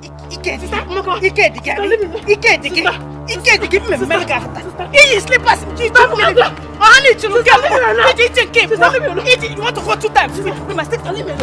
Ike, give me a mega. He slippers. You don't know. I need to look at it. You want to go 2 times? We must take the limit.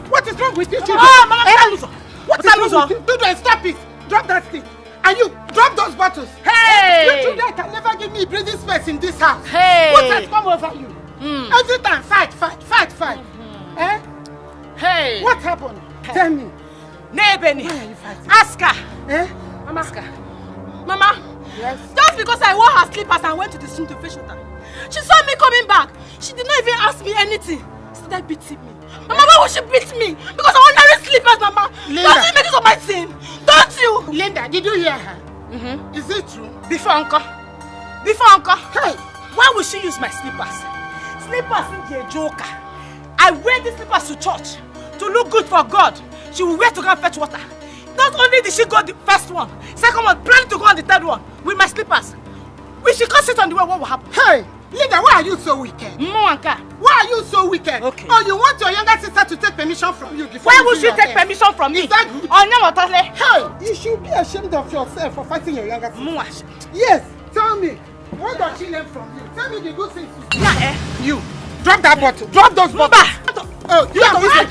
What is wrong with you, children? Oh, Mama, what is wrong with you? Do that, stop it. Drop that thing. And you, drop those bottles. Hey! You children can never give me breathing space in this house. Hey! What has come over you? Every time, fight. Eh? Hey! What happened? Hey. Tell me. Nebeni. Why are you fighting? Ask her. Eh? Mama. Ask her. Mama. Yes? Just because I wore her slippers and went to the stream to fetch water, she saw me coming back. She did not even ask me anything. She started beating me. Mama, why would she beat me? Because I want to wear slippers, Mama. Linda. Don't you make it on my sin? Don't you? Linda, did you hear her? Is it true? Before Uncle. Hey, why would she use my slippers? Slippers is a joker. I wear these slippers to church to look good for God. She will wear to go and fetch water. Not only did she go the first one, second one, planning to go on the third one with my slippers. If she can't sit on the way, what will happen? Hey, Linda, why are you so wicked? Why are you so wicked? Okay. Oh, you want your younger sister to take permission from you before Why would she take permission from me? Is that good? Hey, you should be ashamed of yourself for fighting your younger sister. Mwa. Yes, tell me. What does she learn from you? Tell me the good things you do. You. Drop that bottle. Drop those bottles. Oh, you have to listen.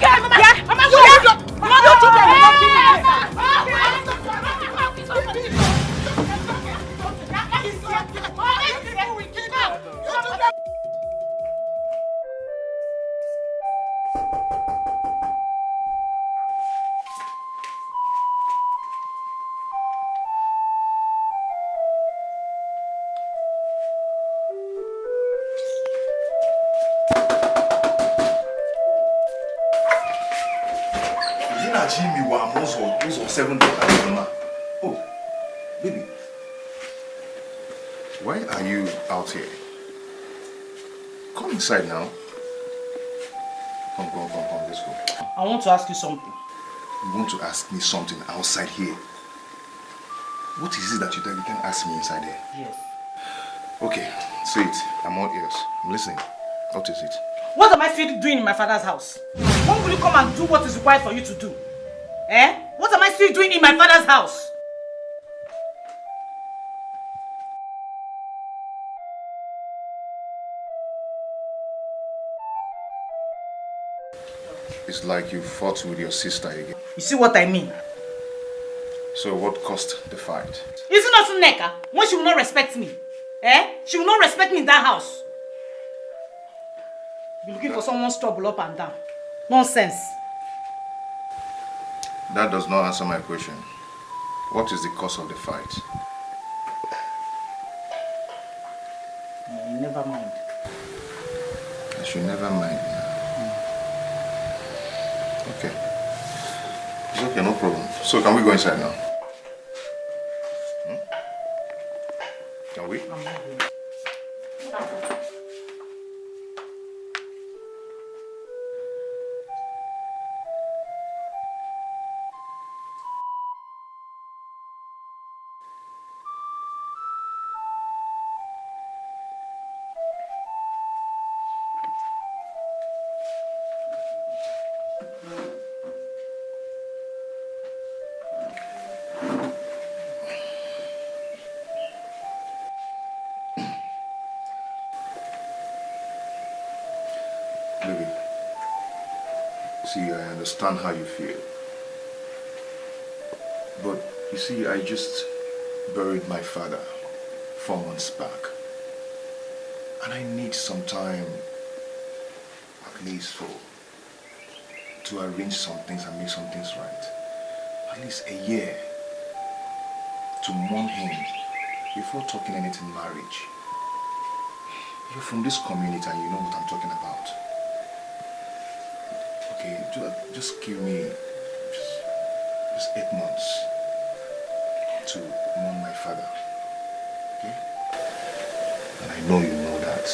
Mama. Oh, baby, why are you out here? Come inside now. Come, let's go. I want to ask you something. You want to ask me something outside here? What is it that you can ask me inside here? Yes. Okay, say it. I'm all ears. I'm listening. What is it? What am I still doing in my father's house? When will you come and do what is required for you to do? Eh? What am I still doing in my father's house? It's like you fought with your sister again. You see what I mean? So what caused the fight? Is it not Neka when she will not respect me? Eh? She will not respect me in that house. Be looking for someone's trouble up and down. Nonsense. That does not answer my question. What is the cause of the fight? Never mind. I should never mind now. Okay. It's okay, no problem. So can we go inside now? Can we? See, I understand how you feel. But you see, I just buried my father 4 months back. And I need some time, at least to arrange some things and make some things right. At least a year to mourn him before talking anything marriage. You're from this community and you know what I'm talking about. Okay, just give me just 8 months to mourn my father. Okay? And I know you know that.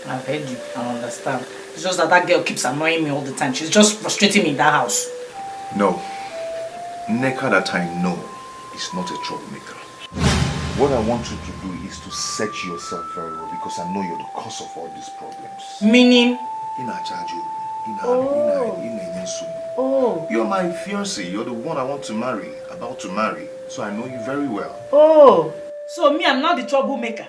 I've heard you. I understand. It's just that girl keeps annoying me all the time. She's just frustrating me in that house. No. Neka that I know is not a troublemaker. What I want you to do is to search yourself very well because I know you're the cause of all these problems. Meaning? Oh. You're my fiancé. You're the one I want to marry, about to marry. So I know you very well. Oh. So me, I'm not the troublemaker.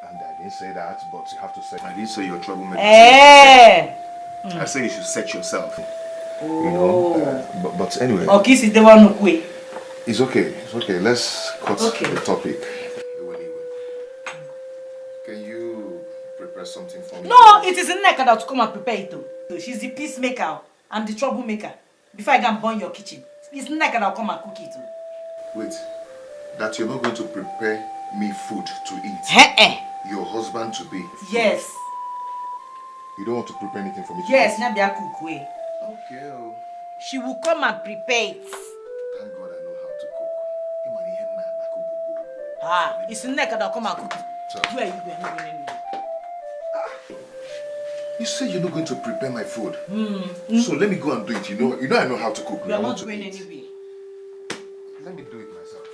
And I didn't say that, but you have to say. I didn't say you're a troublemaker. I say you should set yourself. Oh. You know. But anyway. Okay, si they want to quit. It's okay. It's okay. Let's cut the topic. Can you prepare something for me? No, it is Nneka that will come and prepare it too. She's the peacemaker. I'm the troublemaker. Before I can burn your kitchen, it's Nneka that will come and cook it too. Wait, that you're not going to prepare me food to eat? Your husband to be? Yes. You don't want to prepare anything for me to eat? Yes, Nabia cook way. Okay. She will come and prepare it. Thank God I know how to cook. It's Nneka that will come and cook it. So, where are you going? You say you're not going to prepare my food. So let me go and do it. You know I know how to cook. You are not going anywhere. Let me do it myself.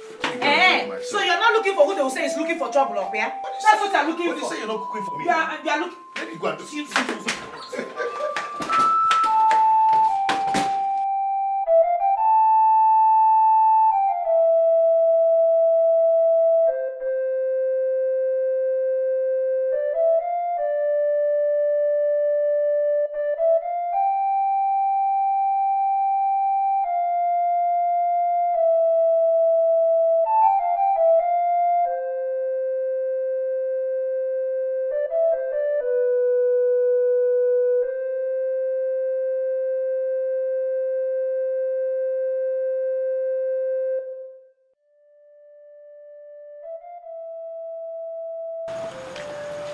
So you're not looking for who they will say is looking for trouble up here? That's what I'm looking for. What do you say you're not cooking for me? You are looking. Let me go and do it.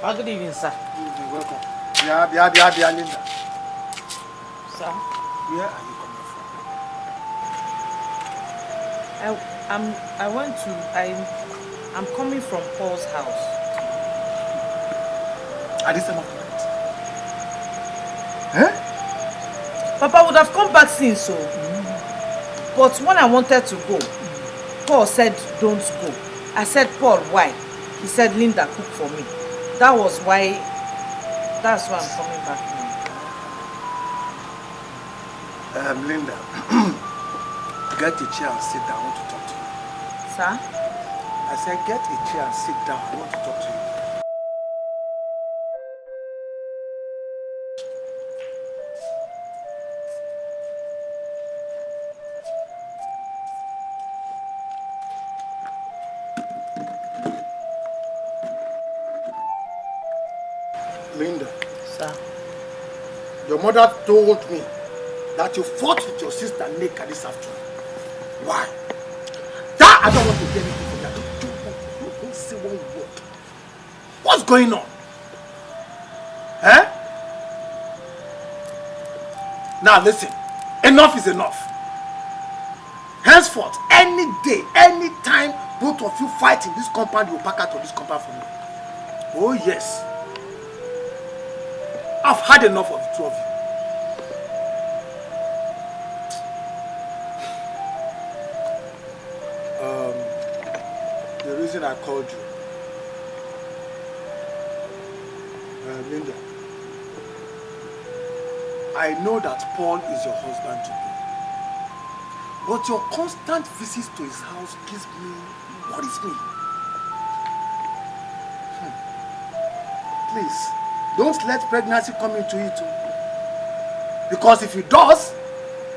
Good evening, sir. You're welcome. Yeah, Linda. Sir? Where are you coming from? I'm coming from Paul's house. At this time of night? Papa would have come back since so. But when I wanted to go, Paul said, don't go. I said, Paul, why? He said, Linda, cook for me. That's why I'm coming back now. Linda, get a chair and sit down. I want to talk to you. Sir? I said, get a chair and sit down. I want to talk to you. Linda. Sir? Your mother told me that you fought with your sister Neka this afternoon. Why? That I don't want to hear anything from that. Don't say one word. What's going on? Now listen, enough is enough. Henceforth, any day, any time both of you fight in this compound, you will pack out of this compound for me. Oh yes. I've had enough of the two of you. The reason I called you, Linda, I know that Paul is your husband to be, but your constant visits to his house worries me. Please, don't let pregnancy come into it. Because if it does,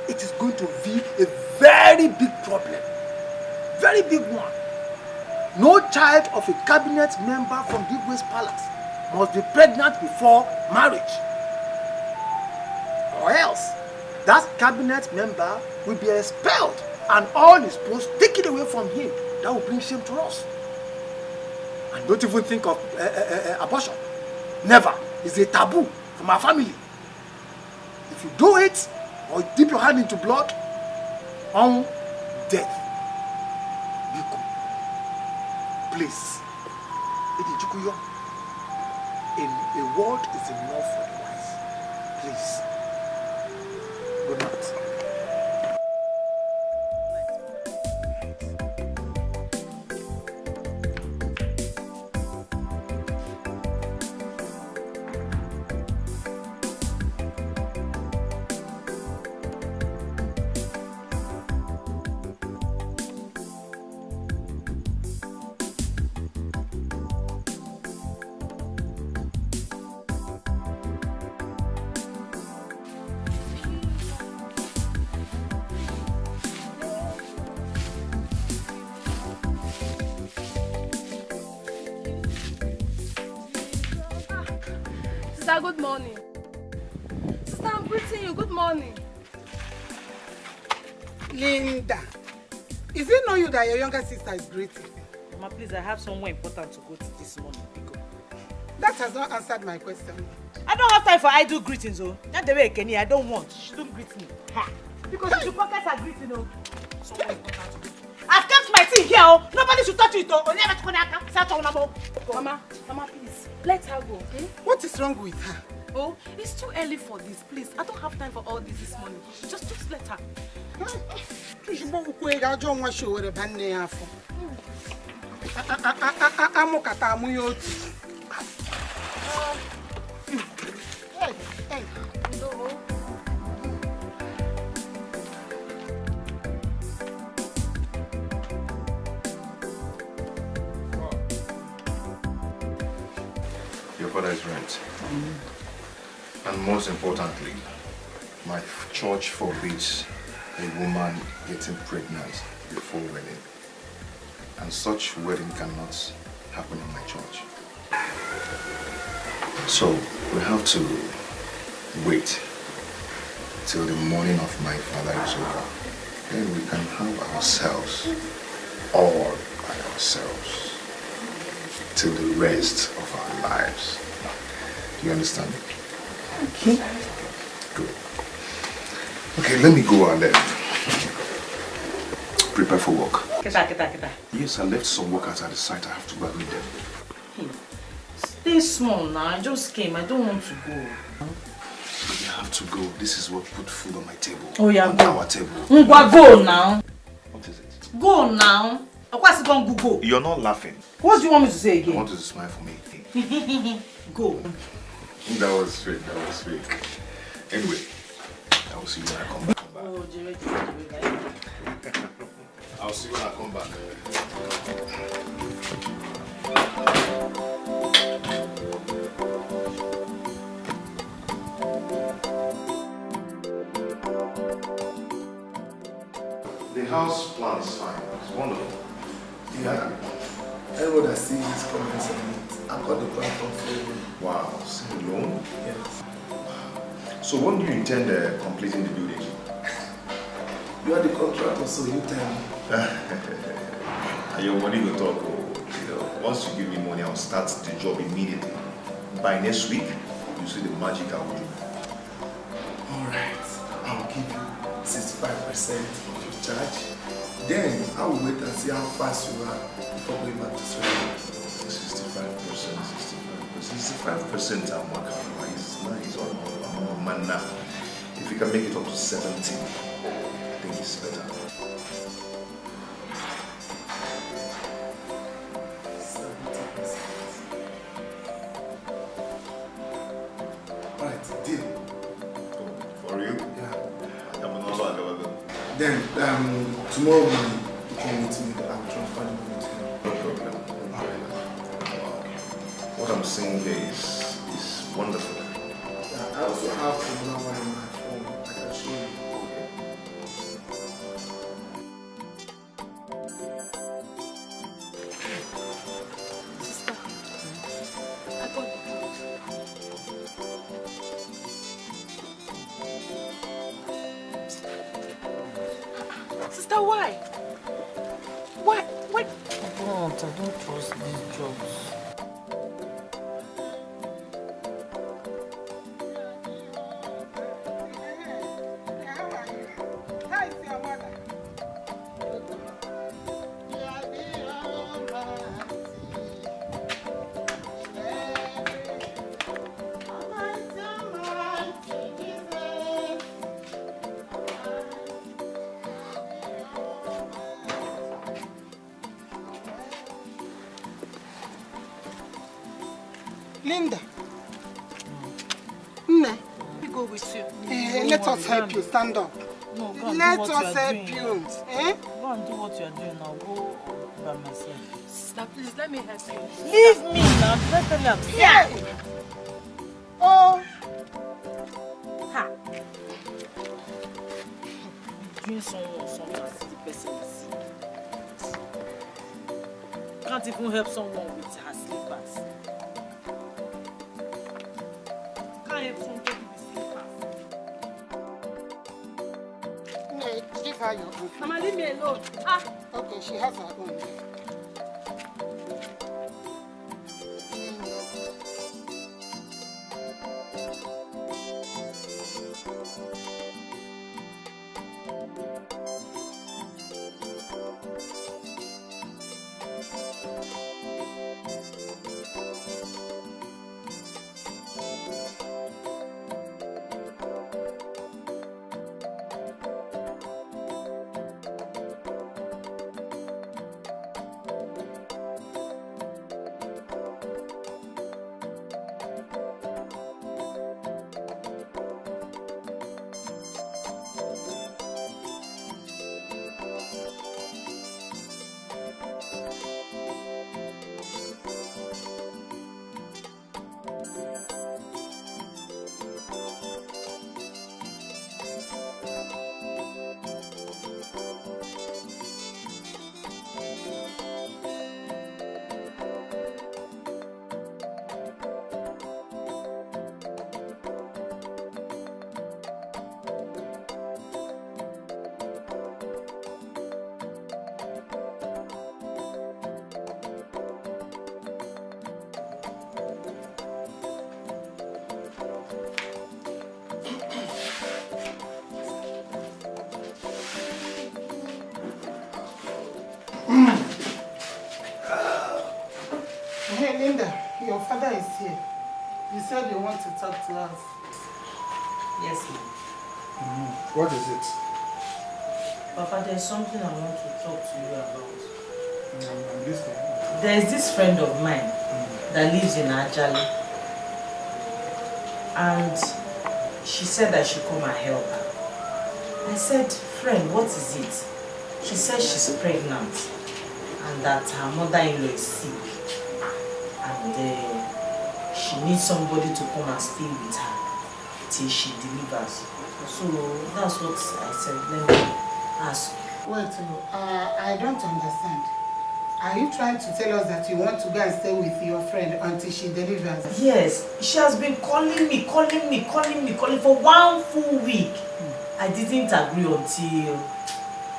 it is going to be a very big problem. Very big one. No child of a cabinet member from Dikeh's palace must be pregnant before marriage. Or else, that cabinet member will be expelled and all his posts taken away from him. That will bring shame to us. And don't even think of abortion. Never. It's a taboo from our family. If you do it or dip your hand into blood, on death. Biko. Please. A word is enough for the wise. Please. Good night. Good morning. Sister, I'm greeting you. Good morning. Linda, is it not you that your younger sister is greeting? Mama, please, I have somewhere important to go to this morning. That has not answered my question. I don't have time for idle greetings, oh. Not the way Kenny, I don't want. She don't greet me. Ha. Because she should pocket her greeting, oh. Somewhere important to go to. I've kept my thing here, oh. Nobody should touch it, oh. Mama, please. Let her go, okay? What is wrong with her? Oh, it's too early for this. Please, I don't have time for all this morning. Just let her. Hey. Your father is right. And most importantly, my church forbids a woman getting pregnant before wedding. And such wedding cannot happen in my church. So we have to wait till the mourning of my father is over. Then we can have ourselves, all by ourselves, till the rest of our lives. Do you understand me? Okay. Good. Okay, let me go and prepare for work. Yes, I left some workers at the site. I have to go and meet them. Stay small now. I just came. I don't want to go. You have to go. This is what put food on my table. Oh yeah, on go. Our table. Go now. What is it? Go now. Go. You're not laughing. What do you want me to say again? I want you to smile for me. Go. That was fake. Anyway, I will see you when I come back. Oh, I'll see you when I come back. The house plan is fine. It's wonderful. Yeah. Everyone that sees this comments on it, I got the plan from Flavour. Wow, sing alone? Yes. So when do you intend completing the building? You are the contractor, so you tell me. And your money will talk. Once you give me money, I'll start the job immediately. By next week, you see the magic I will do. Alright, I'll give you 65% of your charge. Then I will wait and see how fast you are before going back to Australia. 65%. I'm working. Nice. I'm a man now. If you can make it up to 70, I think it's better. 70%. Right, deal. For real? Yeah. Then, tomorrow morning, you can meet me. I will transfer the money to you. No problem. What I'm saying here is wonderful. Yeah, I also have another one on my phone. I can show you. Sister, I got the drugs. Sister, why? Why? I don't trust these jobs. Linda. Nne. We go with you. Let us help you. Stand up. No, go and Let do what us you are help doing. you. Eh? Go and do what you are doing now. Go by myself. Sister, please let me help you. Leave me now. Let's tell you. Yeah. Oh. Ha. Doing something as the person is sick. Can't even help someone with her slippers. Can't help someone with slippers. No, give her your own. Mama, leave me alone. Ah. Okay, she has her own. Hey, Linda, your father is here. You said you want to talk to us. Yes, ma'am. What is it? Papa, there's something I want to talk to you about. I'm listening. There's this friend of mine that lives in Ajali. And she said I should come and help her. I said, friend, what is it? She said she's pregnant and that her mother-in-law is sick. And she needs somebody to come and stay with her till she delivers. So that's what I said. Let me ask. Wait, I don't understand. Are you trying to tell us that you want to go and stay with your friend until she delivers? Yes, she has been calling me for 1 full week. I didn't agree until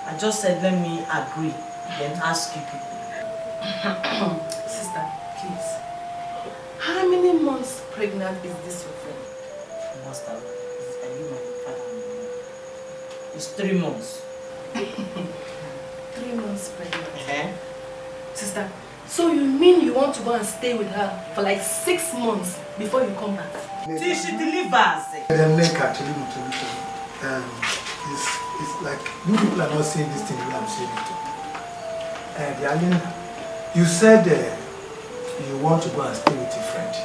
I just said, let me agree, then ask you people. Sister, please. How many months pregnant is this your friend? Master, are you my father? It's 3 months. 3 months pregnant. Sister, so you mean you want to go and stay with her for like 6 months before you come back? Till she delivers. It's like you people are not saying this thing the way I'm saying it. You said you want to go and stay with your friend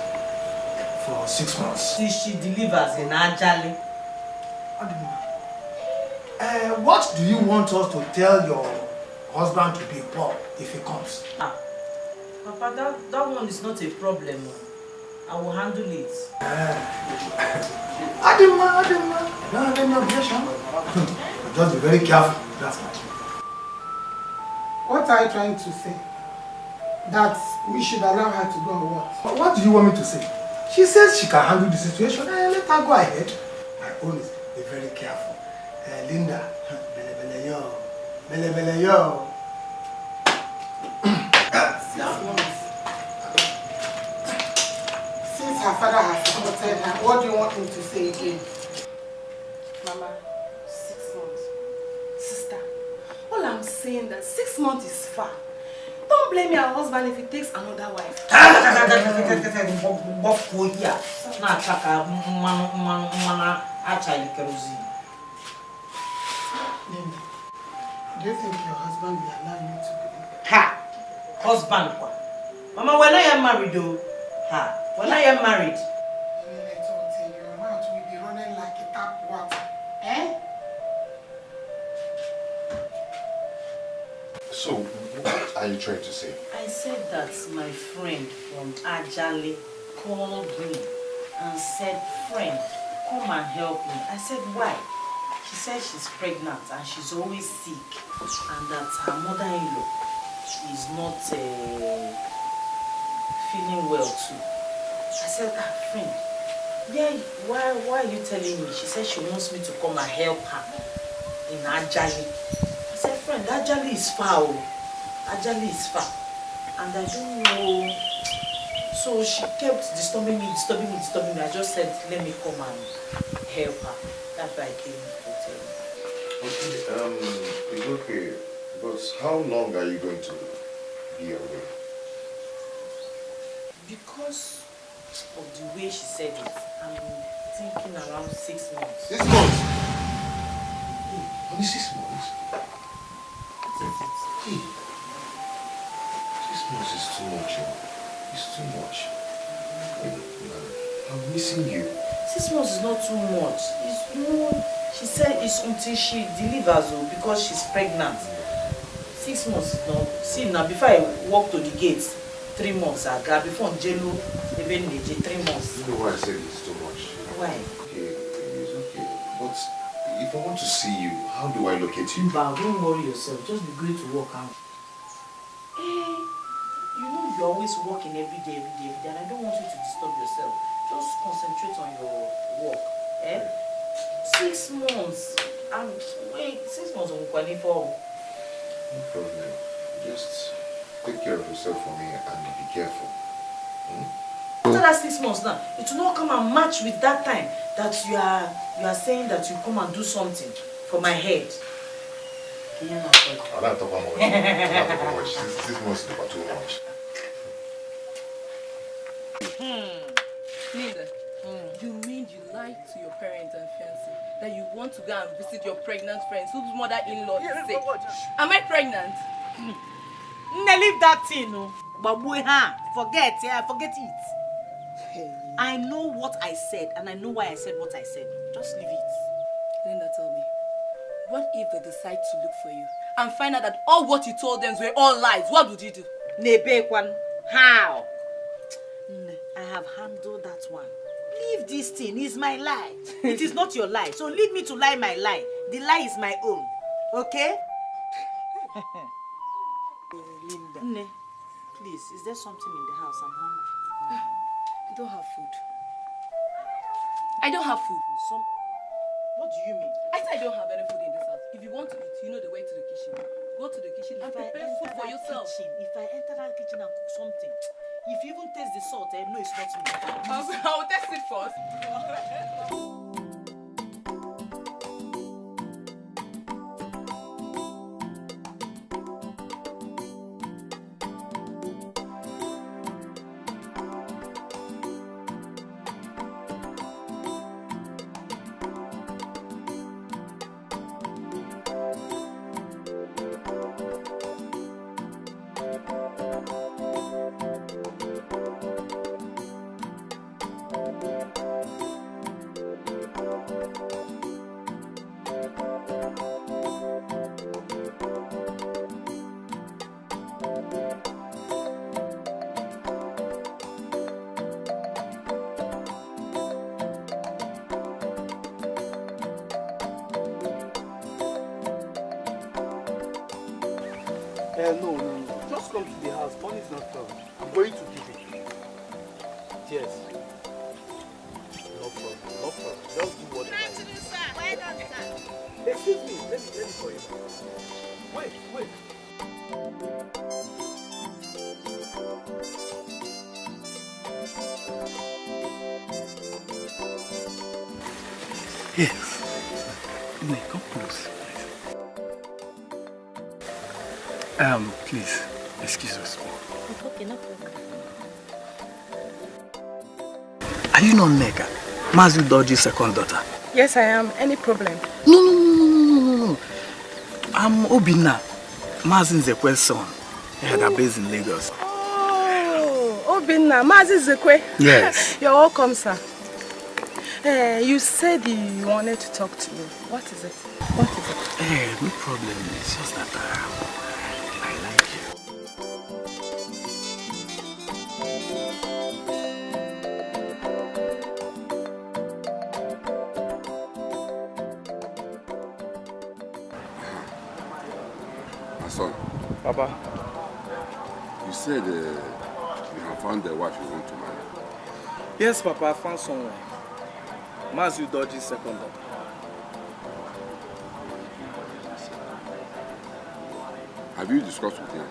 for 6 months. Till she delivers in Ajali. What do you want us to tell your husband to be poor if he comes? Papa, that one is not a problem. I will handle it. Just be very careful. That's my. What are you trying to say? That we should allow her to go and what? What do you want me to say? She says she can handle the situation. Let her go ahead. I always be very careful. Linda, bele yo. Since her father has supported her, what do you want me to say again? Mama, 6 months. Sister, all I'm saying that 6 months is far. Don't blame your husband if he takes another wife. Linda, do you think your husband will allow you to go? Ha! Husband, what? Mama, when I am married, though, ha! When I am married. Your mouth will be running like a tap water. Eh? So, what are you trying to say? I said that my friend from Ajale called me and said, friend, come and help me. I said, why? She said she's pregnant and she's always sick and that her mother-in-law is not feeling well too. I said, friend, yeah, why are you telling me? She said she wants me to come and help her in Ajale. I said, friend, Ajale is far. Ajale is far. And I don't know. So she kept disturbing me. I just said, let me come and help her. That's why I came to tell you. Okay, it's okay. But how long are you going to be away? Because of the way she said it, I'm thinking around 6 months. 6 months? Only 6 months? Hey, 6 months is too much. It's too much. I'm missing you. 6 months is not too much. It's more. She said it's until she delivers because she's pregnant. 6 months is not. See now, before I walk to the gates, 3 months I got before Jelu, even 3 months. You know why I said it's too much? Why? Okay, it's okay. But if I want to see you, how do I locate you? But don't worry yourself. Just be going to work out. Hey, you know you're always working every day, and I don't want you to disturb yourself. Just concentrate on your work. Eh? 6 months. Wait, 6 months on Kwanifo. No problem. Just take care of yourself for me and be careful. After that 6 months now, it will not come and match with that time that you are saying that you come and do something for my head. I don't talk about much. I don't talk about much. 6 months is about too much. Linda, you mean you lied to your parents and fiancé that you want to go and visit your pregnant friends whose mother-in-law is sick? Am I pregnant? Leave that thing, no. Forget it. I know what I said and I know why I said what I said. Just leave it. Linda, tell me, what if they decide to look for you and find out that all what you told them were all lies? What would you do? Nebekwan, how? I have handled that one. Leave this thing, it's my lie. It is not your lie. So leave me to lie my lie. The lie is my own. Okay? Linda. Nne, please, is there something in the house? I'm hungry. I don't have food. I don't have food. What do you mean? I said I don't have any food in this house. If you want to eat, you know the way to the kitchen. Go to the kitchen and prepare food for yourself. If I enter that kitchen and cook something, if you even taste the salt, I know it's not me. I'll test it first. No. Just come to the house. Money is not found. I'm going to give it. Yes. No problem. Just do what I do. Well done, sir. Excuse me. Let me call you. Wait. Yes. Come close. Please, excuse us. Okay, no problem. Are you not Nega? Mazu Dodge's second daughter? Yes, I am. Any problem? No. I'm Obina, Mazin's Zekwe's son. They're based in Lagos. Oh, Obinna, Mazi Zekwe. Yes. You're welcome, sir. You said you wanted to talk to me. What is it? What is it? No problem. It's just that I like you. My son. Papa. You said you have found the wife you want to marry. Yes, Papa, I found someone. Mazu Dodge's second daughter. Have you discussed with her?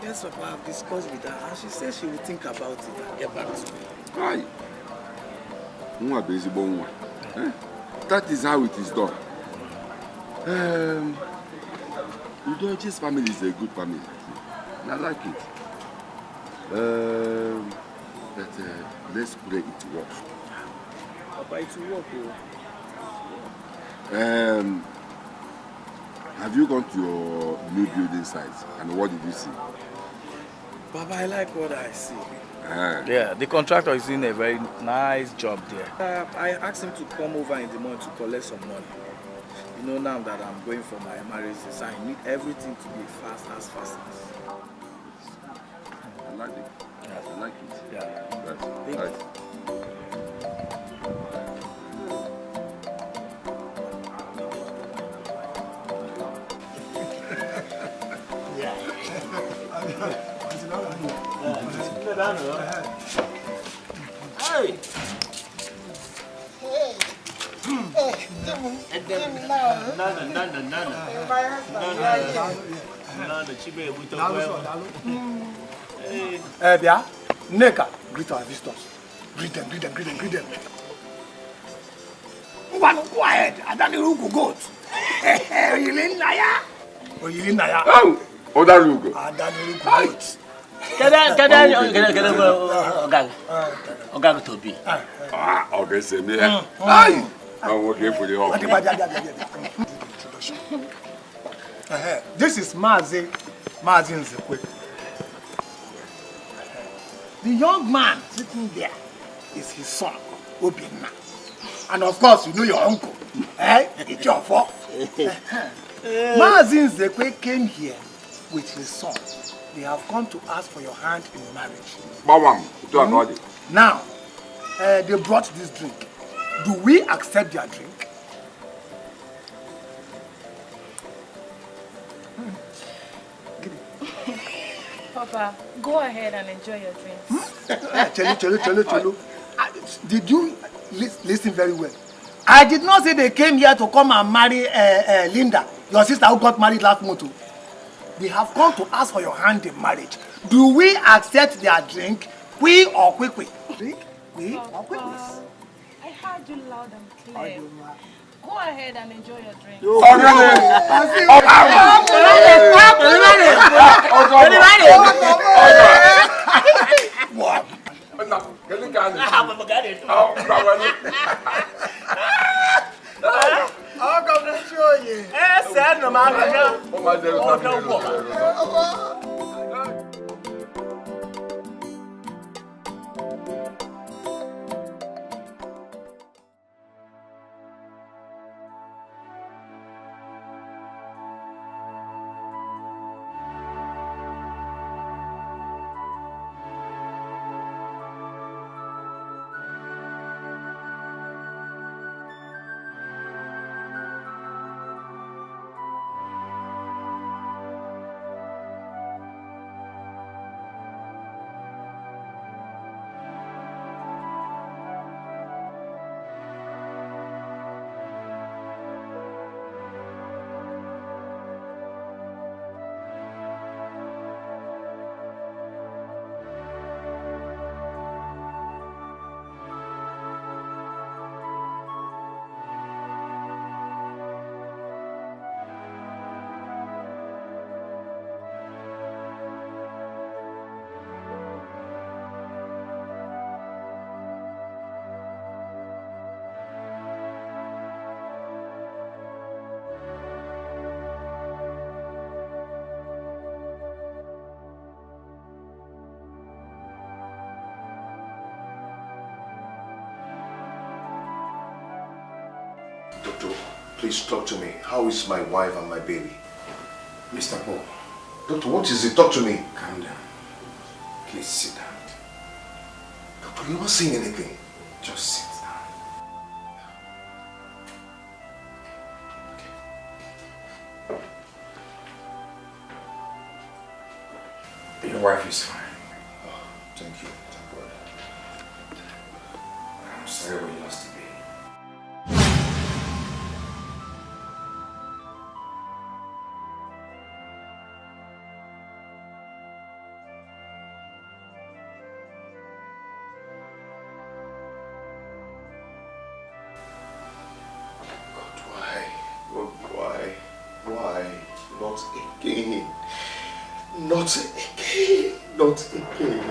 Yes, Papa, I've discussed with her and she said she will think about it and get back to me. Aye. That is how it is done. Udoji's family is a good family. And I like it. But let's pray it works. Papa, it will work. Have you gone to your new building site and what did you see? Papa, I like what I see. Yeah, the contractor is doing a very nice job there. I asked him to come over in the morning to collect some money. You know, now that I'm going for my marriage, so I need everything to be fast as. I like it. Yeah. I like it. Yeah. Right. Hey! Bia, Neka, greet our visitors. Greet them. One quiet, I don't know who goat. Oyilin Naya. Oh, that Rugo. I don't know who goat. Oga to be. Okay, same here. Aye. I'm working for the office. This is Mazi Nzekwe. The young man sitting there is his son, Obinna. And of course, you know your uncle. It's your fault. Mazi Nzekwe came here with his son. They have come to ask for your hand in marriage. Now, they brought this drink. Do we accept their drink? Papa, go ahead and enjoy your drinks. Chelu. Did you listen very well? I did not say they came here to come and marry Linda, your sister who got married last month. They have come to ask for your hand in marriage. Do we accept their drink, qui or quick? Drink, qui or quick? I heard you loud and clear. Go ahead and enjoy your drink. Doctor, please talk to me. How is my wife and my baby? Mr. Paul. Doctor, what is it? Talk to me. Calm down. Please sit down. Doctor, you're not saying anything. Just sit down. Okay. Your wife is fine. Oh, thank you. Thank God. I'm sorry we lost the baby. Not again. Not again.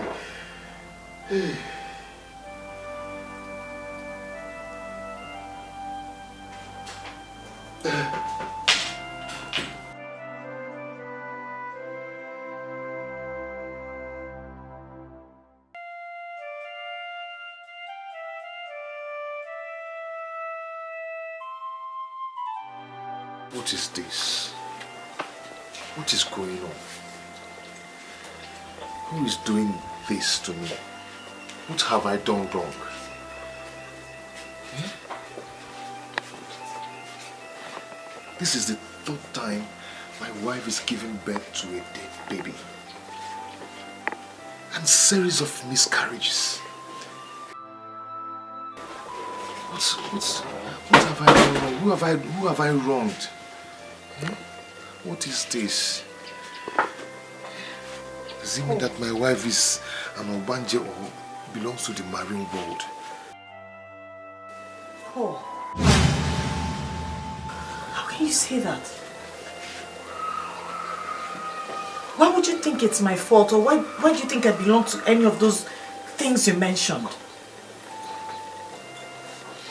What is this? What is going on? Who is doing this to me? What have I done wrong? This is the third time my wife is giving birth to a dead baby. And series of miscarriages. What have I done wrong? Who have I wronged? What is this? Does it mean that my wife is an Obanje or belongs to the marine world? Oh. How can you say that? Why would you think it's my fault, or why do you think I belong to any of those things you mentioned?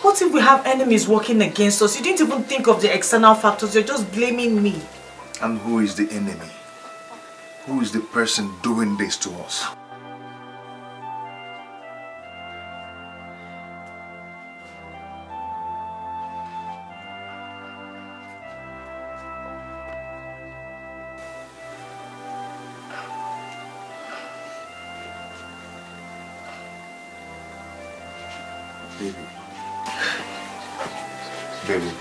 What if we have enemies working against us? You didn't even think of the external factors, you're just blaming me. And who is the enemy? Who is the person doing this to us? Baby. Baby.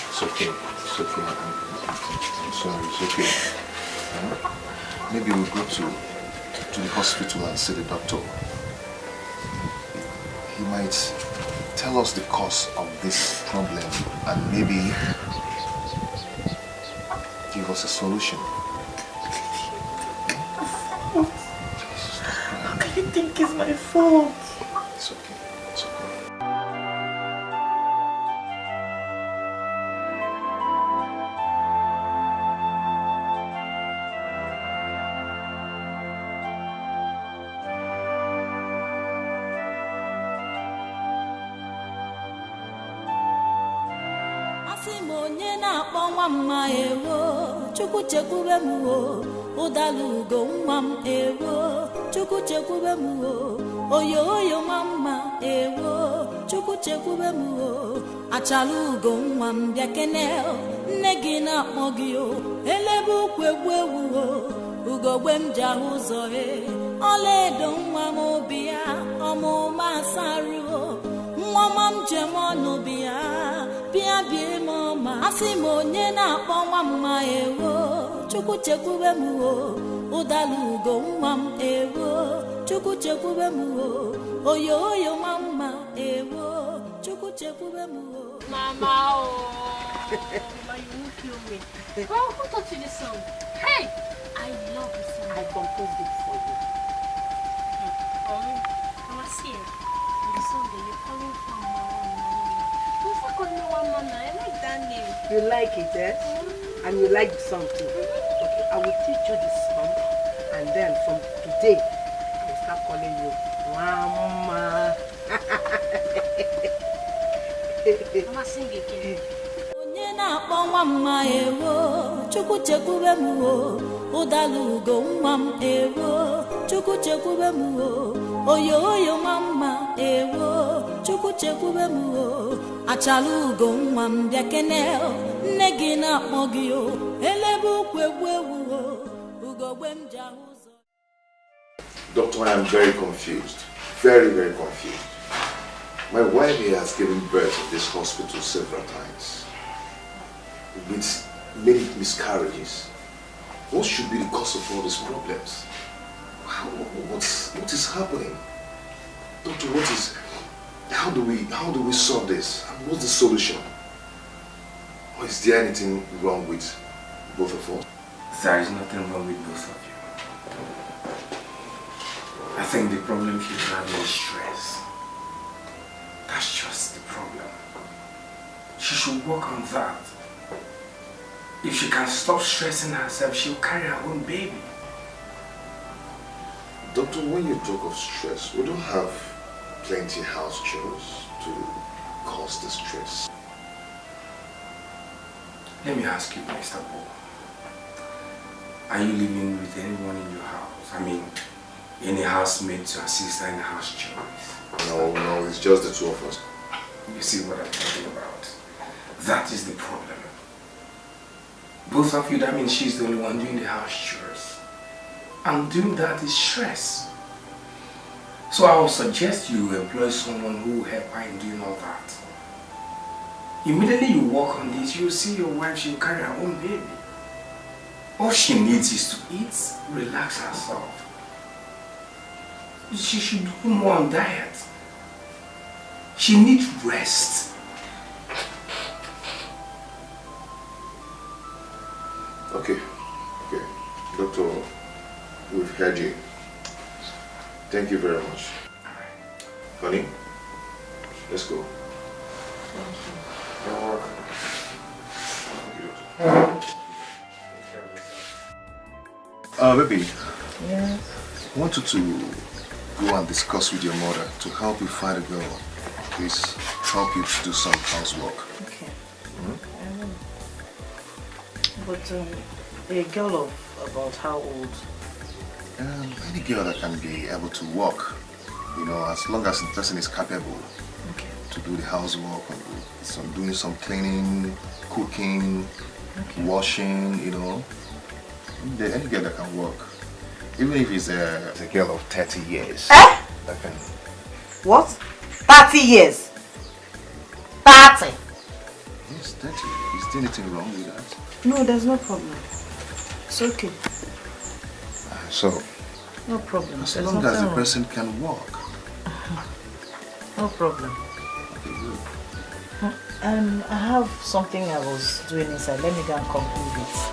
It's okay. It's okay. I'm sorry. It's okay. Maybe we'll go to the hospital and see the doctor. He might tell us the cause of this problem and maybe give us a solution. How can you think it's my fault? It's okay. It's okay. Mama ewo chuku chekube muo odalugo nwam ewo chuku chekube muo oyo mama ewo chuku chekube muo achalugo nwam biakene nne na akpogio elebu kwegwewo ugogbe mja uzo oledo nwam obia omuma saru nwam jemono bia mama asimo nye na akpọ mama ewo chukwu chekwube mu udalugo nwam ewo chukwu chekwube mu oyo mama ewo chukwu chekwube mu mama oh mama you won't kill me. Well, who taught you this song? Hey, I love this song. I composed it for you. Mama see the song that you're calling from I like that name. You like it, eh? And you like the song too. Okay, I will teach you the song, and then from today, I will start calling you Mama. Mama, sing again. Mama ewo chukwu chekwube mu udalugo nwam ewo chukwu chekwube mu oyo mama ewo chukwu chekwube m o achala ugo nwa m bịa kene nne gị na-akpọ gị o elebe ukwu egwu ewu o ugogbe m ji ahụ ụzọ. Doctor, I am very confused. Very, very confused. My wife here has given birth at this hospital several times with many miscarriages. What should be the cause of all these problems? What is happening? Doctor, how do we solve this? And what's the solution? Or is there anything wrong with both of us? There is nothing wrong with both of you. I think the problem she's having is stress. That's just the problem. She should work on that. If she can stop stressing herself, she'll carry her own baby. Doctor, when you talk of stress, we don't have plenty house chores to cause the stress. Let me ask you, Mr. Paul. Are you living with anyone in your house? I mean, any housemate to assist her in the house chores? No, it's just the two of us. You see what I'm talking about? That is the problem. Both of you, that means she's the only one doing the house chores. And doing that is stress. So I would suggest you employ someone who will help her in doing all that. Immediately you work on this, you'll see your wife, she'll carry her own baby. All she needs is to eat, relax herself. She should do more on diet. She needs rest. Okay. Doctor, we've heard you. Thank you very much. Honey, let's go. Thank you. You're welcome. Baby. Yes? I wanted to go and discuss with your mother to help you find a girl. Please help you to do some housework. Okay. But a girl of about how old? Any girl that can be able to work, as long as the person is capable to do the housework, and doing some cleaning, cooking, washing, any girl that can work. Even if it's a girl of 30 years. That can... What? 30 years? 30? Yes, 30. Is there anything wrong with that? No, there's no problem. It's okay. So? No problem. As long as the person can walk. No problem. Okay, good. I have something I was doing inside. Let me go and conclude it.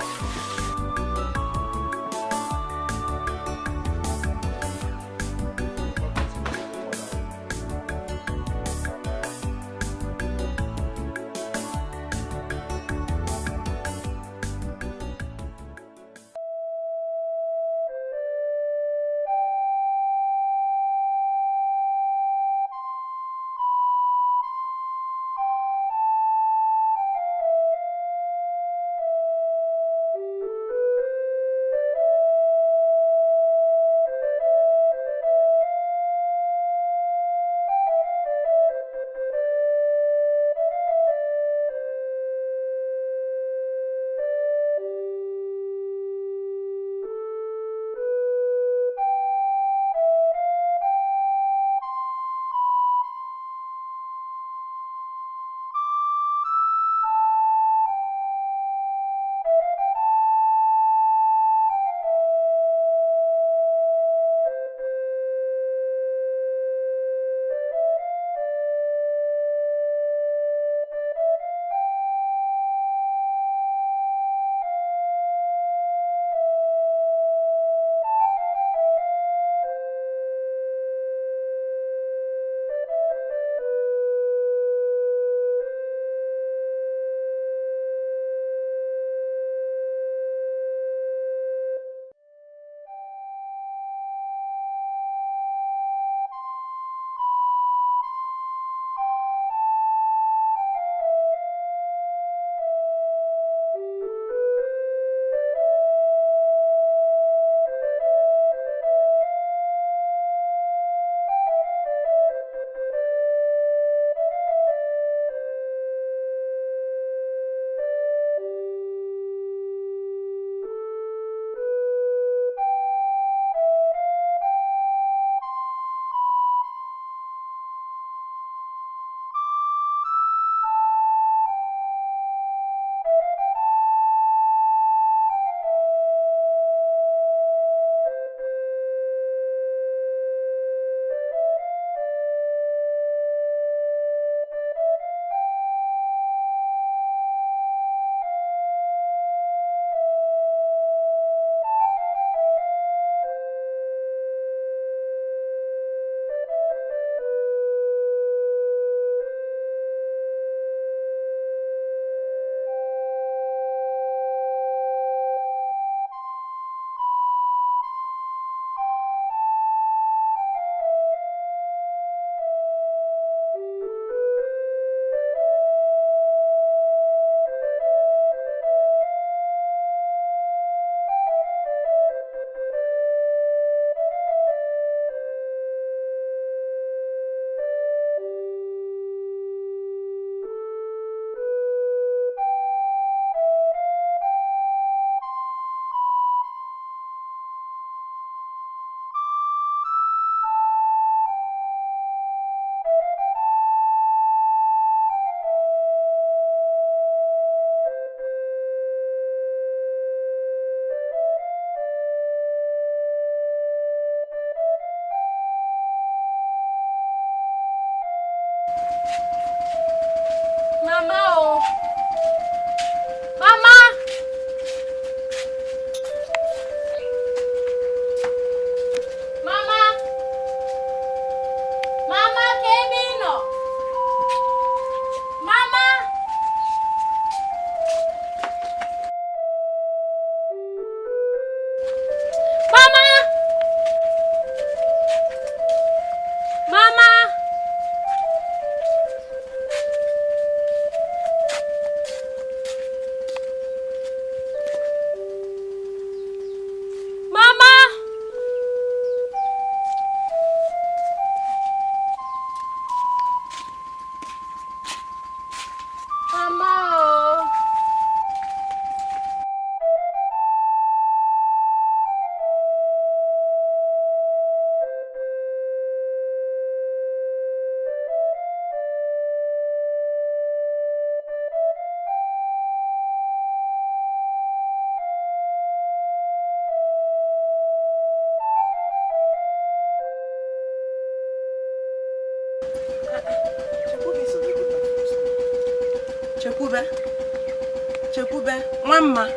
Chekube, Mama.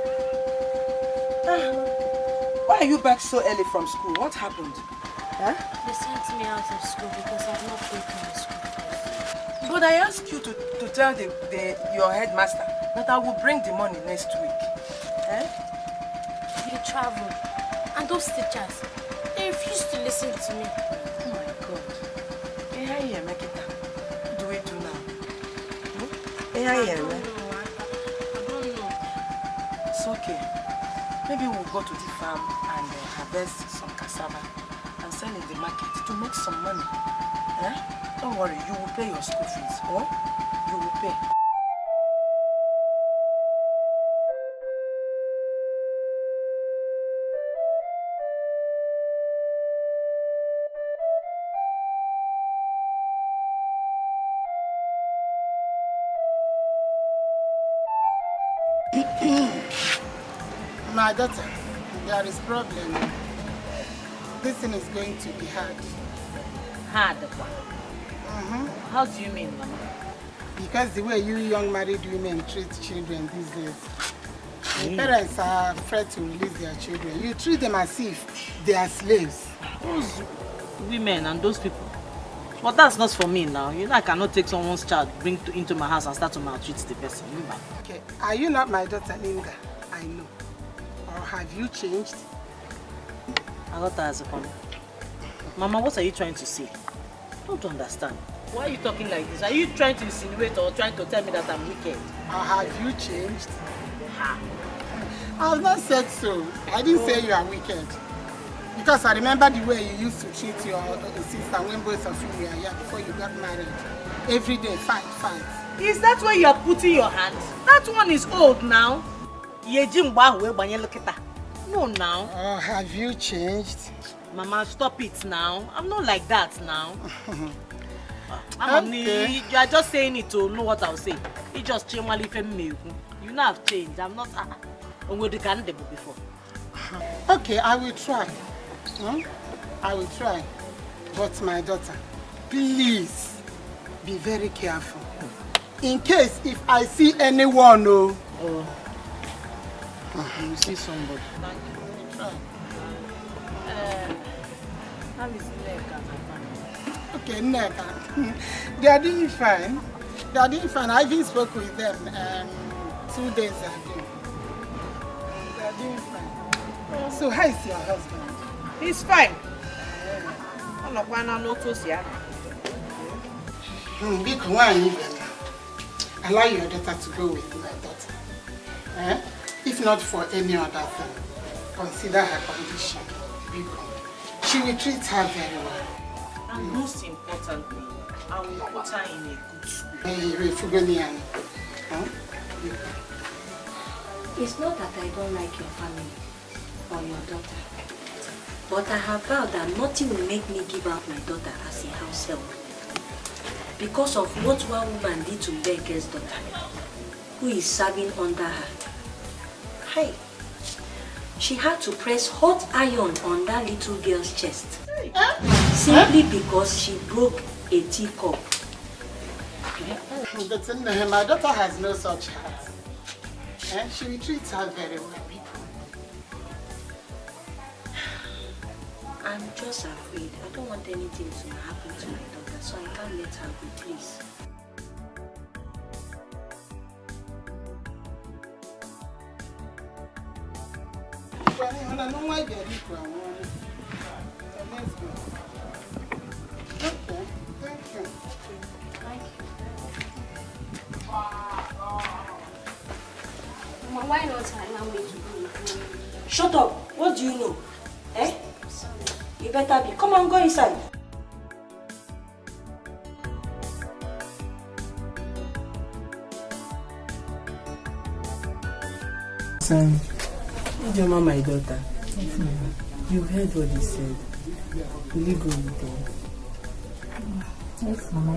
Why are you back so early from school? What happened? Huh? They sent me out of school because I've not paid my school fees. But I asked you to tell your headmaster that I will bring the money next week. Eh? You traveled. And those teachers, they refused to listen to me. Oh my God. What do we do now? I don't know. It's okay. Maybe we'll go to the farm and harvest some cassava and sell in the market to make some money. Eh? Don't worry, you will pay your school fees. Oh? You will pay. My daughter, there is problem. This thing is going to be hard. Hard? How do you mean, Mama? Because the way you young married women treat children these days. The parents are afraid to release their children. You treat them as if they are slaves. Those women and those people. But that's not for me now. You know I cannot take someone's child, bring into my house and start to maltreat the person. Okay, are you not my daughter Linda? I know. Or have you changed? I got that as a comment. Mama, what are you trying to say? I don't understand. Why are you talking like this? Are you trying to insinuate or trying to tell me that I'm wicked? Or have you changed? I have not said so. I didn't say you are wicked. Because I remember the way you used to treat your sister when both of you were here before you got married. Every day, fight. Is that where you are putting your hand? That one is old now. No, now. Oh, have you changed? Mama, stop it now. I'm not like that now. Okay. You are just saying it to know what I'll say. You just change my life. You know I've changed. I'm not before. Okay, I will try. I will try. But my daughter, please be very careful. In case if I see anyone, you see somebody. How is Neka? Okay, Neka. They are doing fine. I even spoke with them 2 days ago. They are doing fine. So how is your husband? He's fine. Allow your daughter to go with my daughter. If not for any other thing, consider her condition. She will treat her very well. And most importantly, I will put her in a good school. It's not that I don't like your family or your daughter, but I have vowed that nothing will make me give out my daughter as a house help. Because of what one woman did to Dikeh's daughter, who is serving under her. Hey, she had to press hot iron on that little girl's chest. Simply because she broke a teacup. My daughter has no such heart. She will treat her very well. I'm just afraid. I don't want anything to happen to my daughter, so I can't let her go, please. Let's go. Okay, thank you. Mama, why not allow me to go with you? Shut up! What do you know? You better be. Come on, go inside. Son, your mama, my daughter. You heard what he said. Will you go with him? Yes, Mama,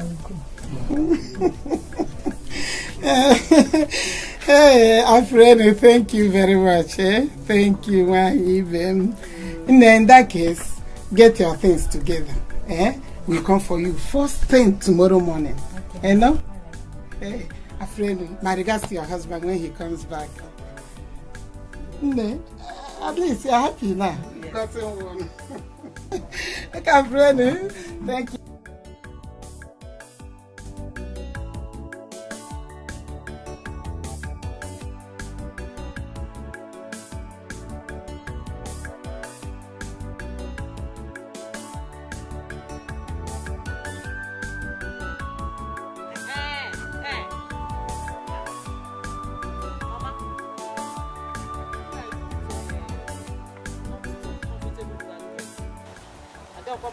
Hey, Alfredo, thank you very much. Thank you, even. In that case, get your things together. We'll come for you first thing tomorrow morning. Okay. You know? Afraid, my regards to your husband when he comes back. No, at least you're happy now. Yes. Got someone. Okay, friend. Thank you.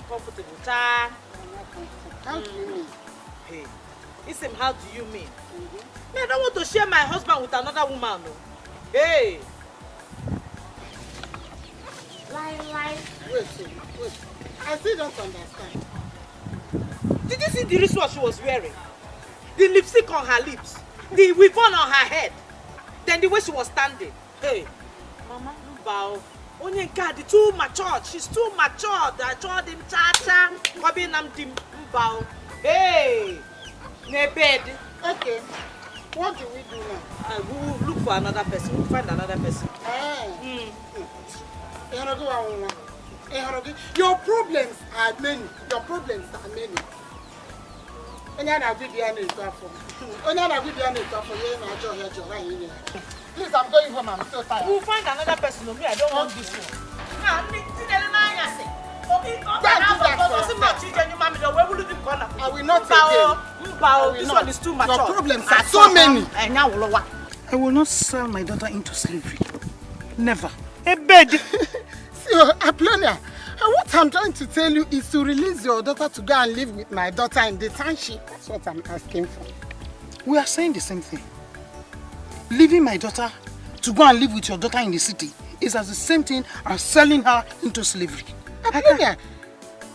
Comfortable, ta. How do you mean? Hey, listen, how do you mean? Me, I don't want to share my husband with another woman. No. Hey. Lie. Wait. I still don't understand. Did you see the wristwatch she was wearing? The lipstick on her lips, the weave on her head, then the way she was standing. Hey, Mama, no bow. Onye God, too matured. She's too matured. I told him, cha-cha. Wabi nam dim mbao. Hey, ne bed. Okay. What do we do now? We will look for another person. We'll find another person. Your problems are many. Please, I'm going home. I'm so tired. We'll find another person. Me, I don't want this one. I will not again. This one is too much. Your problems are so many. I will not sell my daughter into slavery. Never. A bed. See, Aplonia, what I'm trying to tell you is to release your daughter to go and live with my daughter in the township. That's what I'm asking for. We are saying the same thing. Leaving my daughter to go and live with your daughter in the city is as the same thing as selling her into slavery. Aplonia,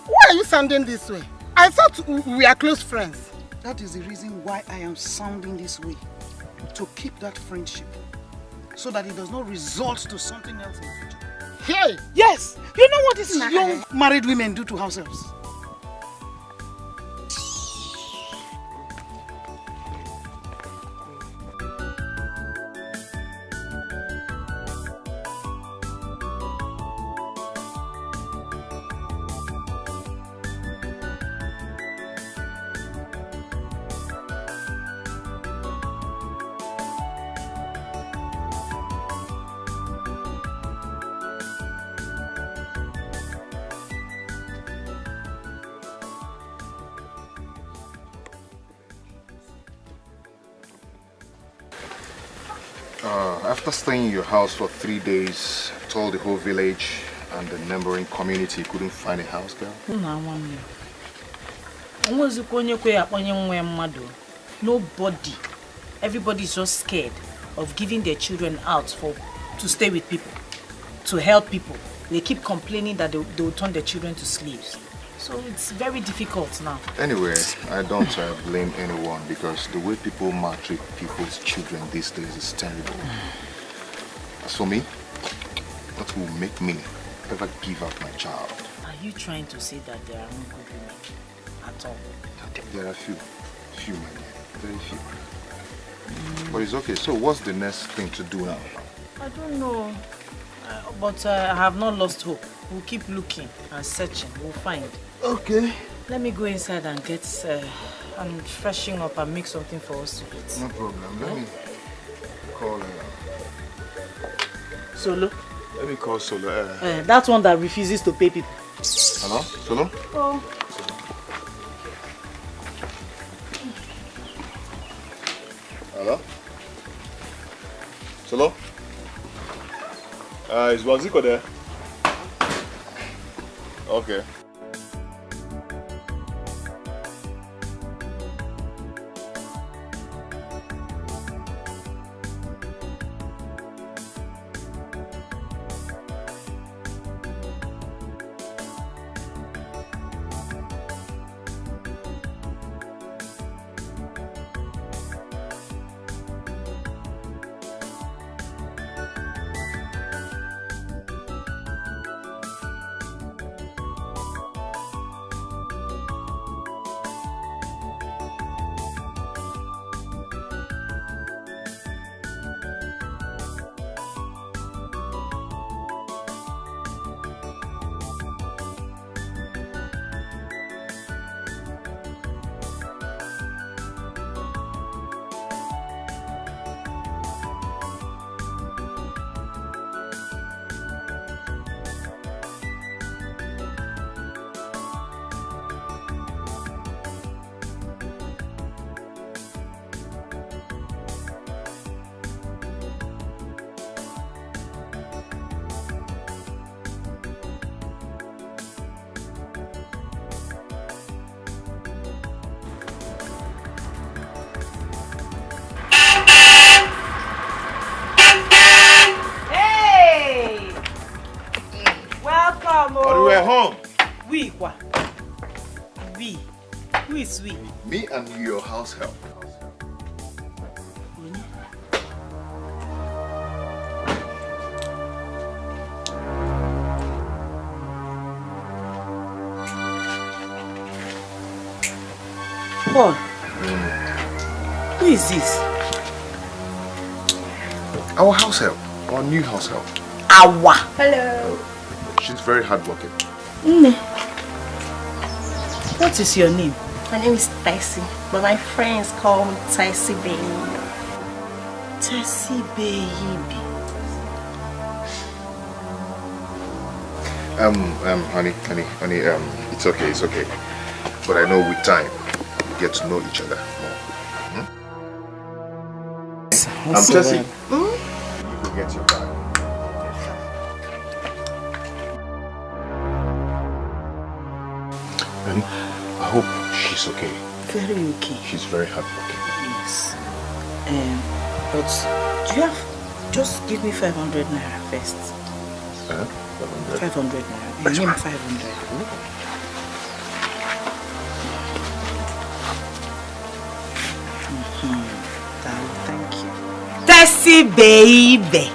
why are you sounding this way? I thought we are close friends. That is the reason why I am sounding this way. To keep that friendship. So that it does not result to something else in the future. Hey! Yes! You know what these young married women do to househelps? After staying in your house for 3 days, told the whole village and the neighboring community couldn't find a house girl? Nobody. Everybody is just scared of giving their children out to stay with people, to help people. They keep complaining that they will turn their children to slaves. So it's very difficult now. Anyway, I don't blame anyone because the way people maltreat people's children these days is terrible. As for me, what will make me ever give up my child? Are you trying to say that there are no good women at all? There are few, my dear, very few. But it's okay. So what's the next thing to do now? I don't know, but I have not lost hope. We'll keep looking and searching. We'll find. Okay. Let me go inside and get and freshen up and make something for us to eat. No problem. Let me call Solo. Let me call Solo. That one that refuses to pay people. Hello, Solo. Oh. Hello. Solo. Is Waziko there? Okay. Me and your house help. Paul, who is this? Our house help. Our new house help. Awa. Hello. She's very hardworking. What is your name? My name is Taisi, but my friends call me Taisi Baby. Taisi Baby. Honey, it's okay. But I know with time, we get to know each other more. I'm Tessie. You go get your bag. And I hope she's okay. Very okay. She's very hardworking. Yes. But do you have... Just give me 500 naira first. 500 naira. Give me 500. Thank you. Tessie baby.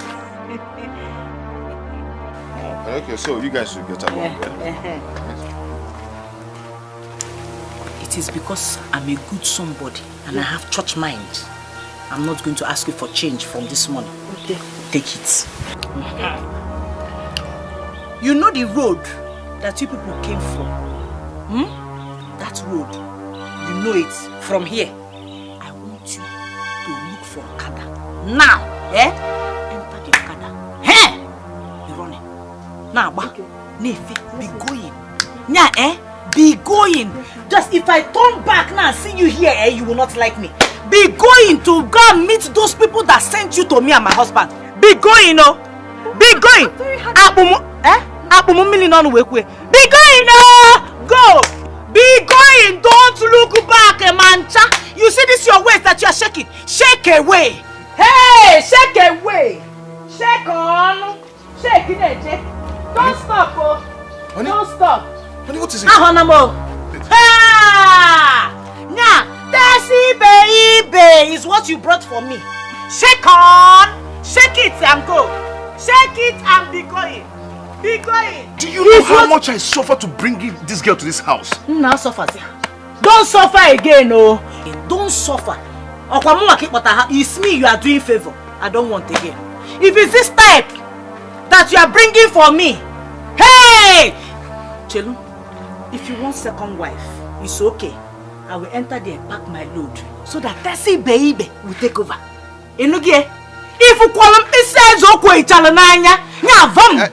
Okay, so you guys should get along. It is because I'm a good somebody and I have church mind. I'm not going to ask you for change from this money. Okay. Take it. You know the road that you people came from? That road. You know it from here. I want you to look for Okada. Now, enter the Okada. Hey! Be running. Now, be going. Nya, be going. Just if I turn back now and see you here, you will not like me. Be going to go and meet those people that sent you to me and my husband. Be going, no? Be going. Be going, no? Go. Be going. Don't look back, mancha. You see this your waist that you are shaking? Shake away. Hey, shake away. Shake on. Shake it. Don't stop, oh. Honey? Don't stop. Honey, what is it? Now, Tessie baby is what you brought for me. Shake on. Shake it and go. Shake it and be going. Be going. Do you know how much I suffer to bring this girl to this house? Now suffer. Don't suffer again, no. Don't suffer. It's me you are doing favor. I don't want again. If it's this type that you are bringing for me, hey! Chelu, if you want second wife, it's okay. I will enter there and pack my load so that Tessie baby will take over. If you call him, he says, okay, Paul,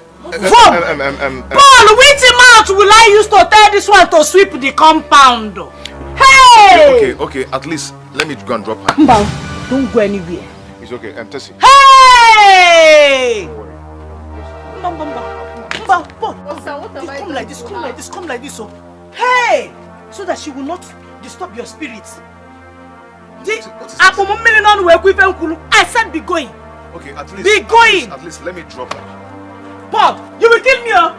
which mouth will I use to tell this one to sweep the compound? Hey! Okay, at least let me go and drop her. Don't go anywhere. It's okay, Tessie. Hey! Come like this, oh. Hey! So that she will not disturb your spirit. I said be going. Okay, at least. Be going. At least let me drop her. Paul, you will kill me, oh.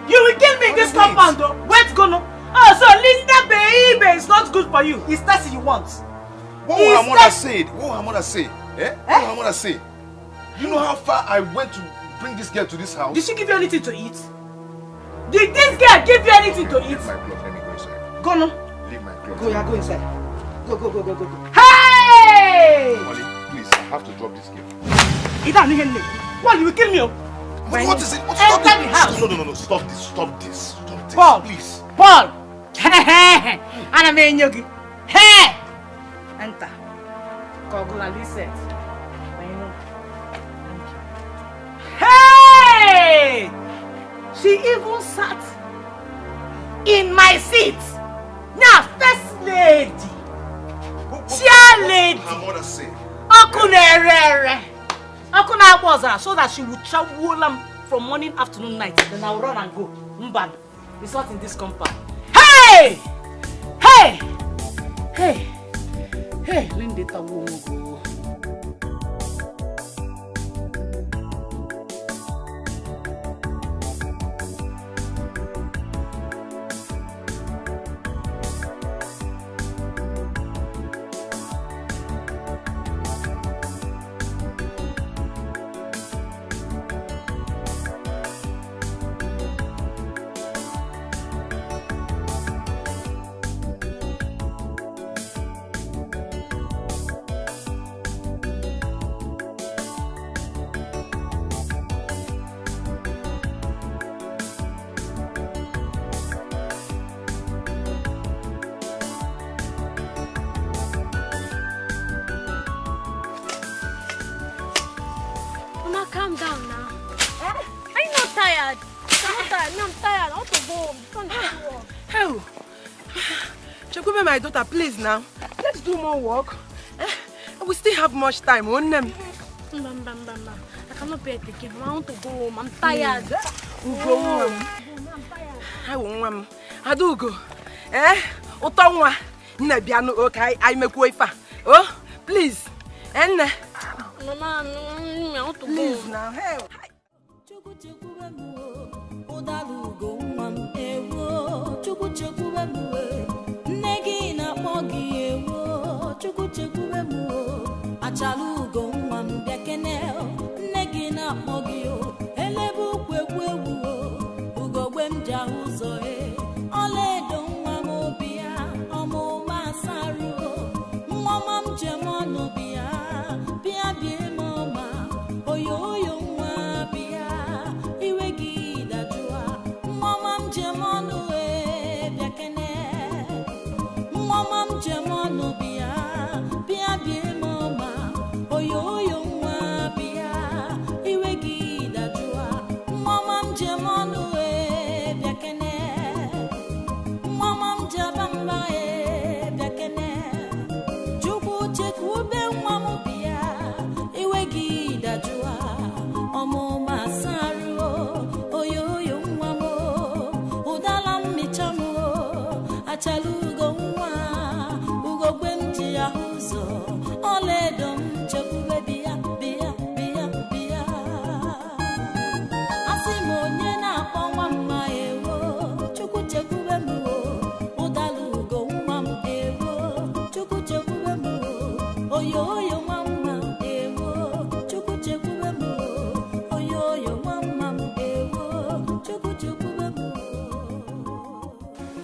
You will kill me in this compound, oh. Where's gonna? Oh, so Linda baby is not good for you. It's Tessie you want. What will her mother say? What will her mother say? What will her mother say? You know how far I went to bring this girl to this house? Did she give you anything to eat? Did this girl give you anything to eat? Leave my cloth, let me go inside. Go no. Leave my cloth. Go, go inside. Go. Hey! Molly, please, I have to drop this girl. What, you will kill me? What is it? Enter the house. No, stop this. Paul, please. Paul. I'm a yogi. Hey! Enter. Listen. Hey! She even sat in my seat. Now, first lady. Chair lady. Her mother say. So that she would travel from morning, afternoon, night. Then I'll run and go. Mban. It's not in this compound. Hey! Linda won't go. calm down now. Are you not tired? I'm not tired. No, I'm tired. I want to go home. Can't do work. Hell. Chekube, my daughter, please now. Let's do more work. We still have much time, won't we? I cannot bear it again. I want to go home. I'm tired. We'll go home. I'm tired. I won't. I do go. Otongwa. Nebiano, okay. I make way for. Oh, please. Mama, I want to please go. Now, hey.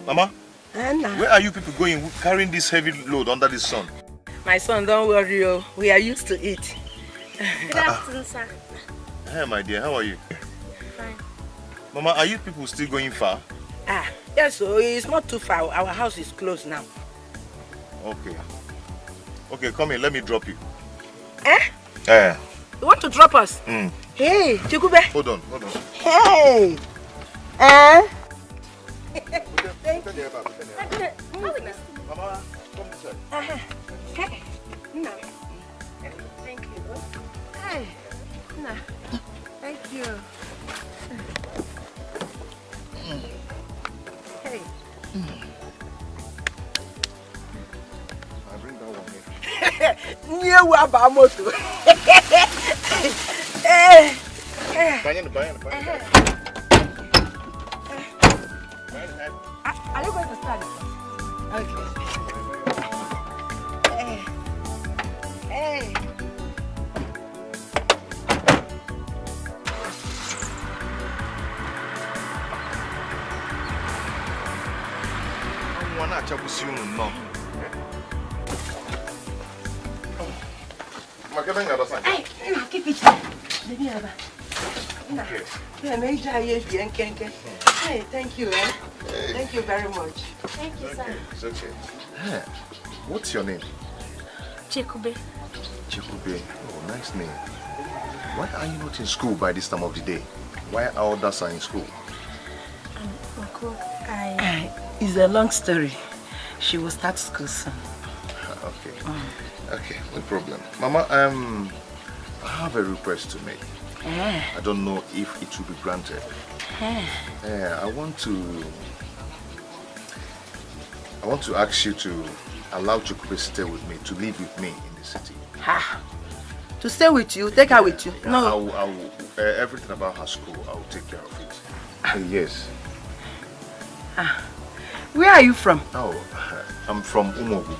Mama, where are you people going carrying this heavy load under the sun? My son, don't worry, we are used to it. Good afternoon, sir. Hey, my dear, how are you? Fine. Mama, are you people still going far? Yes, so it's not too far. Our house is closed now. Okay. Okay, come in, let me drop you. You want to drop us? Hey, Chikube. Hold on. Hey! Thank you. Mama, come this way. Hey. No. Thank you. Hey. No. Thank you. Hey. I bring that one here. New Abamoto. Are you going to start? Okay. Hey. Keep it. Hey, thank you. Thank you very much. Thank you, sir. It's okay. Hey, what's your name? Chekube. Chekube. Oh, nice name. Why are you not in school by this time of the day? Why are others in school? Uncle, it's a long story. She will start school soon. Okay. Okay, no problem. Mama, I have a request to make. I don't know if it will be granted. I want to ask you to allow Chukube to stay with me, to live with me in the city. To stay with you? Take her with you? Yeah, no. Everything about her school, I will take care of it. Yes. Where are you from? Oh, I'm from Umogu.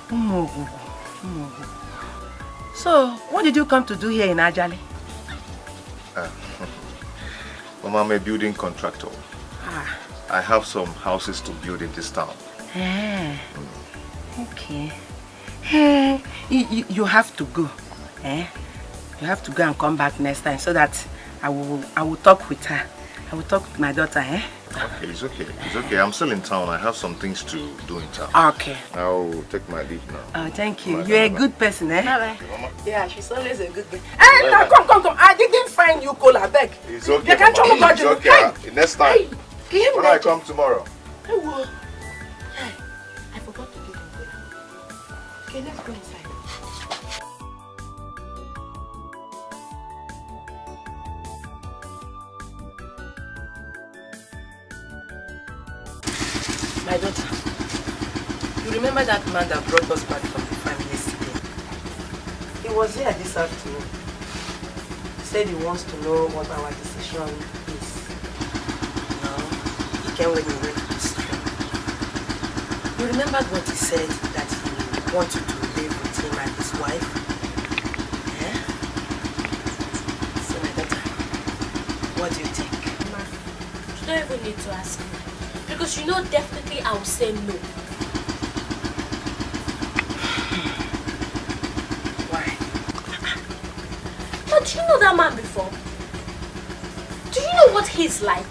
Umogu. So, what did you come to do here in Ajali? Mama, I'm a building contractor. I have some houses to build in this town. Okay. You have to go. You have to go and come back next time so that I will talk with her. I will talk with my daughter. Okay. It's okay. It's okay. I'm still in town. I have some things to do in town. Okay. I'll take my leave now. Oh, thank you. You're a good person, eh? Bye-bye. Yeah, she's always a good girl. Hey, now come. I didn't find you, Cola, beg. It's okay, You can't Mama. It's okay. Hey. Next time. Hey, when I come tomorrow. Hey, whoa. Hey, I forgot to give him Cola. Okay, let's go inside. My daughter, you remember that man that brought us back from the farm yesterday? He was here this afternoon. He said he wants to know what our decision is. No, he came when he went to the street. You remembered what he said, that he wanted to live with him and his wife? Yeah? So my daughter, what do you think? Ma, you don't even need to ask me. Because you know definitely I will say no. Why? But do you know that man before? Do you know what he's like?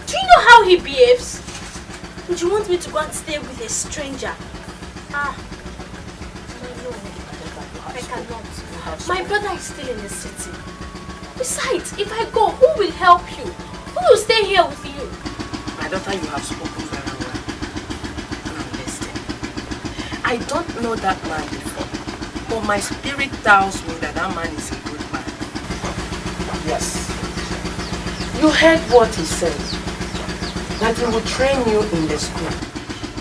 Do you know how he behaves? Would you want me to go and stay with a stranger? No. I cannot. My brother is still in the city. Besides, if I go, who will help you? Who will stay here with you? My daughter, you have spoken very well. And I'm listening. I don't know that man before, but my spirit tells me that that man is a good man. Yes. You heard what he said, that he will train you in the school.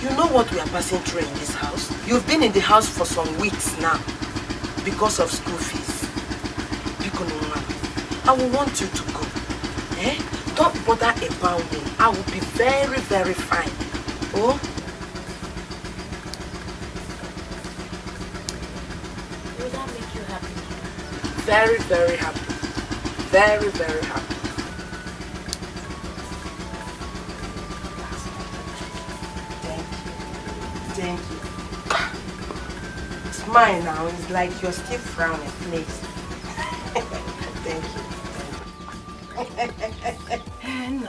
You know what we are passing through in this house? You've been in the house for some weeks now because of school fees. I will want you to go. Eh? Don't bother about me. I will be very, very fine. Oh? Will that make you happy? Very, very happy. Very, very happy. Thank you. Smile now. It's like you're still frowning, please. Thank you. And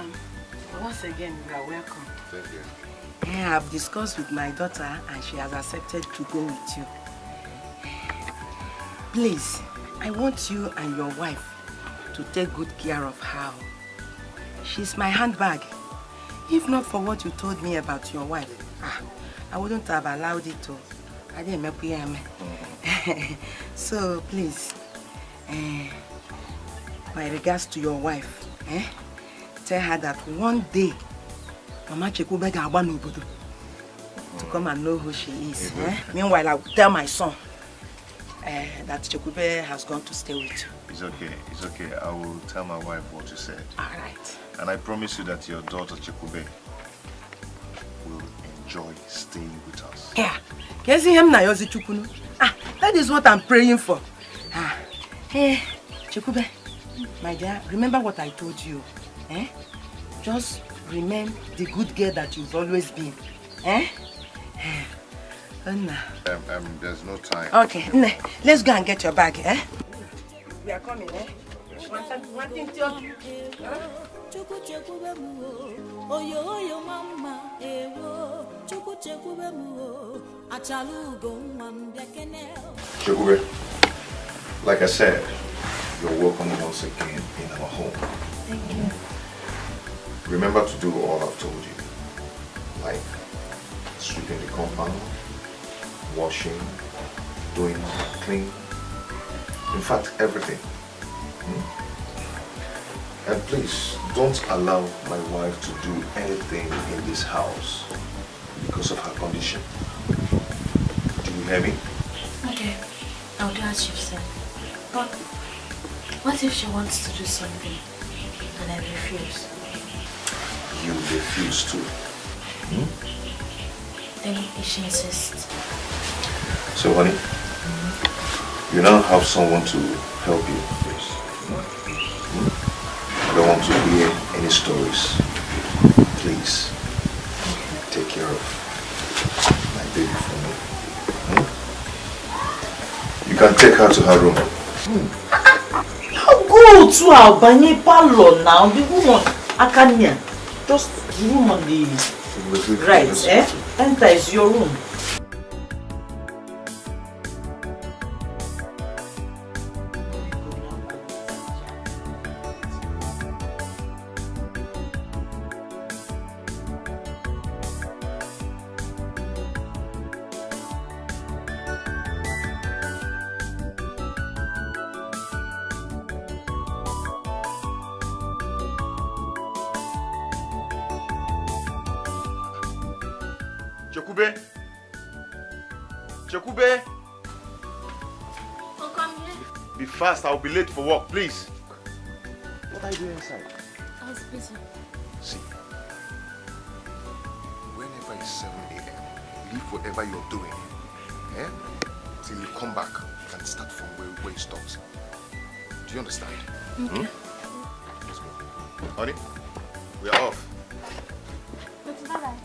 once again, you are welcome. Thank you. Yeah, I've discussed with my daughter and she has accepted to go with you. Please, I want you and your wife to take good care of her. She's my handbag. If not for what you told me about your wife, I wouldn't have allowed it to. I didn't make you. So please, my regards to your wife. Tell her that one day, Mama Chekube ga-agba to come and know who she is. Meanwhile, I will tell my son that Chekube has gone to stay with you. It's okay. It's okay. I will tell my wife what you said. All right. And I promise you that your daughter Chekube will enjoy staying with us. Yeah. Can you see him now? That is what I'm praying for. Hey, Chekube, my dear, remember what I told you. Just remain the good girl that you've always been. There's no time. Okay, let's go and get your bag. We are coming. One thing to you. Chekube, like I said, you're welcome once again in our home. Thank you. Remember to do all I've told you, like sweeping the compound, washing, doing clean, in fact everything. And please don't allow my wife to do anything in this house because of her condition. Do you hear me? Okay, I'll do as you said. But what if she wants to do something and I refuse? You refuse to. Then if she insists. So honey, you now have someone to help you. I don't want to hear any stories. Please, take care of my baby for me. You can take her to her room. How good to our banye parlor now? The woman, Akanya. Just The room on the right, eh? Enter is your room. Chekube! Be fast, I'll be late for work, please. What are you doing inside? I was busy. See, whenever it's 7 a.m., leave whatever you're doing, eh? Till you come back and start from where you stopped. Do you understand? Okay. Let's go. Honey, we're off. Bye-bye.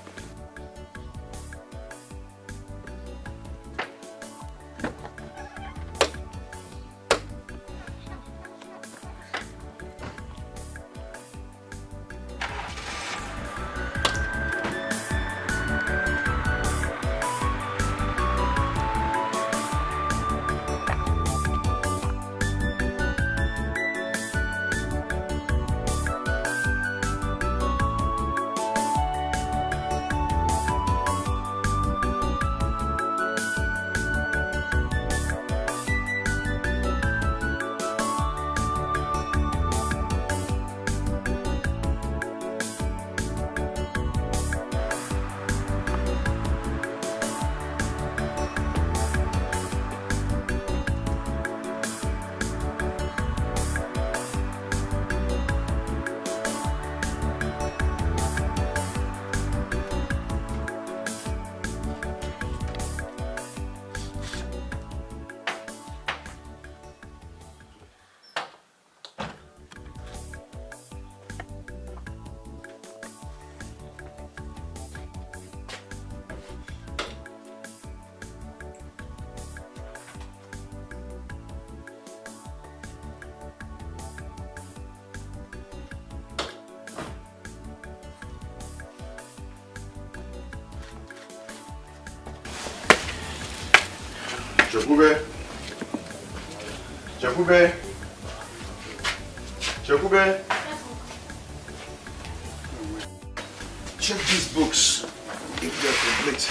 Chekube! Chekube! Chekube! Check these books if they're complete.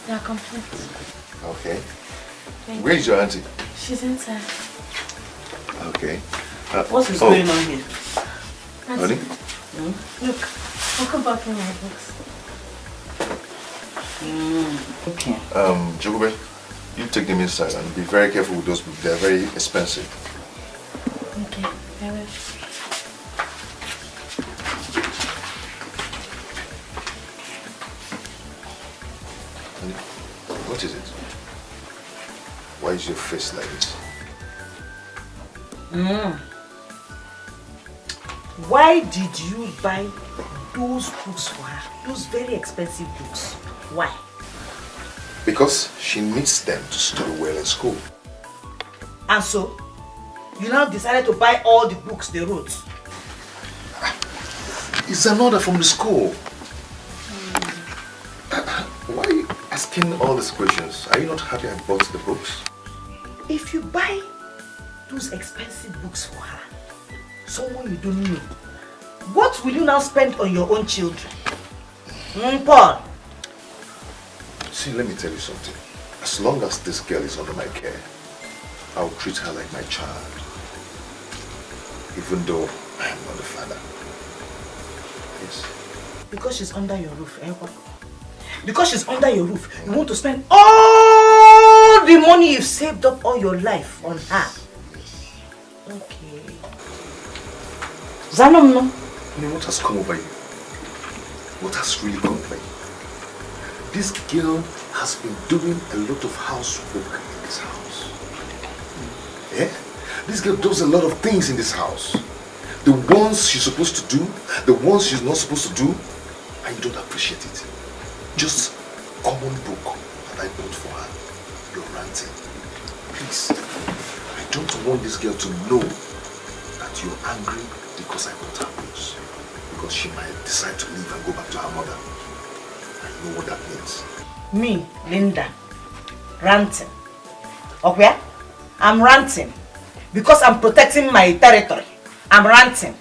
They are complete. Okay. Thank Where's your auntie? She's inside. Okay. What is going on here? Honey? Look, I'll come back in my books. Okay. Chekube, you take them inside and be very careful with those books. They're very expensive. Okay, I will. What is it? Why is your face like this? Why did you buy those books for her? Those very expensive books. Why? Because she needs them to study well in school. And so, you now decided to buy all the books they wrote? It's an order from the school. Why are you asking all these questions? Are you not happy I bought the books? If you buy those expensive books for her, someone you don't know, what will you now spend on your own children? Paul? See, let me tell you something. As long as this girl is under my care, I'll treat her like my child. Even though I am not the father. Yes. Because she's under your roof, eh? Because she's under your roof, you want to spend all the money you've saved up all your life on her. Okay. Zanom, no? I mean, what has come over you? What has really come over you? This girl has been doing a lot of housework in this house. Yeah? This girl does a lot of things in this house. The ones she's supposed to do, the ones she's not supposed to do, and you don't appreciate it. Just common book that I bought for her. You're ranting. Please, I don't want this girl to know that you're angry because I bought her books. Because she might decide to leave and go back to her mother. I know what that means. Me, Linda, ranting. Okay? I'm ranting because I'm protecting my territory. I'm ranting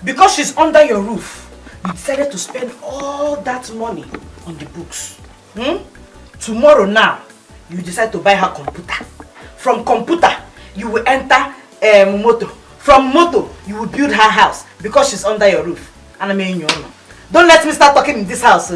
because she's under your roof. You decided to spend all that money on the books. Tomorrow now, you decide to buy her computer. From computer, you will enter motor. From motor, you will build her house because she's under your roof. And I mean, don't let me start talking in this house.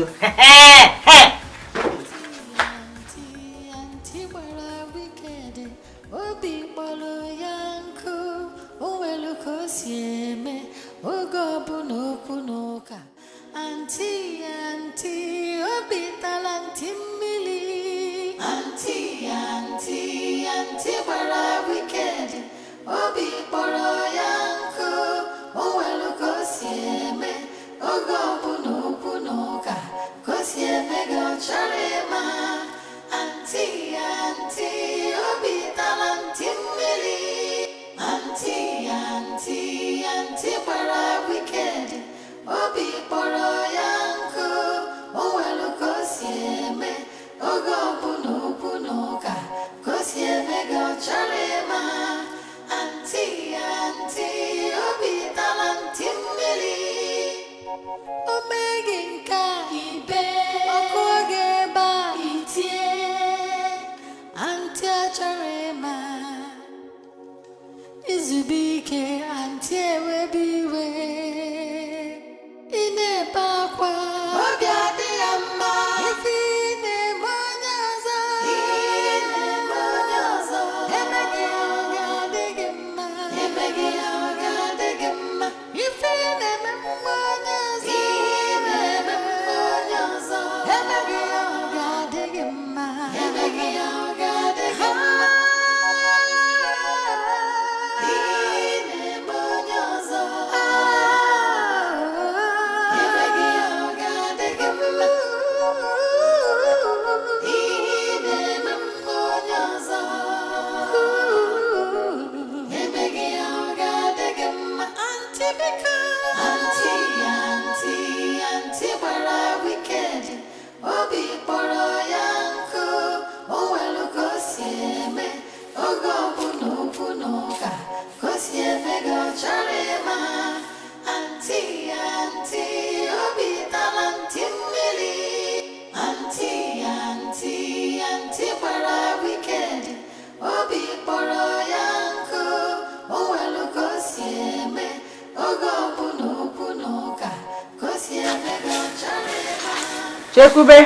Chekube!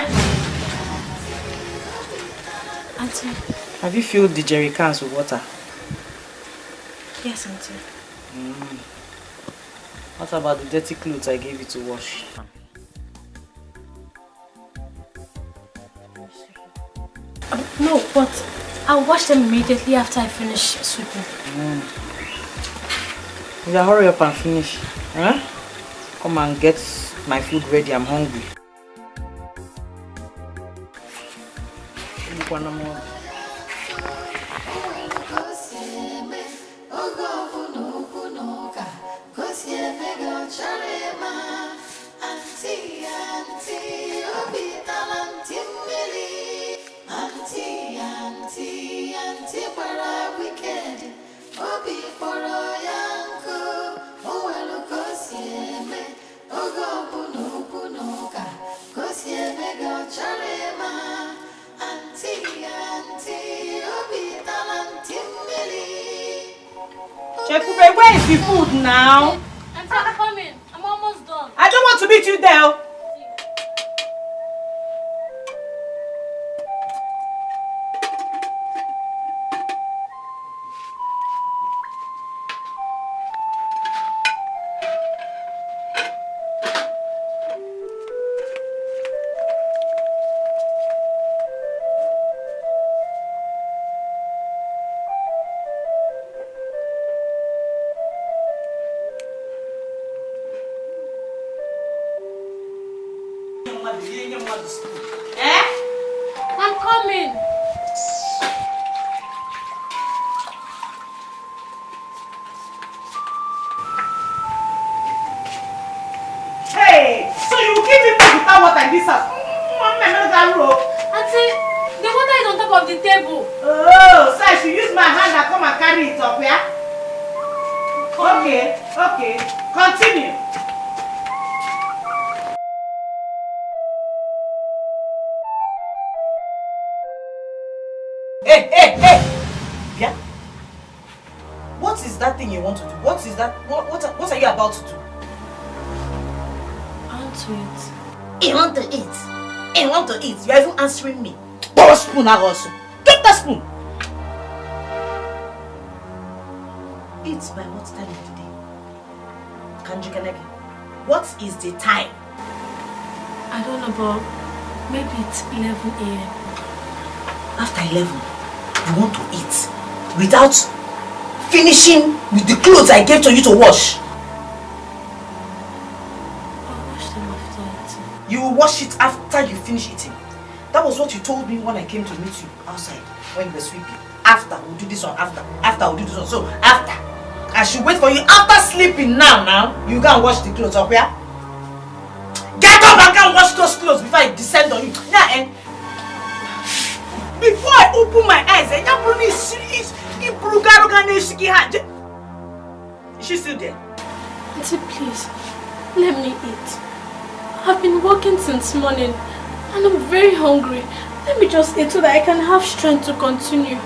Auntie. Have you filled the jerry cans with water? Yes, Auntie. What about the dirty clothes I gave you to wash? No, but I'll wash them immediately after I finish sweeping. Yeah, hurry up and finish. Huh? Come and get my food ready. I'm hungry. Chekube, where is the food now? Auntie, I'm coming. I'm almost done. I don't want to meet you there. coming. Hey, so you give me food without water in this house? Auntie, the water is on top of the table. Oh, so I should use my hand and come and carry it up, yeah? Okay, okay. Continue. Hey! Yeah? What is that thing you want to do? What is that? What are you about to do? I want to eat. You want to eat? You want to eat? You are even answering me. Pour a spoon out also. Take that spoon. It's by what time of the day? Kanjikanegi. What is the time? I don't know, but maybe it's 11 a.m. After 11, you want to eat without finishing with the clothes I gave to you to wash. I'll wash them after eating. You will wash it after you finish eating. That was what you told me when I came to meet you outside when you were sweeping. After, we'll do this one after. After, we'll do this one. So, after. I should wait for you after sleeping now. You go and wash the clothes up here. Get up and go and wash those clothes before I descend on you. Yeah, and before I open my eyes, is she still there? Auntie, please, let me eat. I've been working since morning and I'm very hungry. Let me just eat so that I can have strength to continue.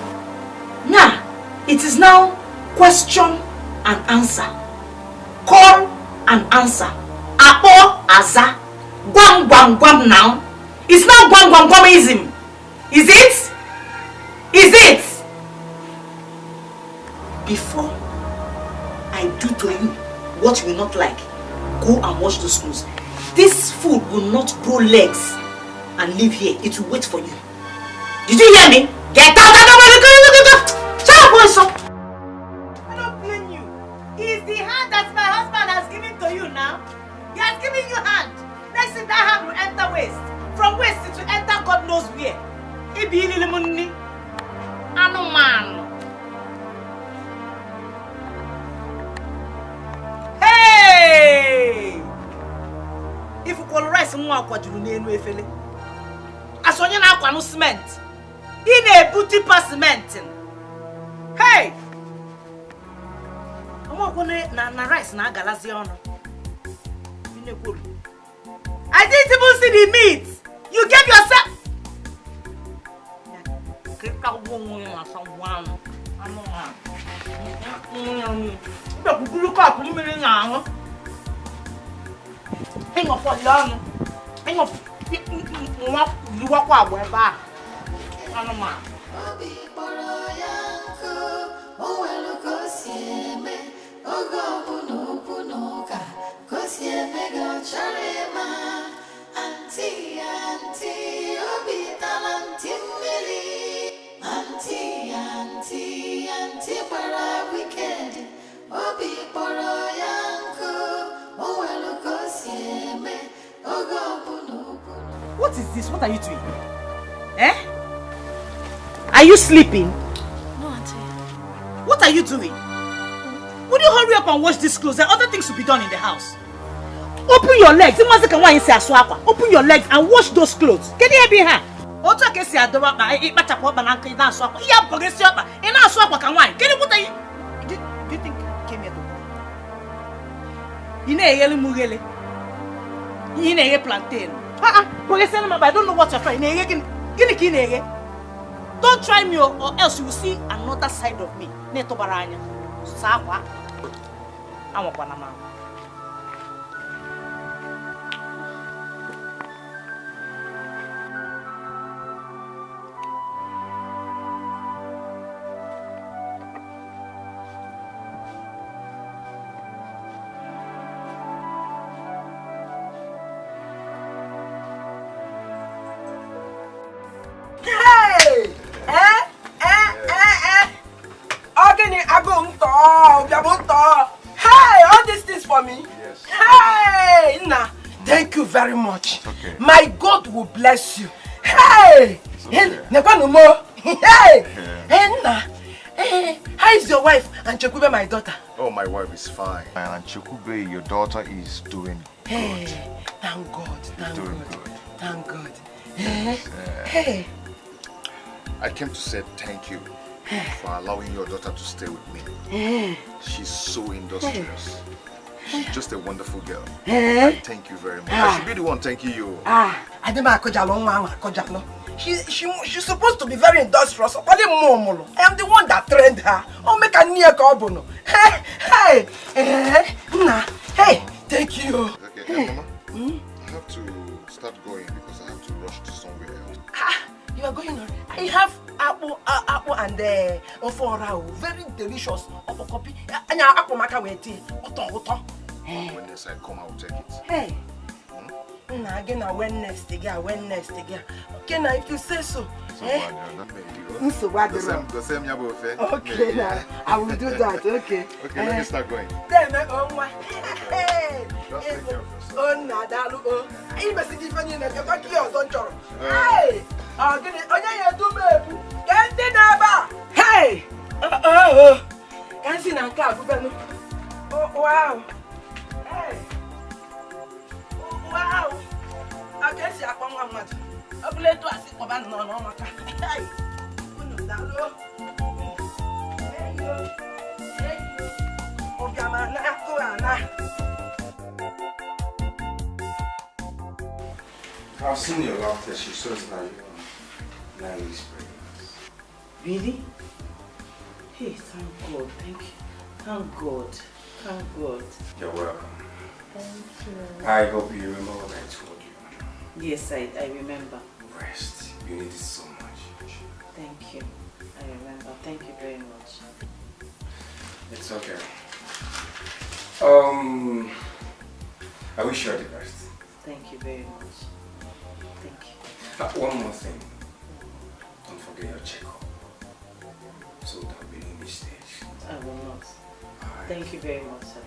Nah, it is now question and answer. Call and answer. Apo, aza. Guam, guam, guam now. It's now guam, guam, guamism. Is it? Is it? Before I do to you what you will not like, go and wash those clothes. This food will not grow legs and live here. It will wait for you. Did you hear me? Get out! Shut up, boy, son. I don't blame you. It's the hand that my husband has given to you now. He has given you hand. Next thing that hand will enter waist. From waist it will enter God knows where. Hey! If you call rice and walk what you name with Philip. As on your aqua no cement. In a booty pass cement. Hey! I want na rice na galaziano. I didn't even see the meat. You gave yourself. What is this? What are you doing? Eh? Are you sleeping? No, Auntie. What are you doing? Would you hurry up and wash these clothes? There are other things to be done in the house. Open your legs. Open your legs and wash those clothes. Can you hear me? Can you think you came here to plantain. I don't know what you're trying. Don't try me or else you will see another side of me. Hey, all these things for me? Yes. Hey, nah, thank you very much. Okay. My God will bless you. Hey, Hey! Hey! Hey, how is your wife and Chekube, my daughter? Oh, my wife is fine. And Chekube, your daughter is doing good. Hey, thank God. She's doing good. Thank God. Yes, Hey. I came to say thank you for allowing your daughter to stay with me. She's so industrious. She's just a wonderful girl. I thank you very much. I should be the one thanking you. She's supposed to be very industrious. I am the one that trained her. Oh, make a near carbono. Hey, thank you. Okay, Mama. I have to start going because I have to rush to somewhere else. You are going on. I have apple and ofora, very delicious. Apple copy. And apple maca with tea. When next I come, I will take it. Hey. Again, when next again. Okay, now if you say so. Okay, now I will do that. Okay. Okay, let me start going. Then, hey. Oh, Nadalu. I must give you a back here, don't you? Hey. I'll get it. Oh, yeah, do baby. Get the number. Hey. Can't see now, oh, wow. Hey. Wow! I guess you are one much. I play to us for one no matter. Hey! I've seen your laughter. She shows that you are nice. Really? Hey, thank God. Thank you. Thank God. Thank God. You're welcome. Thank you. I hope you remember what I told you. Yes, I remember. Rest. You need it so much. Thank you. I remember. Thank you very much. It's okay. I wish you all the best. Thank you very much. Thank you. One more thing. Don't forget your checkup. So there'll be no mistakes. I will not. Thank you very much, sir.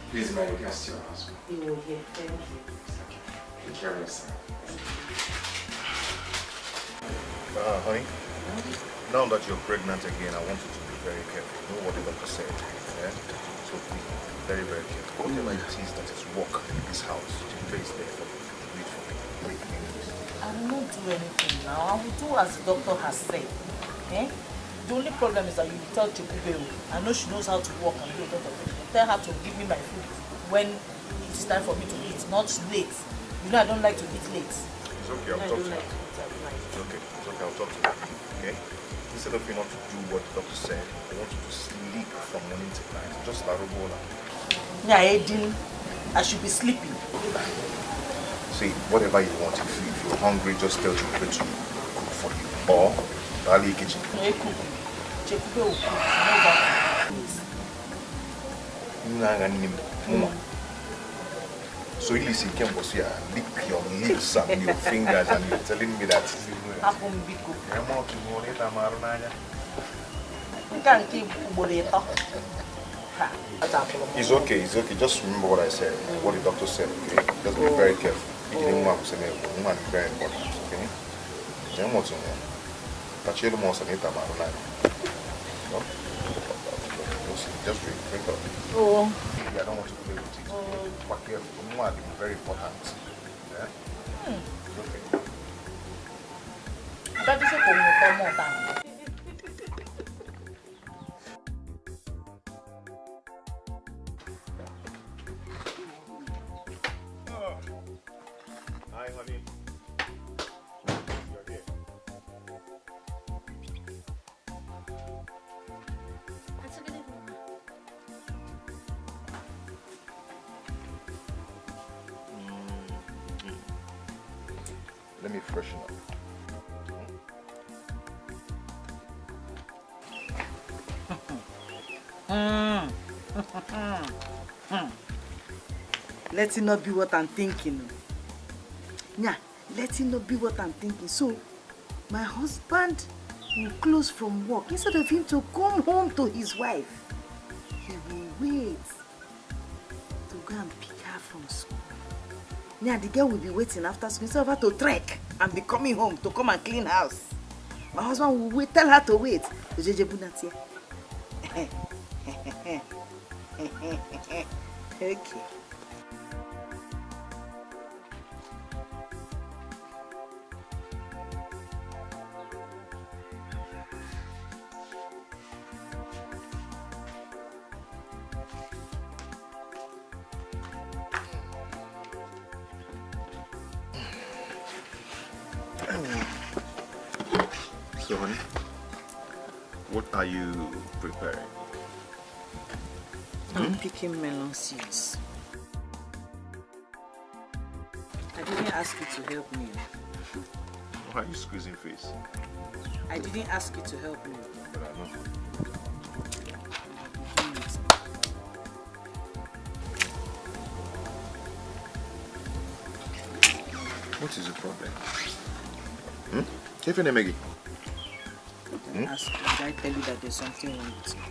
Please, my regards to your husband. You will hear. Thank you. Take care of yourself. Honey, now that you're pregnant again, I want you to be very careful. You know what the doctor said, yeah? So be very, very careful. Whatever it is that is work in this house, the place there for you. Do it for me. I will not do anything now. I will do as the doctor has said. Eh? The only problem is that you tell Chekube. I know she knows how to walk and do a lot of things. Tell her to give me my food when it's time for me to eat, not late. You know I don't like to eat late. It's okay, I'll talk to her. It's okay, I'll talk to her. Okay? Instead of you not to do what the doctor said, I want you to sleep from morning to night. Just like Robola. Yeah, Edin, I should be sleeping. See, whatever you want, if you're hungry, just tell Chekube to cook for you. Or Dali kitchen. Chekube will cook. You know that. So you listen, you lick your lips and your fingers and you're telling me that it's okay, just remember what I said, what the doctor said, okay? Just be very careful. Woman is very important, okay? Just drink up. Oh. I don't want to play with it. But careful. Woman is very important. Yeah? Okay. That is a more time. Hi, honey. You're here. Let me freshen up. Let it not be what I'm thinking. Yeah, let it not be what I'm thinking. So, my husband will close from work. Instead of him to come home to his wife, he will wait to go and pick her from school. Yeah, the girl will be waiting after school instead of her to trek and be coming home to come and clean house. My husband will wait, tell her to wait. Okay. So, honey, what are you preparing? I'm picking melon seeds. I didn't ask you to help me. Why are you squeezing face? I didn't ask you to help me. But I know. What is the problem? Kefi Nemegi? Ask me, did I tell you that there's something wrong with you?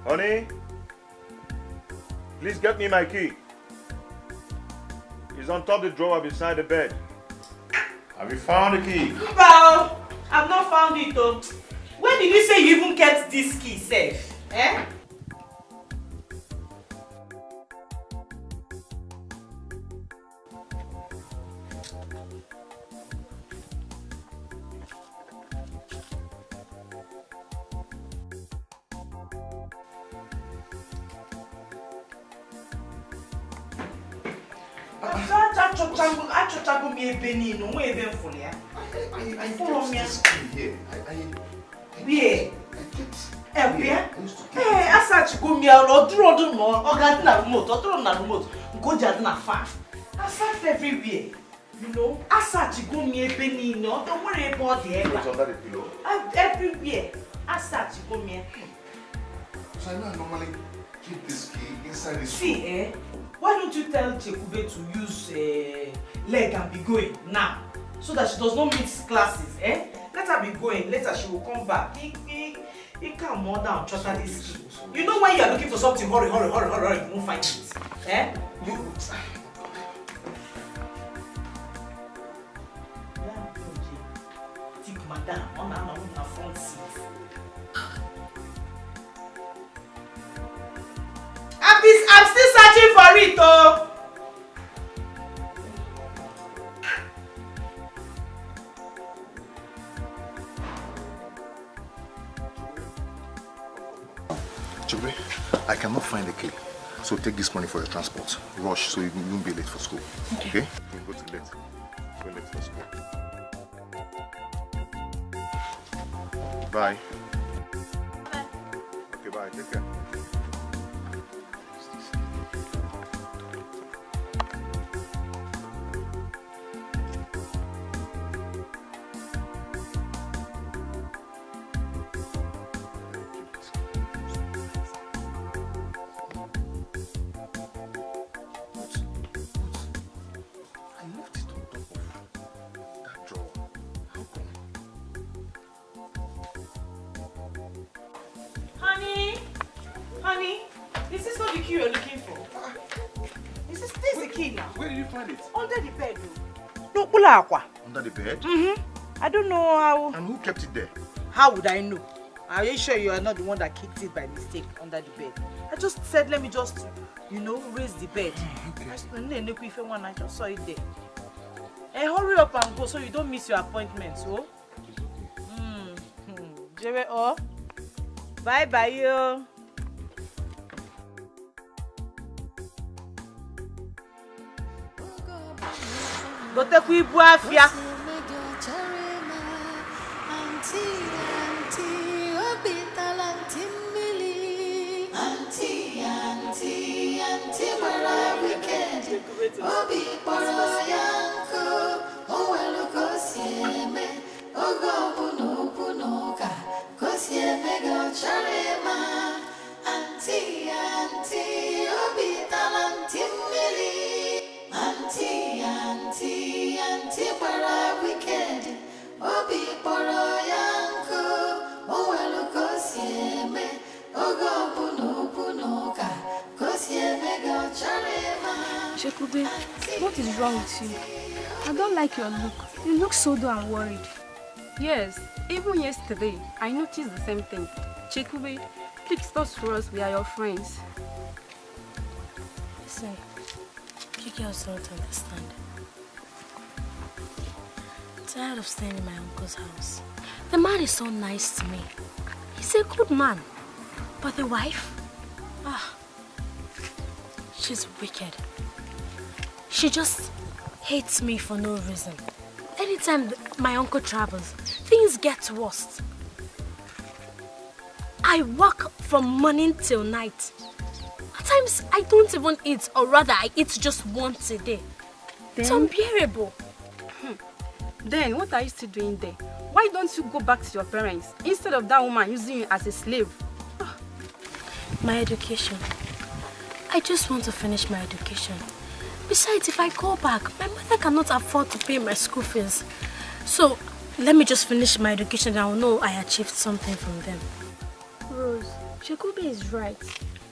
Honey, please get me my key. It's on top of the drawer beside the bed. Have you found the key? Well, I've not found it though. When did you say you even kept this key safe? Eh? I this key here. Everywhere. You know, don't worry about the It's under the pillow. everywhere. So I know I normally keep this key inside the See, why don't you tell Chekube to use leg and be going now, so that she does not miss classes, eh? Let her be going. Later she will come back. He can more down, trust her this key. You know when you are looking for something, hurry, you won't find it. Eh? You. Take madam on her front seat. I'm still searching for it, oh. Chube, I cannot find the key. So take this money for your transport. Rush so you won't be late for school. Okay? You go to late. Go late for school. Bye. not the key you're looking for. This is the key now. Where did you find it? Under the bed. No, Pula. Under the bed? I don't know how. And who kept it there? How would I know? Are you sure you are not the one that kicked it by mistake under the bed? I just said, let me just, raise the bed. I just saw it there. Hey, hurry up and go so you don't miss your appointment, so? Oh. Bye-bye, yo. Go take we buafia. Auntie, where are we weekend? Obi poro yanko, owelu kosieme, ogo punuka, kosieme go charema. Auntie, obi talantimili. Auntie, where are we weekend? Obi poro yanko, owelu kosieme, ogo punuka. Shekube, what is wrong with you? I don't like your look. You look so dull and worried. Yes, even yesterday, I noticed the same thing. Shekube, please talk to us. We are your friends. Listen, you girls don't understand. I'm tired of staying in my uncle's house. The man is so nice to me. He's a good man. But the wife? She's wicked. She just hates me for no reason. Anytime my uncle travels, things get worse. I work from morning till night. At times, I don't even eat, or rather, I eat just once a day. It's unbearable. Then, what are you still doing there? Why don't you go back to your parents instead of that woman using you as a slave? My education. I just want to finish my education. Besides, if I go back, my mother cannot afford to pay my school fees. So, let me just finish my education and I'll know I achieved something from them. Rose, Shekube is right.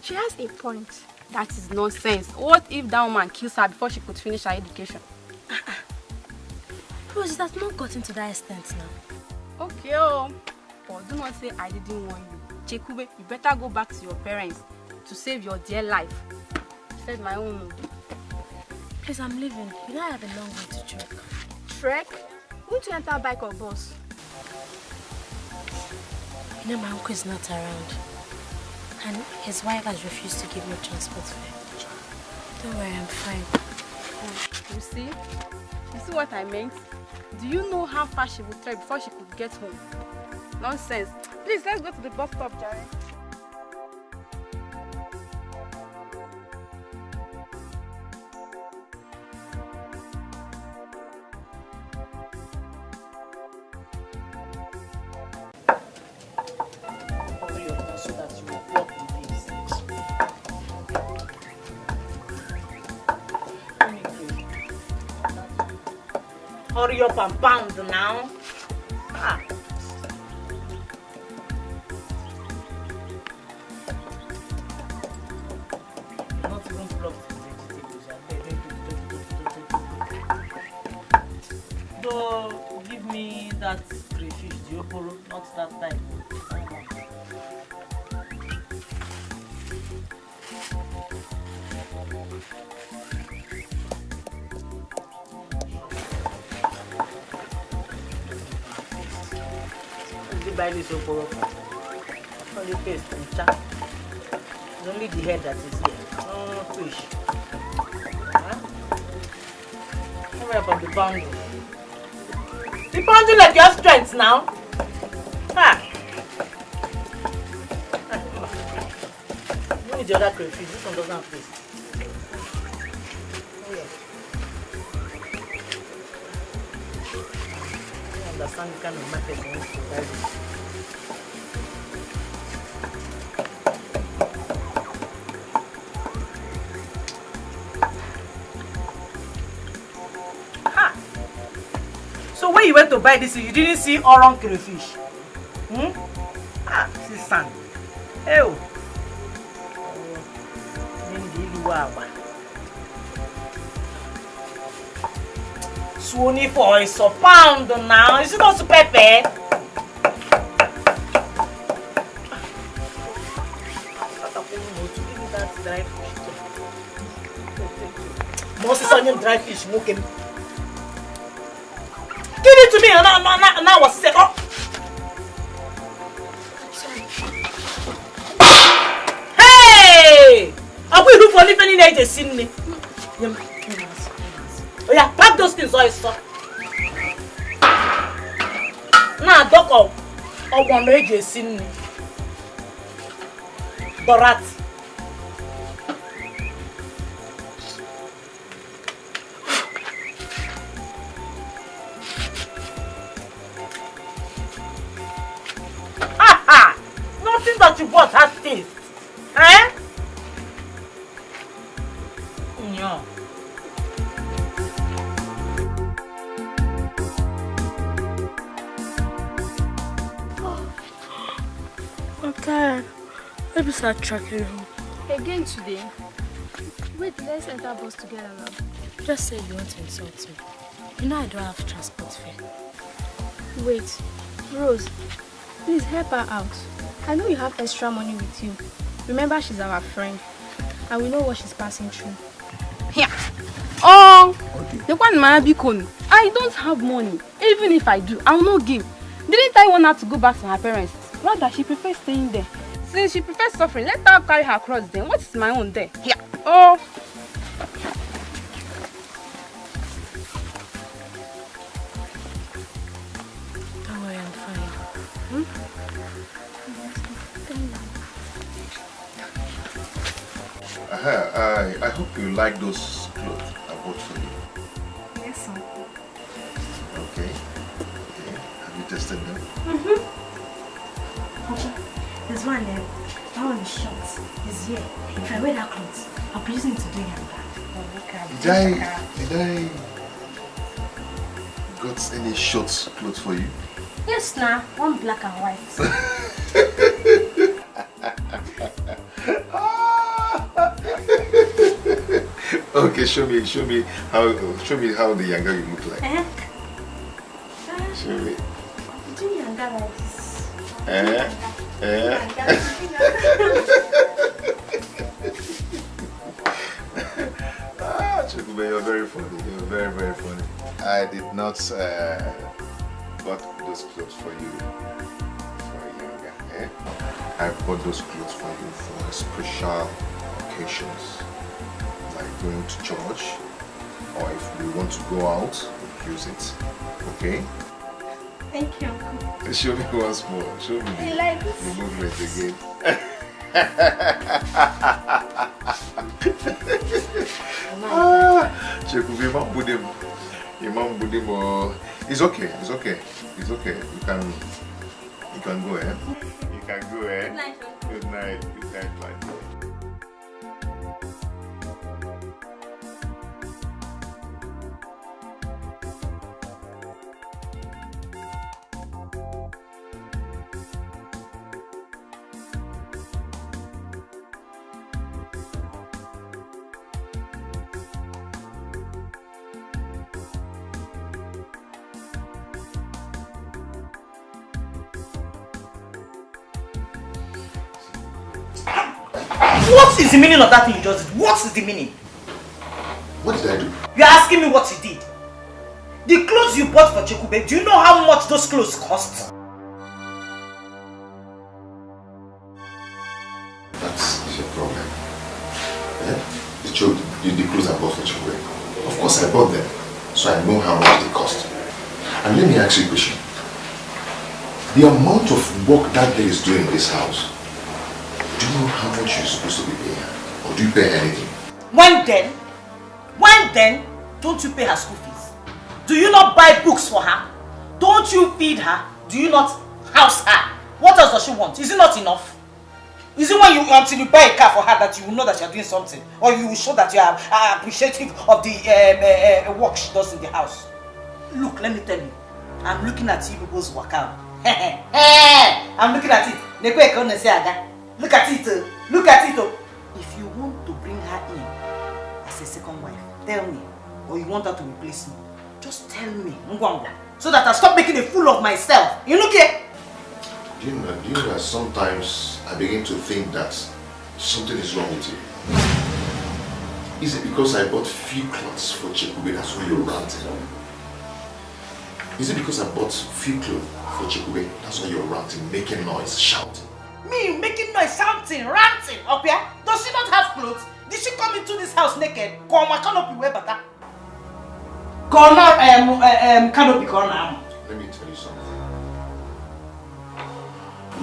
She has a point. That is nonsense. What if that woman kills her before she could finish her education? Rose, it has not gotten to that extent now. Okay, but do not say I didn't warn you. Shekube, you better go back to your parents to save your dear life. Said my own. Please, I'm leaving. You know I have a long way to trek. Trek? Won't you enter a bike or bus? You know my uncle is not around. And his wife has refused to give me transport fare. Don't worry, I'm fine. You see? You see what I meant? Do you know how far she would trek before she could get home? Nonsense. Please, let's go to the bus stop, Jerry. Hurry up and bound now. Not even plucked vegetables. Though, give me that crayfish, Dioporo, not that type. Buy this Oporo. Only paste and chap. It's only the head that is here. No fish. Hurry up on the bundle. The bundle like your strength now. You need the other crayfish. This one doesn't have paste. I understand the kind of market you want to buy this. So when you went to buy this, you didn't see orange crayfish? This is sand. Ew. Swoonie for is a pound now. Is it not pepper? Most is onion dry fish smoking. Give it to me. Now what's it? Oh. Hey! Are we who for living in age seen me? Oh yeah, pack those things or it's up. Now doc of one age seen me. Dorat. Nothing that you bought has taste. Eh? Yeah. Okay. Let me start tracking home. Again today? Wait, let's enter bus together now. Just say you want to insult me. You know I don't have transport fare. Wait, Rose, please help her out. I know you have extra money with you. Remember, she's our friend. And we know what she's passing through. Here. Oh, the one man Bikon. I don't have money. Even if I do, I will not give. Didn't I want her to go back to her parents? Rather, she prefers staying there. Since she prefers suffering, let her carry her cross then. What is my own there? Here. Oh. Don't worry, I'm fine. I hope you like those clothes I bought for you. Yes, sir. Okay. Have you tested them? Okay. There's one there. That one is short. It's here. If I wear that clothes, I'll be using it to do your back. Did I got any short clothes for you? Yes, now. One black and white. Okay, show me how the younger you look like. Show me. Do younger like this? Chukube, you're very funny. You're very, very funny. I did not bought those clothes for you for a younger. I bought those clothes for you for special occasions, like going to church, or if we want to go out, we use it. Okay? Thank you, Uncle. Show me once more. Show me the movement again. Chekubi, Imam Budim. It's okay. It's okay. It's okay. You can go, eh? You can go, eh? Good night. Good night. Good night, my dear. What is the meaning of that thing you just did? What is the meaning? What did I do? You're asking me what you did. The clothes you bought for Chekube, do you know how much those clothes cost? That's your problem. The clothes I bought for Chekube. Of course I bought them, so I know how much they cost. And let me ask you a question. The amount of work that girl is doing in this house, do you know how much you're supposed to be paying her? Or do you pay her anything? When then, don't you pay her school fees? Do you not buy books for her? Don't you feed her? Do you not house her? What else does she want? Is it not enough? Is it when until you buy a car for her that you will know that you are doing something? Or you will show that you are appreciative of the work she does in the house? Look, let me tell you. I'm looking at you people's work out. I'm looking at it. Look at it. Look at it. If you want to bring her in as a second wife, tell me. Or you want her to replace me, just tell me. So that I stop making a fool of myself. You look here. Do you know that sometimes I begin to think that something is wrong with you? Is it because I bought few clothes for Chekube, that's why you're ranting? Is it because I bought few clothes for Chekube, that's why you're ranting, making noise, shouting? Me making noise, shouting, ranting, up here? Does she not have clothes? Did she come into this house naked? Come, I cannot be way better. Canopy corner. Let me tell you something.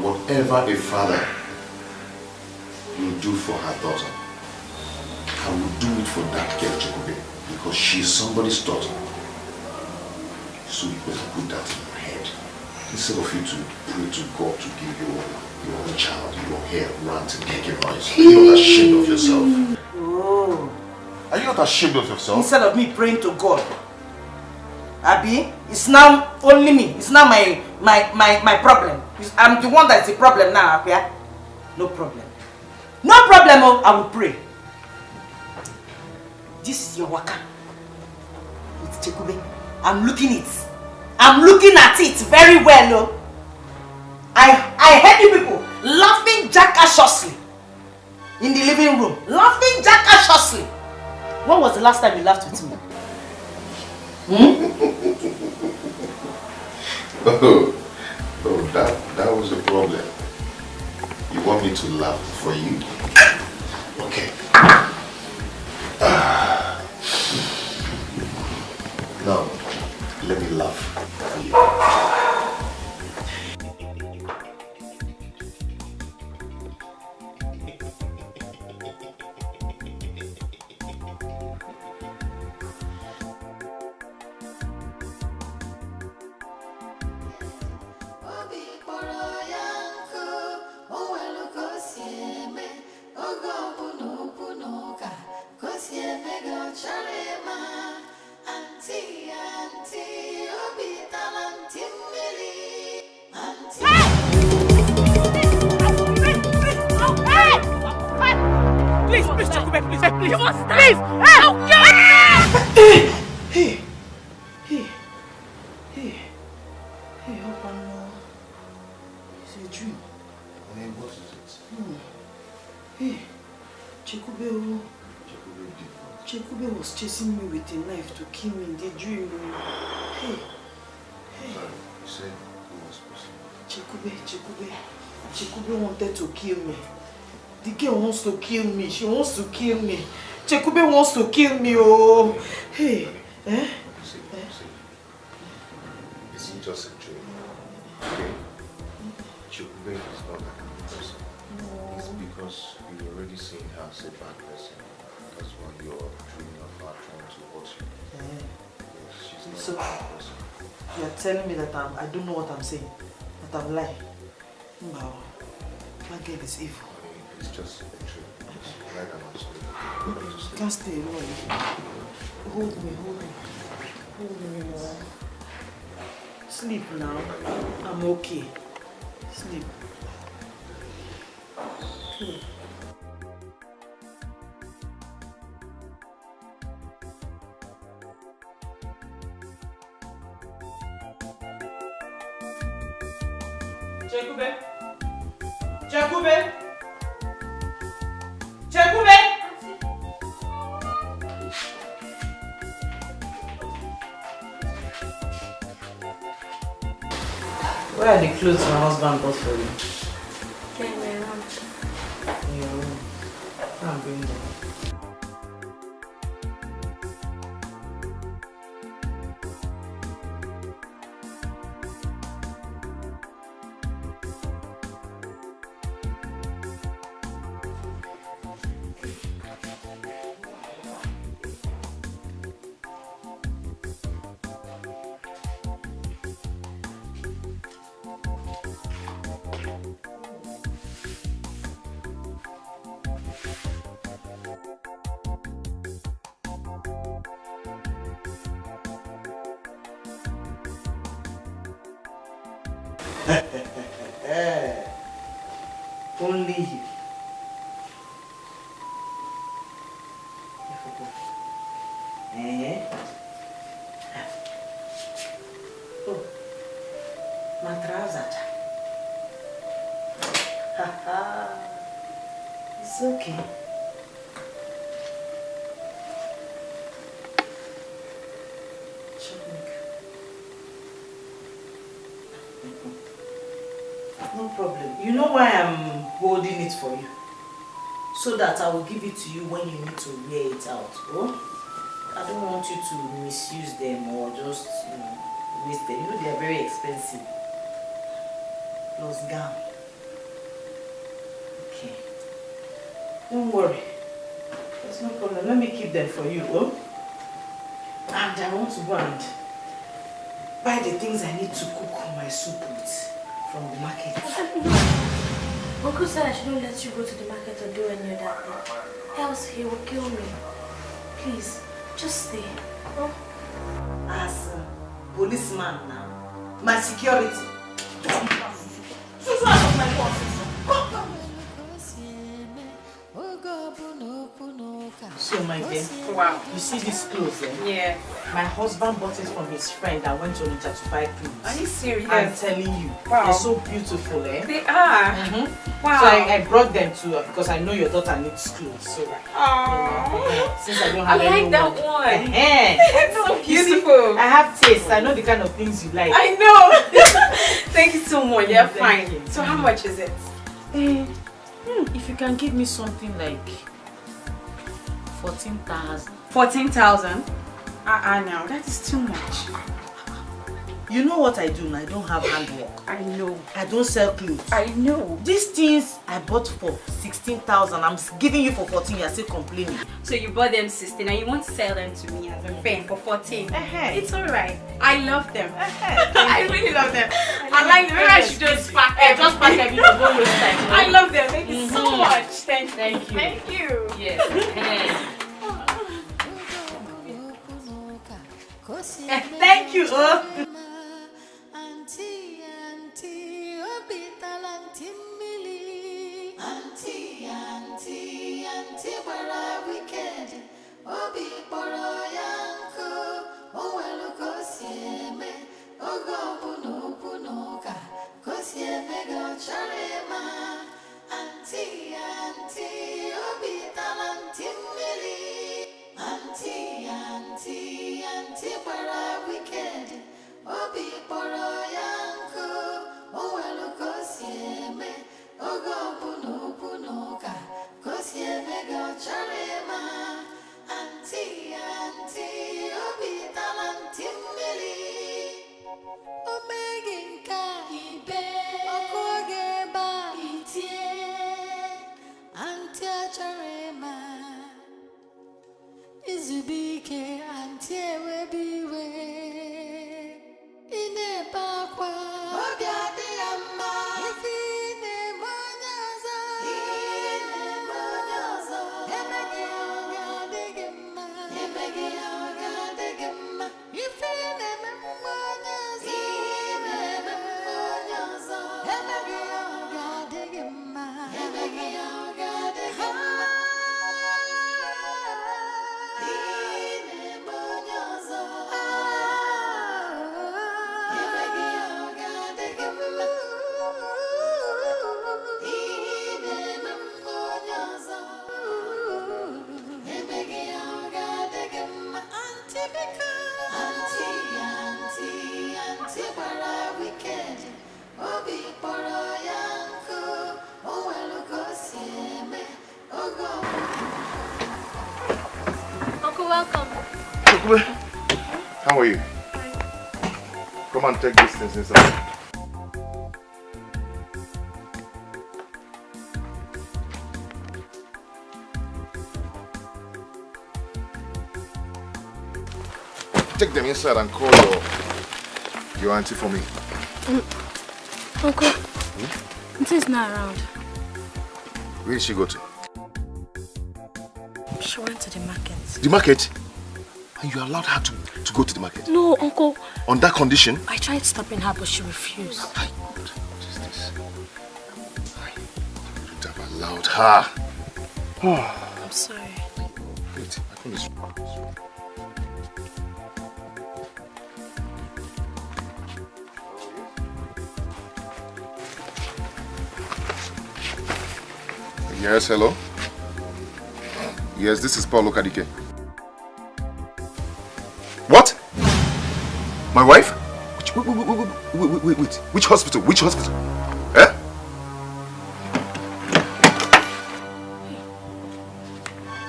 Whatever a father will do for her daughter, I will do it for that girl, Chekube, because she's somebody's daughter. So you better put that in your head. Instead of you to pray to God to give your own child your hair ranting, making noise. Are you not ashamed of yourself? Oh. Are you not ashamed of yourself? Instead of me praying to God, Abi, it's now only me. It's now my problem. I'm the one that's the problem now, Abi. No problem. No problem, oh, I will pray. This is your waka. It's Chekube. I'm looking at it very well, oh. I heard you people laughing jackassly in the living room. Laughing jackassly. When was the last time you laughed with me? Oh, that was the problem. You want me to laugh for you? Okay. Now, let me laugh for you. Chekube was chasing me with a knife to kill me in the dream. Hey. Sorry, you said who was possible? Chekube wanted to kill me. The girl wants to kill me. She wants to kill me. Chekube wants to kill me, oh. Hey. See. It's just a dream. Okay? Chekube is not like a person. No. It's because you've already seen her as a bad person. That's why you're dreaming of her trying to hurt you. Yeah. She's not So, a bad person. you're telling me that I don't know what I'm saying. That I'm lying. No. That girl is evil. It's just a dream. Like I'm not sleeping. You can't stay alone. Hold me. Sleep now. I'm okay. Sleep. Okay. Chekube! Where are the clothes my husband bought for you? Okay, my room. In your room. I'm bringing them. Only you. Eh? Oh, my trouser. Haha. It's okay. No problem. You know why I'm holding it for you? So that I will give it to you when you need to wear it out. Oh? I don't want you to misuse them or just waste them. You know they are very expensive. Plus gown. Okay. Don't worry. There's no problem. Let me keep them for you. Oh? And I want to go and buy the things I need to cook my soup with from the market. Uncle said I shouldn't let you go to the market or do any of that thing. Else he will kill me. Please, just stay. Oh? As a policeman now, my security. So out of my bosses. So my dear, wow, you see these clothes, eh? Yeah. My husband bought it from his friend that went to Onitsha to buy clothes. Are you serious? I'm telling you. Wow. They're so beautiful, eh? They are. Wow. So I brought them to her because I know your daughter needs clothes. So since I don't have I like that one. It's so beautiful. I have taste. I know the kind of things you like. I know. Thank you so much. Yeah, fine. You. So how much is it? If you can give me something like 14,000. 14,000? No, that is too much. You know what I do now? I don't have handwork. I know. I don't sell clothes. I know. These things I bought for 16,000. I'm giving you for 14. You're still complaining. So you bought them 16 and you want to sell them to me as a friend for 14. It's alright. I love them. I really love them. I like them. Maybe I should just pack everything. Just pack everything. Don't waste time. I love them. Thank you so much. Thank you. Thank you. Yes. Thank you. How are you? Come on, take these things inside. Take them inside and call your auntie for me. Uncle, Auntie's not around. Where did she go to? She went to the market. The market? And you allowed her to go to the market? No, Uncle. On that condition? I tried stopping her, but she refused. What is this? I wouldn't have allowed her. I'm sorry. Wait, phone is... Yes, hello? Yes, this is Paulo Dikeh. What? My wife? Wait. Which hospital? Which hospital? Eh?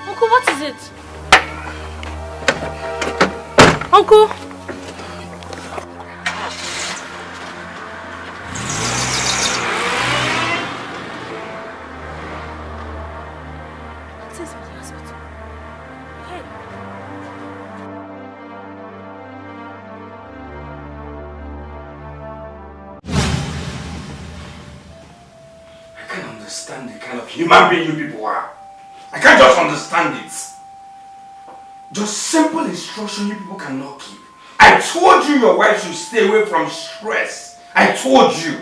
Uncle, what is it? Uncle? Understand the kind of human being you people are. I can't just understand it. Just simple instruction you people cannot keep. I told you your wife should stay away from stress. I told you.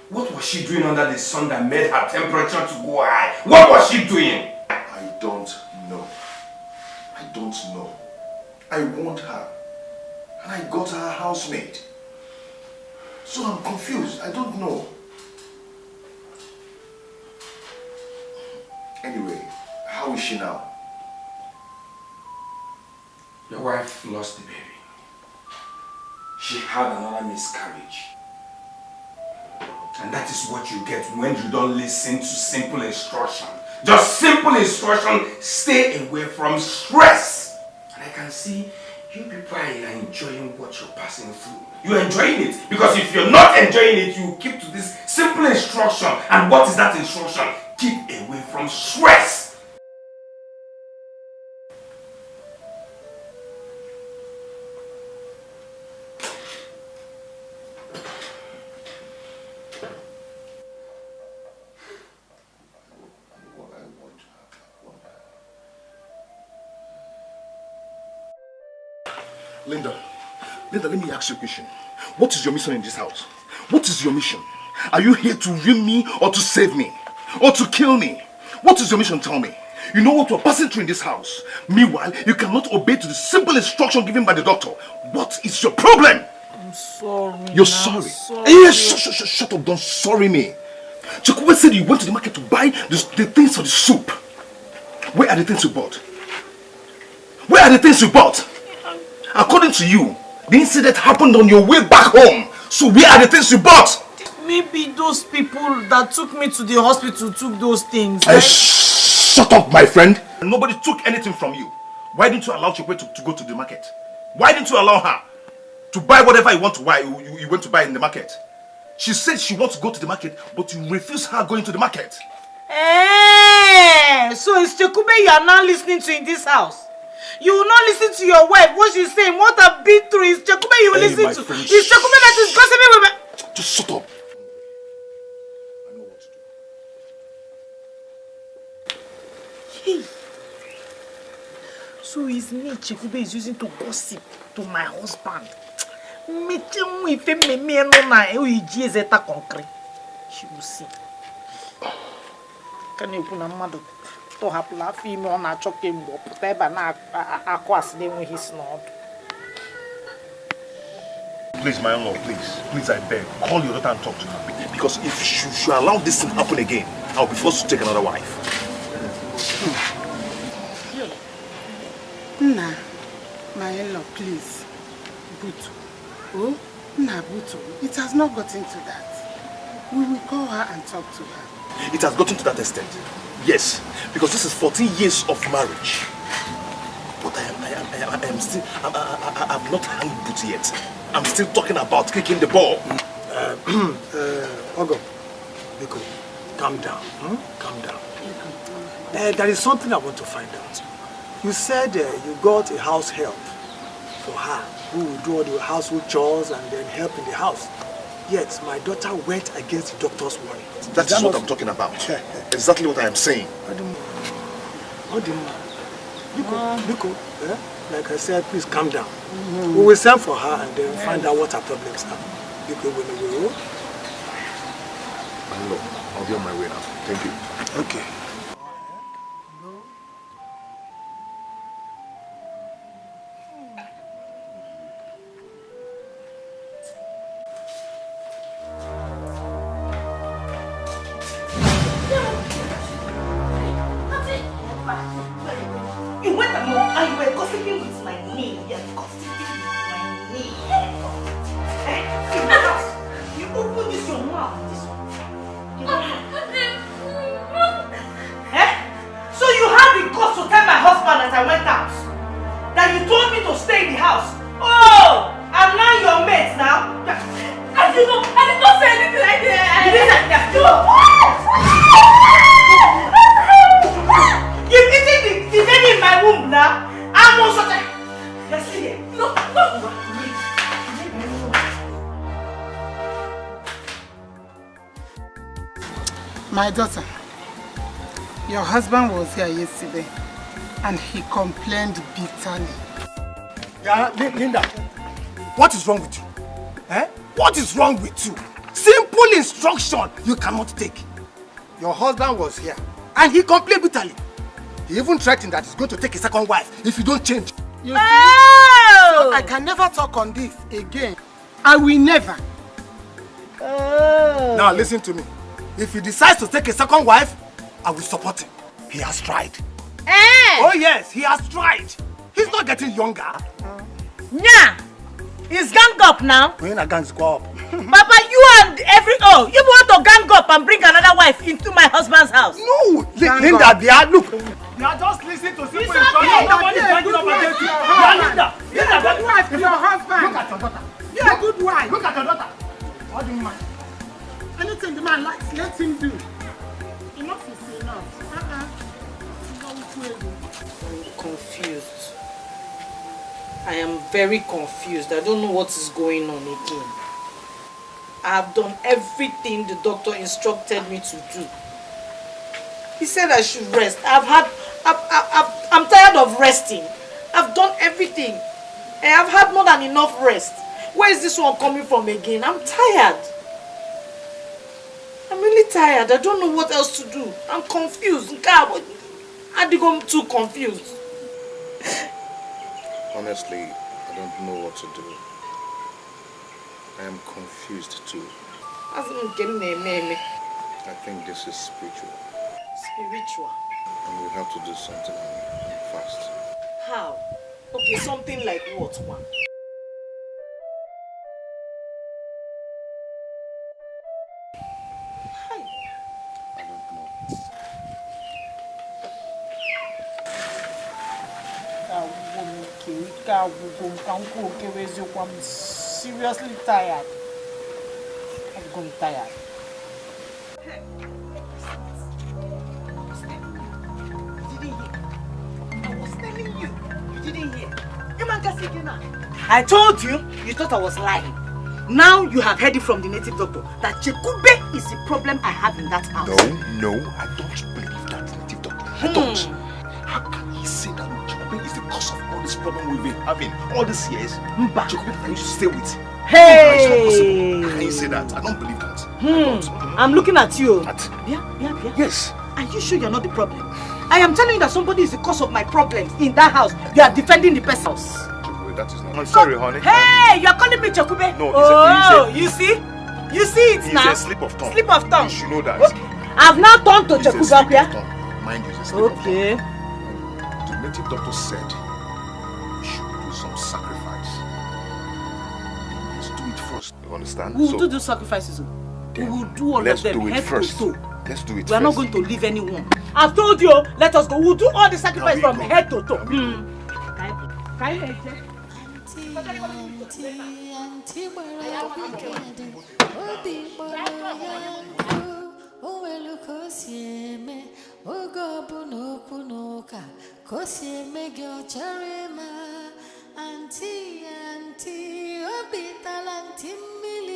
What was she doing under the sun that made her temperature to go high? What was she doing? I don't know. I don't know. I want her. And I got her a housemaid. So I'm confused. I don't know. Anyway, how is she now? Your wife lost the baby. She had another miscarriage. And that is what you get when you don't listen to simple instruction. Just simple instruction, stay away from stress. And I can see you people are enjoying what you're passing through. You're enjoying it. Because if you're not enjoying it, you keep to this simple instruction. And what is that instruction? Keep away from stress. Linda, let me ask you a question. What is your mission in this house? What is your mission? Are you here to ruin me or to save me? Or to kill me? What is your mission? Tell me. You know what we're passing through in this house. Meanwhile, you cannot obey to the simple instruction given by the doctor. What is your problem? I'm sorry. You're sorry? Hey, shut up. Don't sorry me. Chukwu said you went to the market to buy the things for the soup. Where are the things you bought? Where are the things you bought? According to you, the incident happened on your way back home. So where are the things you bought? Maybe those people that took me to the hospital took those things. Right? Shut up, my friend. Nobody took anything from you. Why didn't you allow Chukwu to go to the market? Why didn't you allow her to buy whatever you want to buy? You went to buy in the market. She said she wants to go to the market, but you refuse her going to the market. Hey, so it's Chekube you are now listening to in this house. You will not listen to your wife, what she's saying, what I've been through. Is Chekube you will listen to. Friend, it's Chekube that is gossiping with me. Just shut up. I know what to do. Hey. So it's me Chekube is using to gossip to my husband. She will see. Can you put a mother to have laughing on a choking book? Please, my in-law, please, I beg, call your daughter and talk to her. Because if she allow this thing to happen again, I'll be forced to take another wife. Nah, my in-law, please. Butu. Oh, nah, Butu. It has not gotten to that. We will call her and talk to her. It has gotten to that extent. Yes, because this is 14 years of marriage. But I am still, I'm not hanged Butu yet. I'm still talking about kicking the ball. Ogo, Biko, calm down. Calm down. There is something I want to find out. You said you got a house help for her who will do all the household chores and then help in the house. Yet my daughter went against the doctor's warning. That is what I'm talking about. Exactly what I am saying. Biko, like I said, please calm down. We will send for her and then find out what her problems are. Biko, will. I'll be on my way now. Thank you. Okay. You went and you were gossiping with my knee. You are gossiping with my knee. In the house, you open this your mouth. This one. So you had the guts to tell my husband as I went out that you told me to stay in the house. Oh, I'm now your mate now. I did not say anything like that. You didn't say that. You've eaten the baby in my womb now. I'm also there. Let's see it. No. My daughter, your husband was here yesterday and he complained bitterly. Yeah, Linda, what is wrong with you? Eh? What is wrong with you? Simple instruction you cannot take. Your husband was here and he complained bitterly. He even threatened that he's going to take a second wife if you don't change. You see, I can never talk on this again. I will never. Now listen to me. If he decides to take a second wife, I will support him. He has tried. Oh yes, he has tried. He's not getting younger. Yeah, he's gang up now. When a gangs go up. Papa, you and you want to gang up and bring another wife into my husband's house? No, Linda, look. You are just listening to simple instructions. Nobody's ganging up against you. Linda, you're a good wife to your husband. Look at your daughter. You're a good wife. Look at your daughter. What do you mind? Anything the man likes, let him do. Enough is enough. I'm confused. I am very confused. I don't know what is going on again. I have done everything the doctor instructed me to do. He said I should rest. I'm tired of resting. I've done everything. I have had more than enough rest. Where is this one coming from again? I'm tired. I'm really tired. I don't know what else to do. I'm confused. I'm too confused. Honestly, I don't know what to do. I am confused too. I think this is spiritual. Spiritual? And we have to do something fast. How? Okay, something like what, one? I'm seriously tired. I'm going tired. I told you, you thought I was lying. Now you have heard it from the native doctor that Chekube is the problem I have in that house. No, I don't believe that native doctor. I don't. How can he say that Chekube is the cause of all this problem we've been having all these years? Chekube that I used to stay with. Hey! It's not possible. How can you say that? I don't believe that. I'm looking at you. Yeah? Yes. Are you sure you're not the problem? I am telling you that somebody is the cause of my problems in that house. You are defending the person. That is not. I'm sorry, honey. Hey, you are calling me Chekube? No, you see? You see it now? It's a slip of tongue. Slip of tongue. You should know that. Okay. I've now turned to Chekube up here. Mind you, it's a slip of tongue. The native doctor said we should do some sacrifice. Let's do it first. You understand? We will do sacrifices. We will do all of them. Let's do it first. Let's do it first. We are not going to leave anyone. I've told you, let us go. We'll do all the sacrifice from head to toe. Auntie, where are we kidding? Obi Boro Yanko, Owelu Kosieme, Ogo Punoka, Kosieme go Charema, Auntie, Obi Talantimili,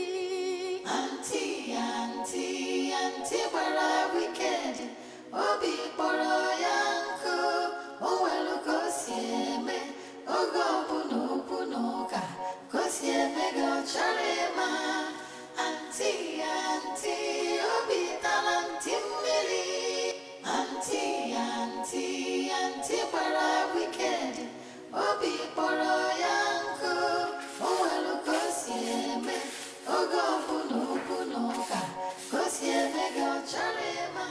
Auntie, where are we kidding? Obi Boro Yanko, Owelu Kosieme, Ogo Punoka, Kosieme go Charema.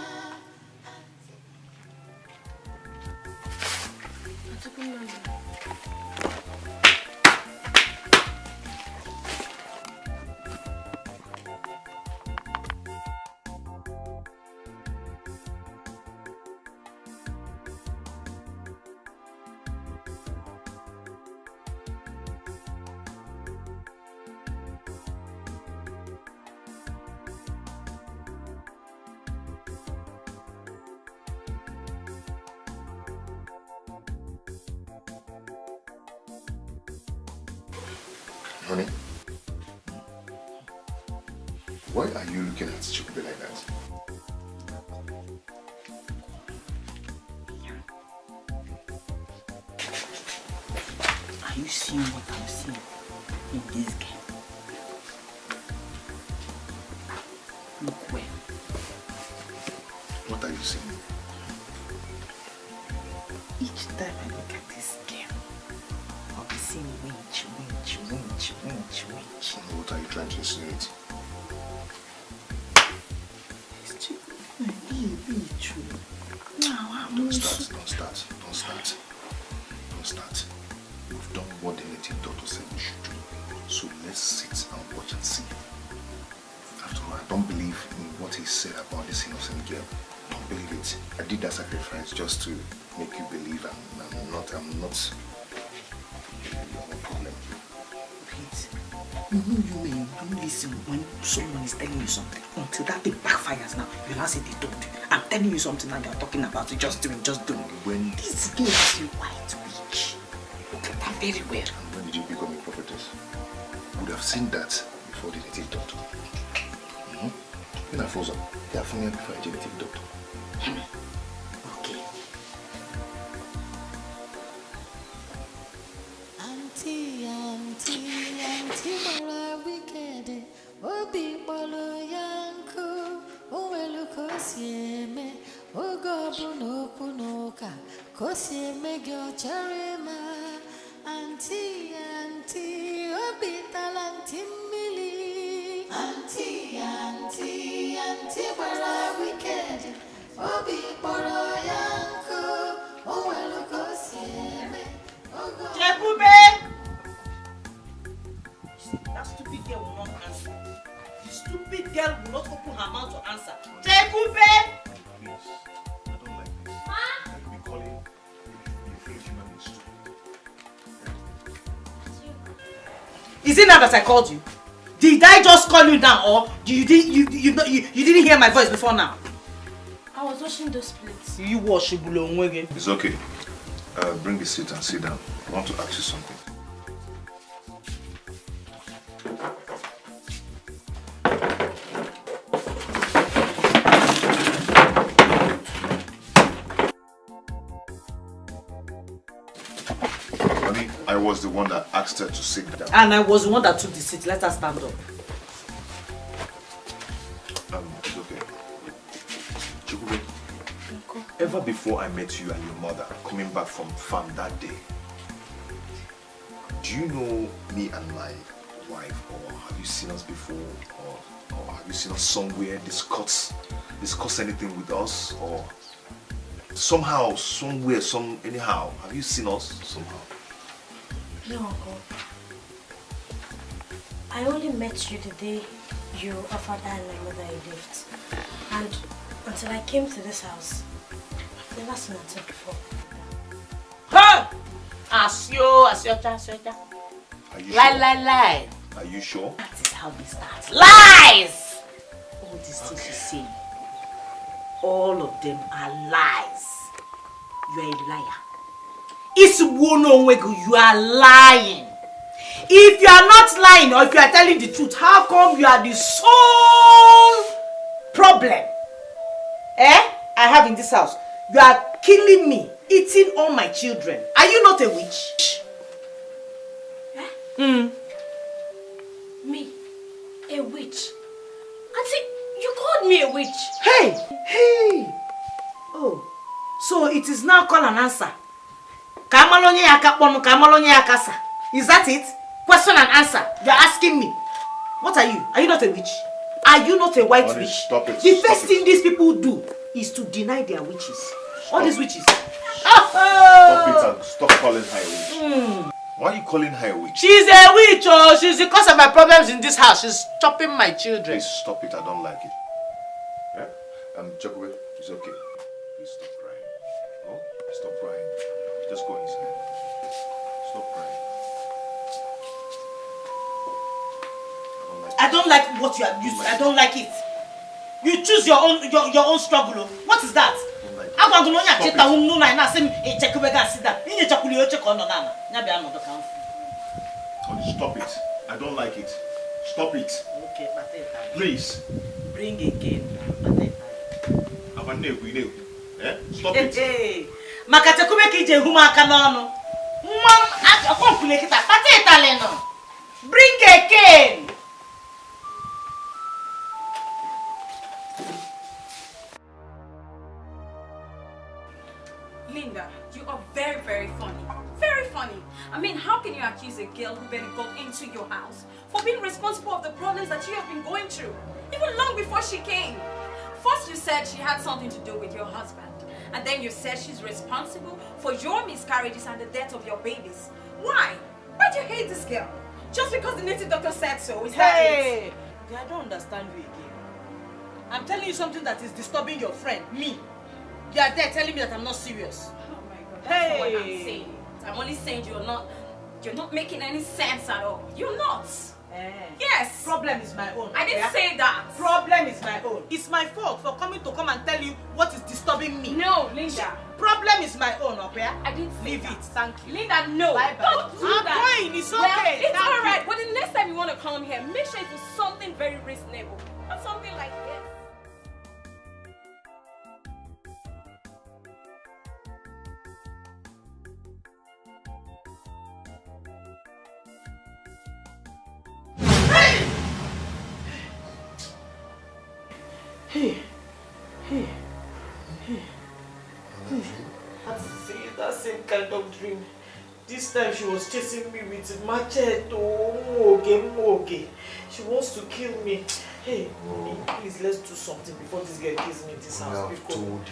Honey, why are you looking at Chukube like that? Are you seeing what I'm seeing in this game? Look well. What are you seeing? Each time I look at this game, I'll be seeing winch, winch, winch, winch, winch. What are you trying to insinuate? It's true. It's true. Don't start. Don't start. You've done what the native doctor said we should do. So let's sit and watch and see. After all, I don't believe in what he said about this innocent girl. I don't believe it. I did that sacrifice just to make you believe I'm not your problem. Please. You may don't listen when someone is telling you something until that thing backfires now. You'll not say they don't. I'm telling you something and you're talking about it. Just do it. When this gives you white witch, look at that very well. And when did you become a prophetess? You would have seen that before the native doctor. When I froze up, they are familiar before a genetic doctor. Okay. Auntie, mara wicked. Obi bolo yanku. Owelu kosieme. Ogobu no kunoka. Kosieme gyo charema. Auntie, obi talanti mili. Auntie, mara wicked. Obi bolo yanku. Owelu kosieme. Chekube! That stupid girl will not answer. The stupid girl will not open her mouth to answer. Chekube! Please, I don't like this. Ma? I'll be calling you feel human beings too. Is it now that I called you? Did I just call you now, or you didn't hear my voice before now? I was washing those plates. You wash it, Bulongwege. It's okay. Bring the seat and sit down. I want to ask you something. Honey, I was the one that asked her to sit down. And I was the one that took the seat. Let her stand up. It's okay. Chukube, ever before I met you and your mother coming back from farm that day, do you know me and my wife, or have you seen us before, or have you seen us somewhere discuss anything with us, or somehow, somewhere, anyhow? Have you seen us somehow? No, Uncle. I only met you the day you offered her and my mother a gift. And until I came to this house, I've never seen her before. Huh? Asyota. Are you Lie. Are you sure? That is how they start. Lies! All these things you say, all of them are lies. You are a liar. You are lying. If you are not lying, or if you are telling the truth, how come you are the sole problem I have in this house? You are killing me, eating all my children. Are you not a witch? Me? A witch? Auntie, you called me a witch. Hey! Oh, so it is now call and answer. Is that it? Question and answer. You are asking me. What are you? Are you not a witch? Are you not a white witch? Stop it. The first thing these people do is to deny their witches. All these witches. Stop it and stop calling her a witch? Why are you calling her a witch? She's a witch, oh. She's the cause of my problems in this house. She's stopping my children. Please stop it. I don't like it. Yeah? Chakwe, it's okay. Please stop crying. Oh, stop crying. Just go inside. Stop crying. I don't like what you are used to. I don't like it. You choose your own struggle. What is that? Stop it. I don't like it. Stop it. Okay, please. Bring again. Stop it. Hey. Makachakube kije humaka nono. Mom, akompule kita. Pate taleno. Bring again. Linda, you are very, very funny. Very funny. I mean, how can you accuse a girl who barely got into your house for being responsible of the problems that you have been going through, even long before she came? First you said she had something to do with your husband, and then you said she's responsible for your miscarriages and the death of your babies. Why? Why do you hate this girl? Just because the native doctor said so, is that it? I don't understand you again. I'm telling you something that is disturbing your friend, me. You are there telling me that I'm not serious. Oh my God, that's not what I'm saying. I'm only saying you're not making any sense at all. You're not. Yes. Problem is my own. I didn't say that. Problem is my own. It's my fault for coming to come and tell you what is disturbing me. No, Linda. Problem is my own, okay? I didn't say Leave that. it. Thank you. Linda, no. Bye-bye. Don't do that. I'm going. It's okay. Well, it's Thank alright. you. But the next time you want to come here, make sure it's something very reasonable. Not something like this. Hey. That same kind of dream. This time she was chasing me with machete. Moge. She wants to kill me. Hey, please let's do something before this girl kills me in this house. I've told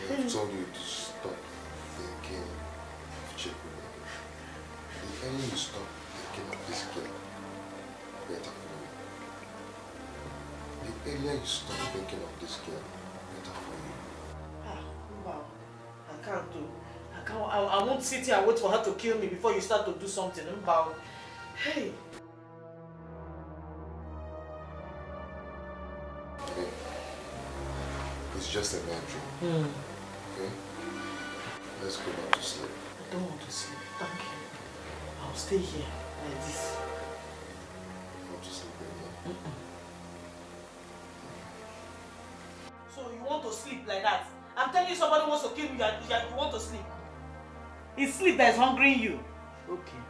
you to stop thinking of Chico. The earlier you stop thinking of this girl, better for you. The earlier you stop thinking of this girl, better for you. Wow. I can't do. I won't sit here and wait for her to kill me before you start to do something. Wow. Hey. Okay. It's just a bad dream. Okay? Let's go back to sleep. I don't want to sleep. Thank you. I'll stay here like this. You want to sleep again? So you want to sleep like that? I'm telling you somebody wants to kill you, you want to sleep. It's sleep that is hungering you. Okay.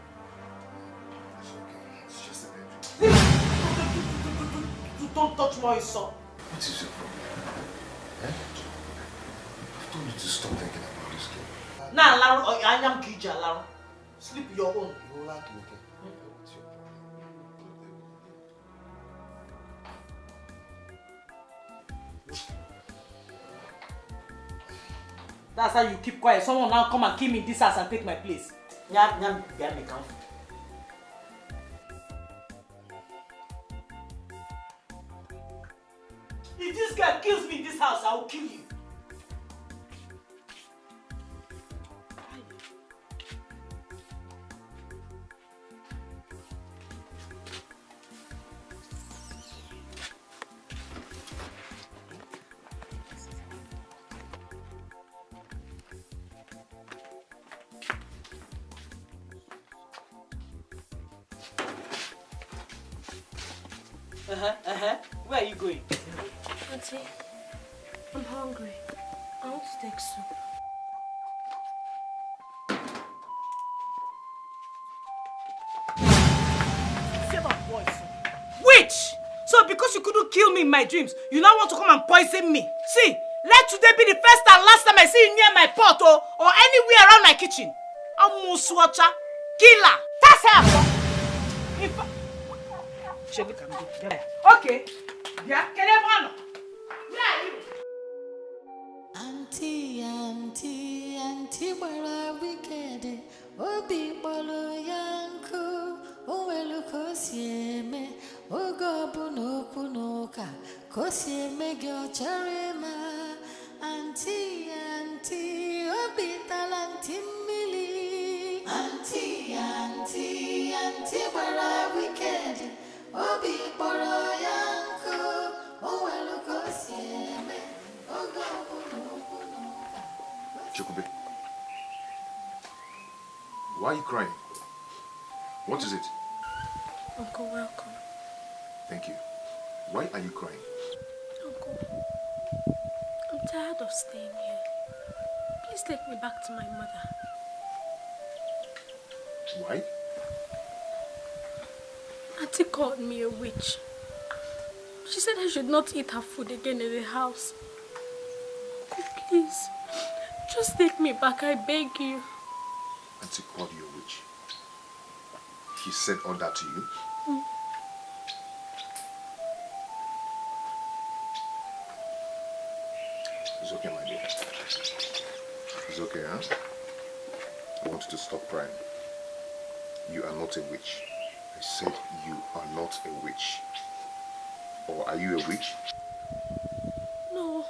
It's okay. It's just a bad dream. Don't touch my son. What is your problem? I've told you to stop thinking about this girl. Nah, Laro, I am Kija, Laro. Sleep your own. You like me, okay? What's your problem? That's how you keep quiet. Someone now come and kill me in this house and take my place. If this guy kills me in this house, I will kill you. Where are you going? Auntie, I'm hungry. I want to take soup. Witch! So because you couldn't kill me in my dreams, you now want to come and poison me? See, let today be the first and last time I see you near my pot or anywhere around my kitchen. I'm Muswacha, killer. That's how. Okay. Yeah, can I run? Where are you? Auntie, but I wicked. obi kpọrọ ya nkụ, o nwere ka o si eme, oge ọbụla okwu n'ụka, ka o si eme gị ọ chọrọ ịma. Auntie, auntie, obi tara ntị mmiri. Auntie, auntie, auntie gbara wicked, obi kpọrọ ya nkụ, o nwere ka o si eme, oge ọbụla okwu n'ụka. Chukube, why are you crying? What is it? Uncle, welcome. Thank you. Why are you crying? Uncle, I'm tired of staying here. Please take me back to my mother. Why? Auntie called me a witch. She said I should not eat her food again in the house. Uncle, please, just take me back, I beg you. Auntie called you a witch. He said all that to you? It's okay, my dear. It's okay, huh? I want you to stop crying. You are not a witch. I said you are not a witch. Or are you a witch? No.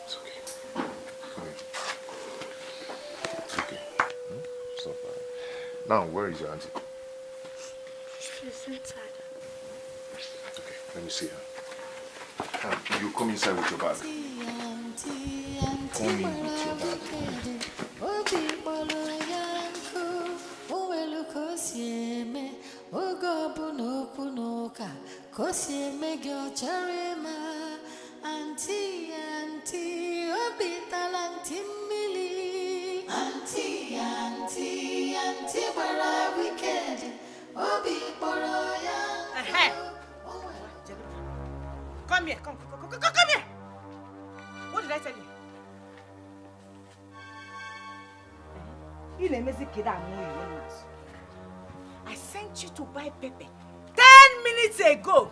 It's okay. Come here. It's okay. Stop crying. Now, where is your auntie? She's inside. Okay, let me see her. You come inside with your bag. Come in with your bag. Auntie, auntie, obi talanti mili. Auntie, auntie, auntie, bara wicked, obi boroya. Come here, come here. What did I tell you? I sent you to buy pepper 10 minutes ago.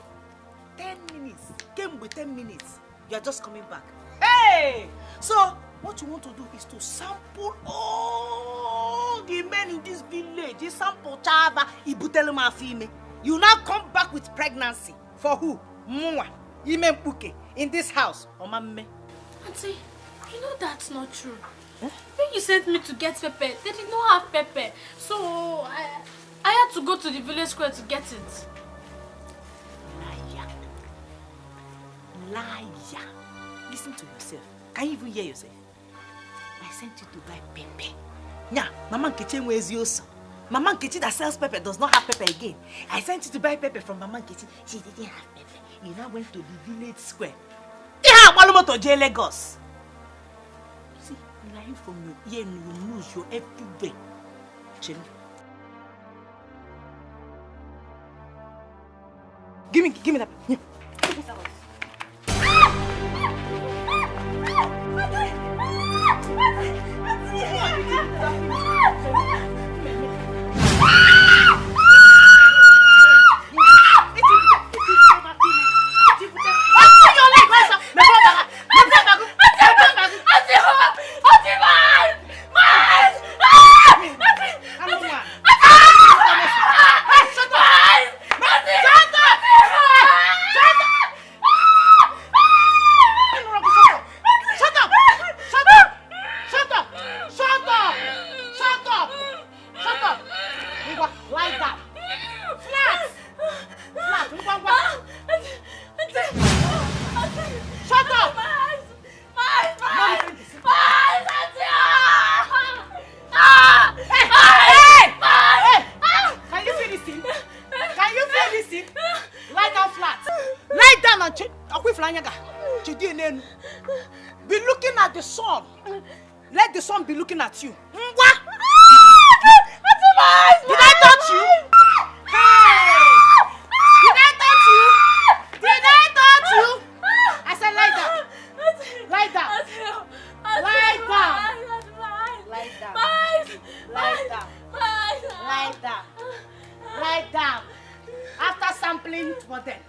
10 minutes. Came with 10 minutes. You're just coming back. Hey! So, what you want to do is to sample all the men in this village. You sample Chava, Ibutelema Fime. You now come back with pregnancy. For who? Mwa. Imempuke. In this house. Omame. Auntie, you know that's not true. Huh? When you sent me to get pepper, they did not have pepper. So, I had to go to the village square to get it. Liar. Listen to yourself. Can you even hear yourself? I sent you to buy pepper. Yeah, Mama Nkechi nwezi also. Mama Nkechi that sells pepper does not have pepper again. I sent you to buy pepper from Mama Nkechi. She didn't have pepper. You now went to the village square. Yeah, Walumoto J Lagos. See, lying from your ear and your nose, you're everywhere. Chill. Give me that. Yeah. Be looking at the sun. Let the sun be looking at you. Did I touch you? Hey! Did I touch you? Did I touch you? I said lie down. Lie down. Lie down. Lie down. Lie down. Lie down. Lie down. After sampling for them,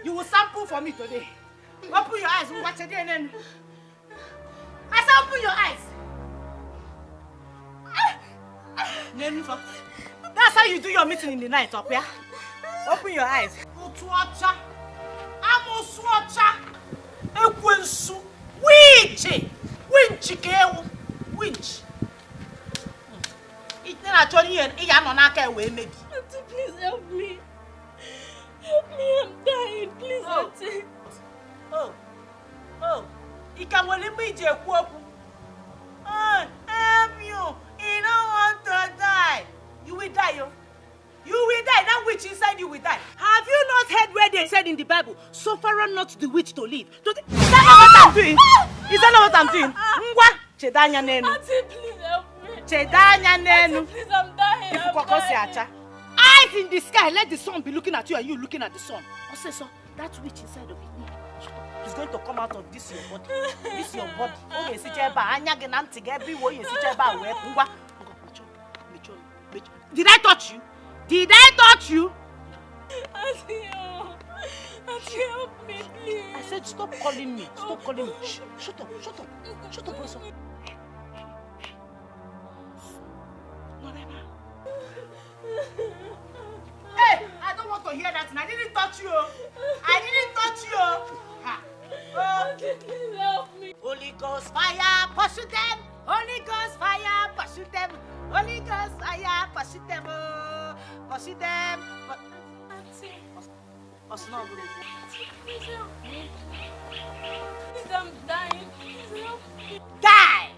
you will sample for me today. Open your eyes. Watch it again. I said open your eyes. That's how you do your meeting in the night, up here. Open your eyes. Winch. It's not actually an Iyanonaka way, maybe. Auntie, please help me. Help me, I'm dying. Please, Auntie. Oh. You can only meet your quote. Help you. You don't want to die. You will die, yo. You will die. That witch inside you will die. Have you not heard where they said in the Bible, suffer not the witch to live? Is that not what I'm doing? Is that not what I'm doing? Chedanya nenu. Auntie, please help me. Chedanya nenu. Auntie, please, I'm dying. Eyes in the sky, let the sun be looking at you and you looking at the sun. Also, so that witch inside of it, is going to come out of this your body. This your body. Oh, you see, did I touch you? Did I touch you? Auntie, help me, please. I said, stop calling me. Stop calling me. Shut up. Shut up, also. Hey, I don't want to hear that. I didn't touch you. Ha. Please help me. Holy Ghost fire, pursue them. Holy Ghost fire, pursue them. Holy Ghost fire, pursue them. Pursue them. Auntie. What's not good? Please help me. Please, I'm dying. Please help me. Die!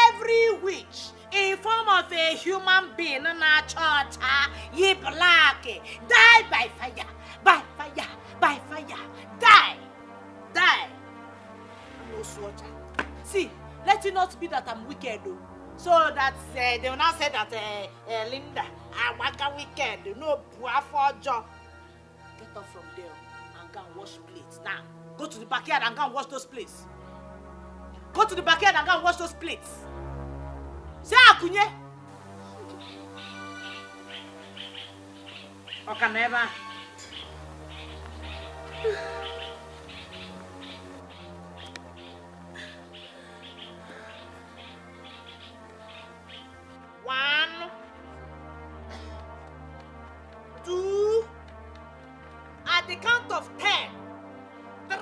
Every witch in form of a human being in a church, ye black, die by fire. Die! I'm no soldier. See, let it not be that I'm wicked, though. So that they will not say that Linda, I'm wicked. No, for job. Get up from there and go and wash plates. Now, go to the backyard and go and wash those plates. Say Akunye. Okay, never. One, two, at the count of 10, 3.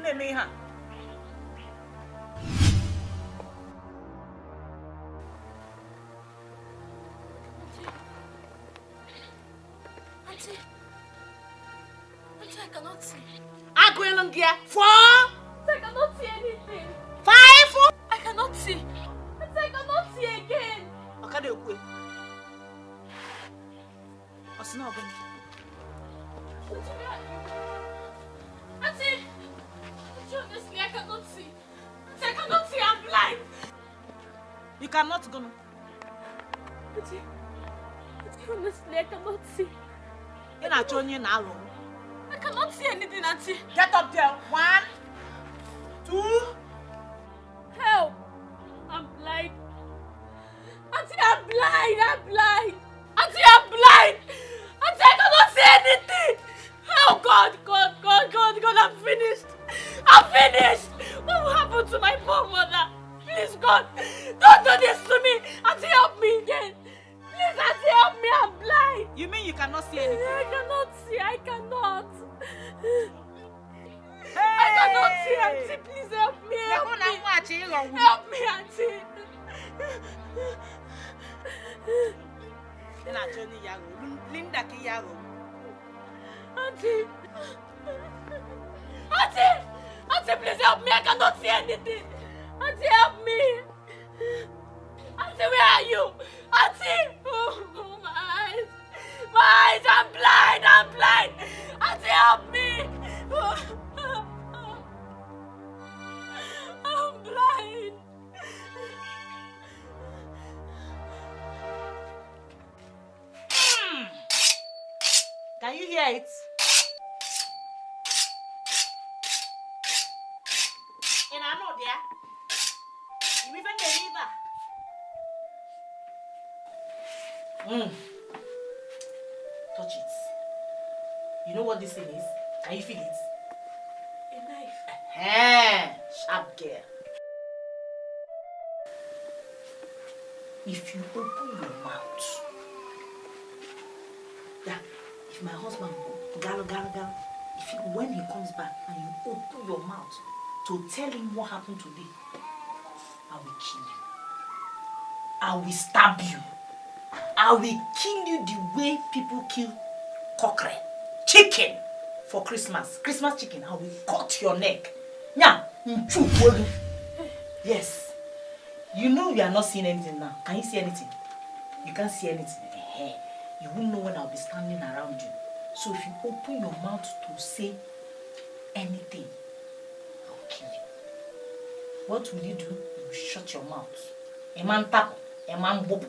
Let me have. Auntie, I cannot see. I'm going on here. 4. I cannot see anything. 5. I cannot see. I cannot see again. Okay, they will. What's not going? Auntie, honestly, I cannot see. I cannot see. I'm blind. You cannot go. Auntie, honestly, I cannot see. You're not showing you now. I cannot see anything, Auntie. Get up there. 1, 2. Help! I'm blind. Auntie, I'm blind. Auntie, I'm blind. Auntie, I cannot see anything. Oh, God, I'm finished. What will happen to my poor mother? Please, God, don't do this to me. Auntie, help me again. Please, Auntie, help me. I'm blind. You mean you cannot see anything? I cannot see. I cannot see, Auntie. Please help me. Help me, Auntie. Linda Kiyago. Auntie, please help me. I cannot see anything. Auntie, help me. Auntie, where are you? Auntie! Oh, my eyes. I'm blind. Auntie, help me. I'm blind. Can you hear it? And I know there. You even get either. Touch it. You know what this thing is? Can you feel it? A knife. Sharp girl. if you open your mouth, yeah, if my husband go, when he comes back and you open your mouth to tell him what happened today, I will kill you. I will stab you. I will kill you the way people kill cockerel, chicken for Christmas. Christmas chicken, I will cut your neck. Yeah, yes. You know you are not seeing anything now. Can you see anything? You can't see anything. You won't know when I'll be standing around you. So if you open your mouth to say anything, I'll kill you. What will you do? You will shut your mouth. A man tap, a man boop,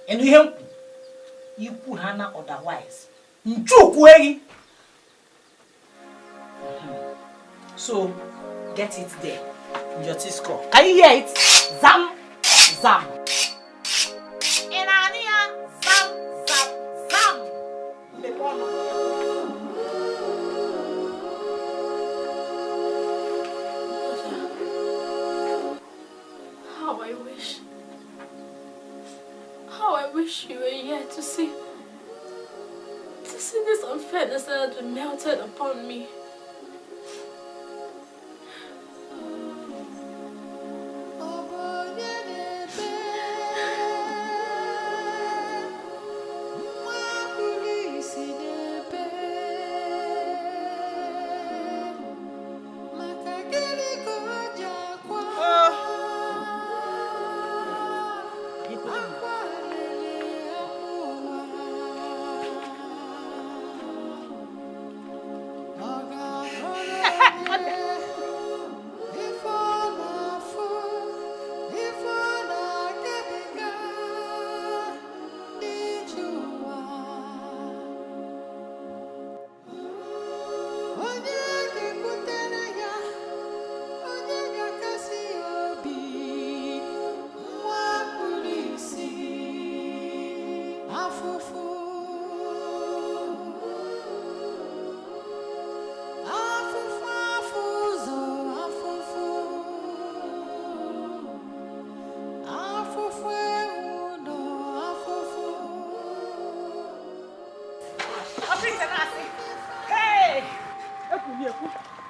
and you help. You put Hannah otherwise. So get it there in your T-score. Can you hear it? Zam, zam. Inania, zam, zam, zam. How I wish you were here to see this unfairness that has been melted upon me.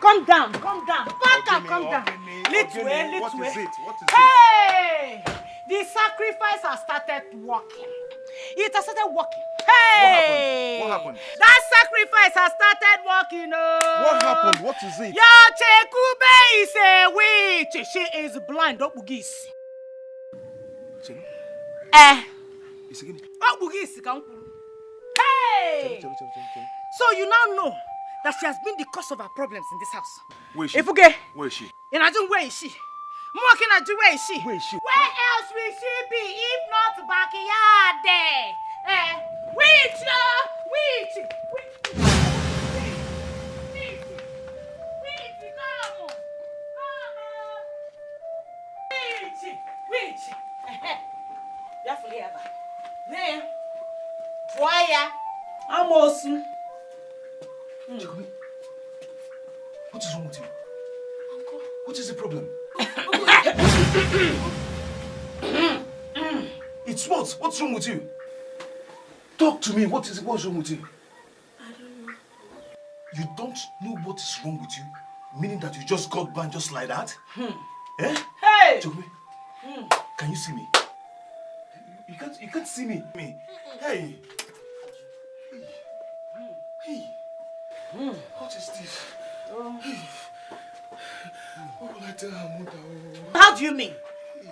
Calm down. Calm down. Little. What is it? Hey! The sacrifice has started working. It has started working. Hey! What happened? That sacrifice has started working. What happened? What is it? Your Chekube is a witch. She is blind. Bugis. Hey! So you now know that she has been the cause of our problems in this house. Where is she? Where is she? In Ajun, where is she? Where is she? Where is she? Where else will she be if not backyard there? Witch! What is wrong with you? Uncle. What is the problem? It's what? What's wrong with you? Talk to me. What's wrong with you? I don't know. You don't know what is wrong with you? Meaning that you just got banned just like that? Eh? Hey! Chokwe, can you see me? You can't see me. Hey! What is this? What will I tell her, mother? How do you mean?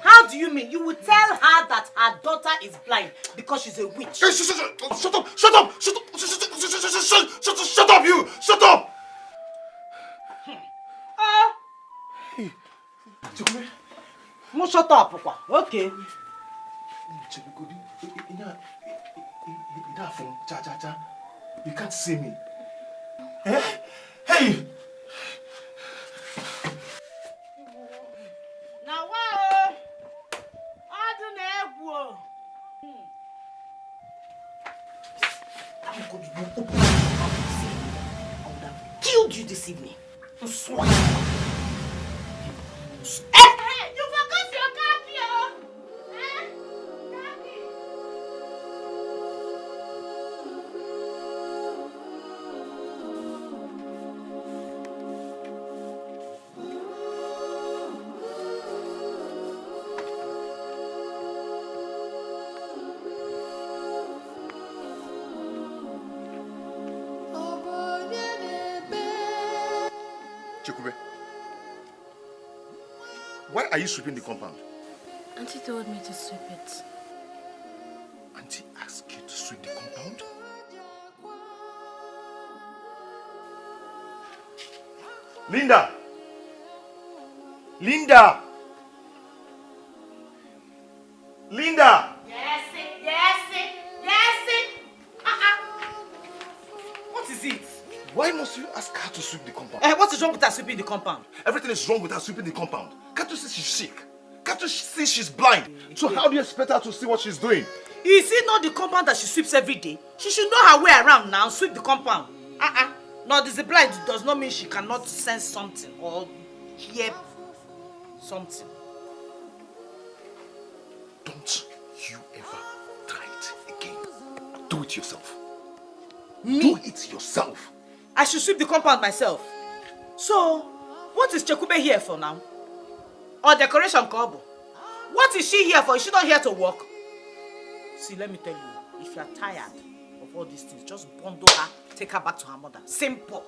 How do you mean? You will tell her that her daughter is blind because she's a witch. Hey, shut up! Shut up! Shut up! Shut up, you! Shut up! Hey. No, shut up, Papa. Okay. You can't see me. Eh? Hey! Now what? I don't know. I would have killed you this evening. I swear. Hey, you forgot your copy, are you sweeping the compound? Auntie told me to sweep it. Auntie asked you to sweep the compound? Linda! Linda! Linda! Yes, What is it? Why must you ask her to sweep the compound? What is wrong with her sweeping the compound? Everything is wrong with her sweeping the compound. Can't you see she's sick? Can't you see she's blind? So how do you expect her to see what she's doing? Is it not the compound that she sweeps every day? She should know her way around now and sweep the compound. Not is blind does not mean she cannot sense something or hear something. Don't you ever try it again. Do it yourself. Me? Do it yourself. I should sweep the compound myself. So, what is Chekube here for now? Or decoration Kobo? What is she here for? Is she not here to work? See, let me tell you, if you are tired of all these things, just bundle her, take her back to her mother. Simple.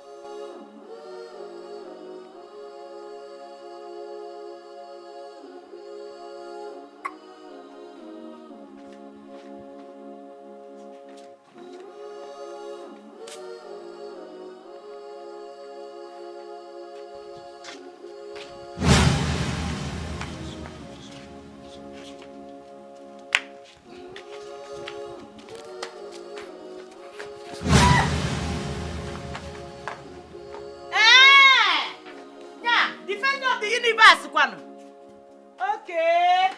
Okay,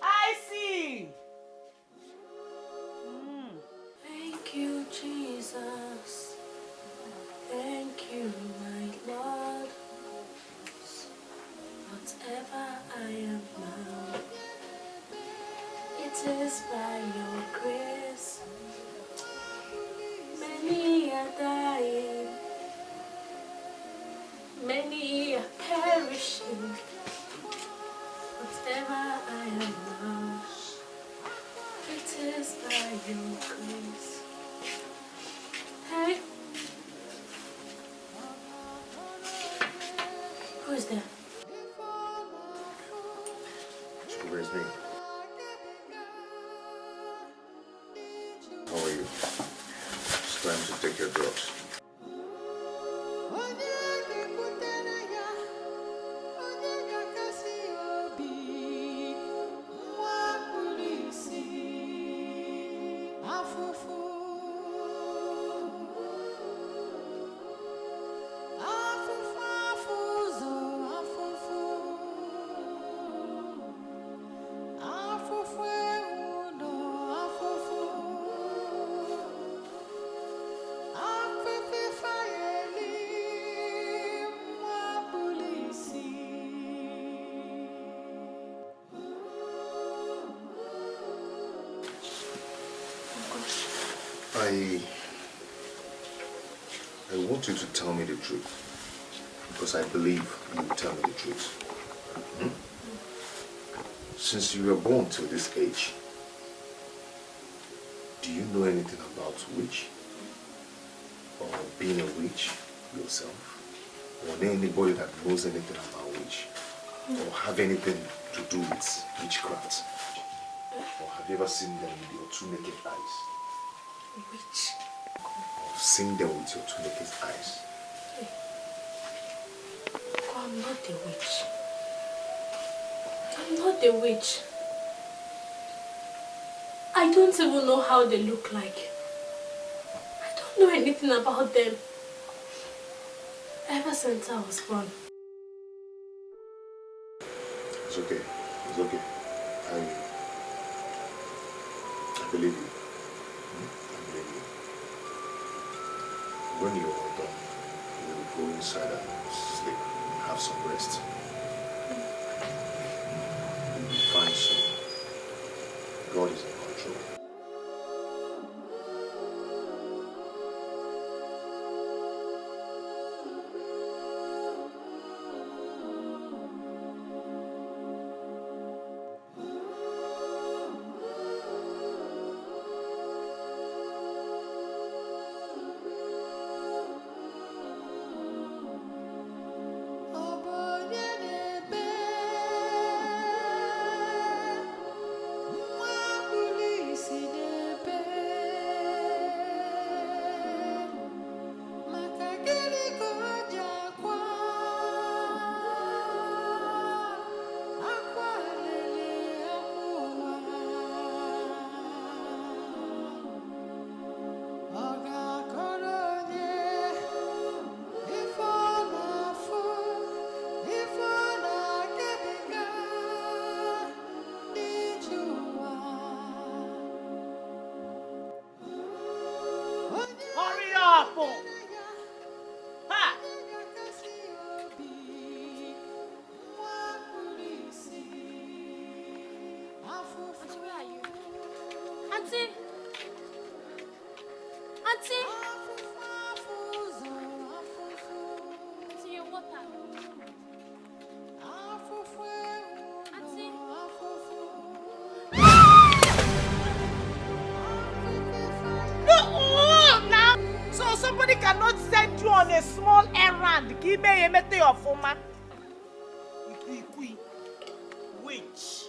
I see. Thank you, Jesus. Thank you, my Lord. Whatever I am now, it is by your grace. Many are dying, many are perishing. Whatever I am now, it is by your grace. Hey, who is there? Where's me? How are you? It's time to take your drugs. I want you to tell me the truth, because I believe you will tell me the truth. Since you were born to this age, do you know anything about witch? Or being a witch yourself? Or know anybody that knows anything about witch? Or have anything to do with witchcraft? Or have you ever seen them with your two naked eyes? Witch? Or seen them with your two naked eyes? Hey. I'm not a witch. I'm not a witch. I don't even know how they look like. I don't know anything about them. Ever since I was born. It's okay. It's okay. I believe you. I believe you. When you're all done, you will go inside and sleep. Have some rest. You'll be fine soon. God is in control. Auntie! Auntie! Auntie, your water. Auntie! No, now! So somebody cannot send you on a small errand. Give me a mete of former. Witch.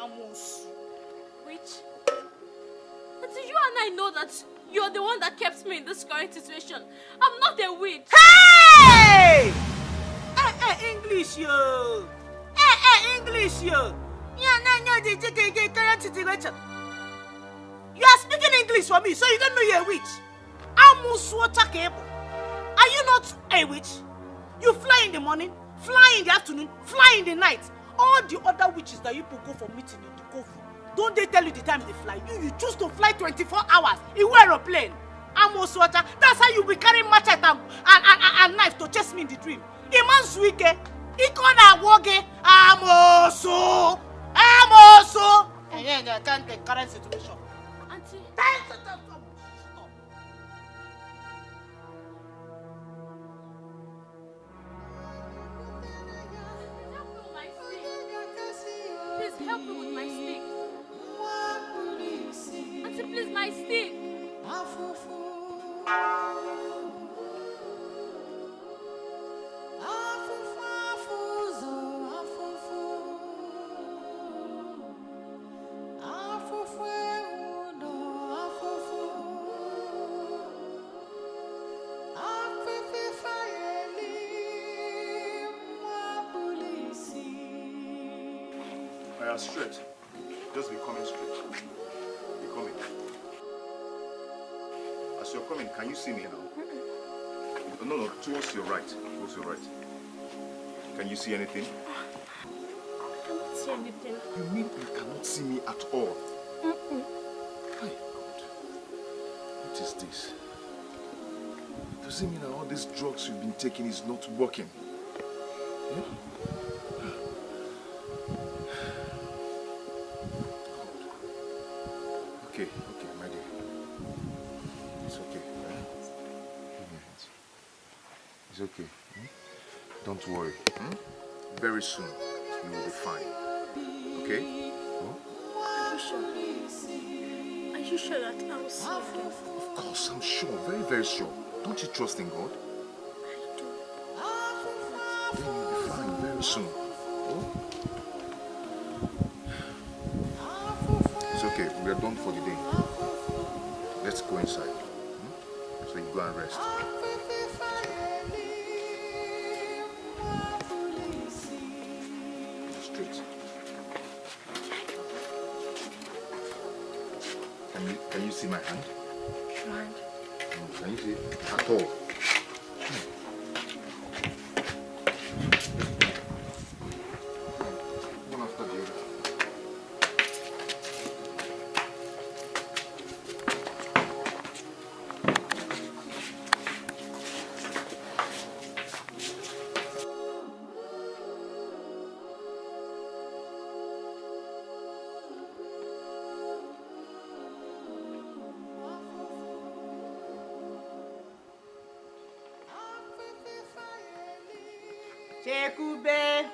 Amos. Witch? Auntie, you and I know that you're the one that kept me in this current situation. I'm not a witch. Hey! English, yo! English, yo! Current situation. You are speaking English for me, so you don't know you're a witch. Amos water cable. Are you not a witch? You fly in the morning, fly in the afternoon, fly in the night. All the other witches that you people go for meeting in the Kofu, don't they tell you the time they fly? You choose to fly 24 hours in an aeroplane. Amos water. That's how you be carrying machete and knife to chase me in the dream. Iman's weekend. Ikona woge. Amoso. And then I can't take current situation. Auntie. Please help me with my stick. Auntie, please, my stick. Straight. Just be coming straight. Be coming. As you're coming, can you see me now? No, towards your right. Towards your right. Can you see anything? I cannot see anything. You mean you cannot see me at all? My God. What is this? Does it mean that all these drugs you've been taking is not working? Yeah? Okay, my dear. It's okay. It's okay. Don't worry. Very soon, you will be fine. Okay? Are you sure? Are you sure that I will see you? Of course, I'm sure. Very, very sure. Don't you trust in God? I do. Then you'll be fine very soon. It's okay. We are done for the day. Let's go inside. So you go and rest. Straight. Can you see my hand? Your hand? Can you see it at all? One after the other. Chekube.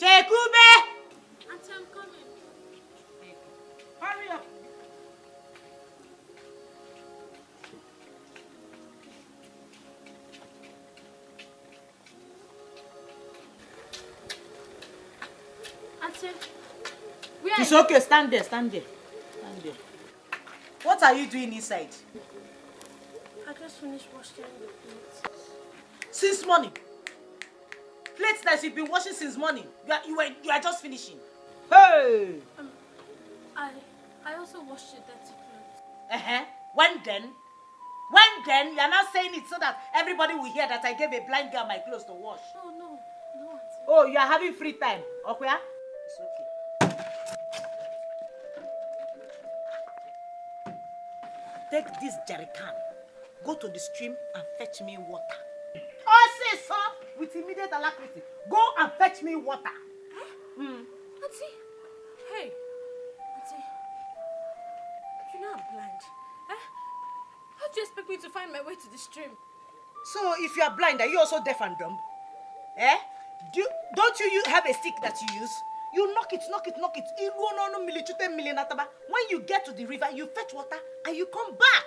Chekube! Auntie, I'm coming. Hurry up. Auntie, where It's okay, stand there, stand there. Stand there. What are you doing inside? I just finished washing the plates. Since morning. Plates that you've been washing since morning. You are just finishing. Hey! I also washed the dirty clothes. When then? When then? You are not saying it so that everybody will hear that I gave a blind girl my clothes to wash. Oh, no. No, Auntie. Oh, you are having free time. Okay? It's okay. Take this jerrycan. Go to the stream and fetch me water. Oh, say so with immediate alacrity. Go and fetch me water. Auntie, Hey, Auntie, you know I'm blind. Eh? How do you expect me to find my way to the stream? So if you are blind, are you also deaf and dumb? Eh? Don't you have a stick that you use? You knock it. When you get to the river, you fetch water and you come back.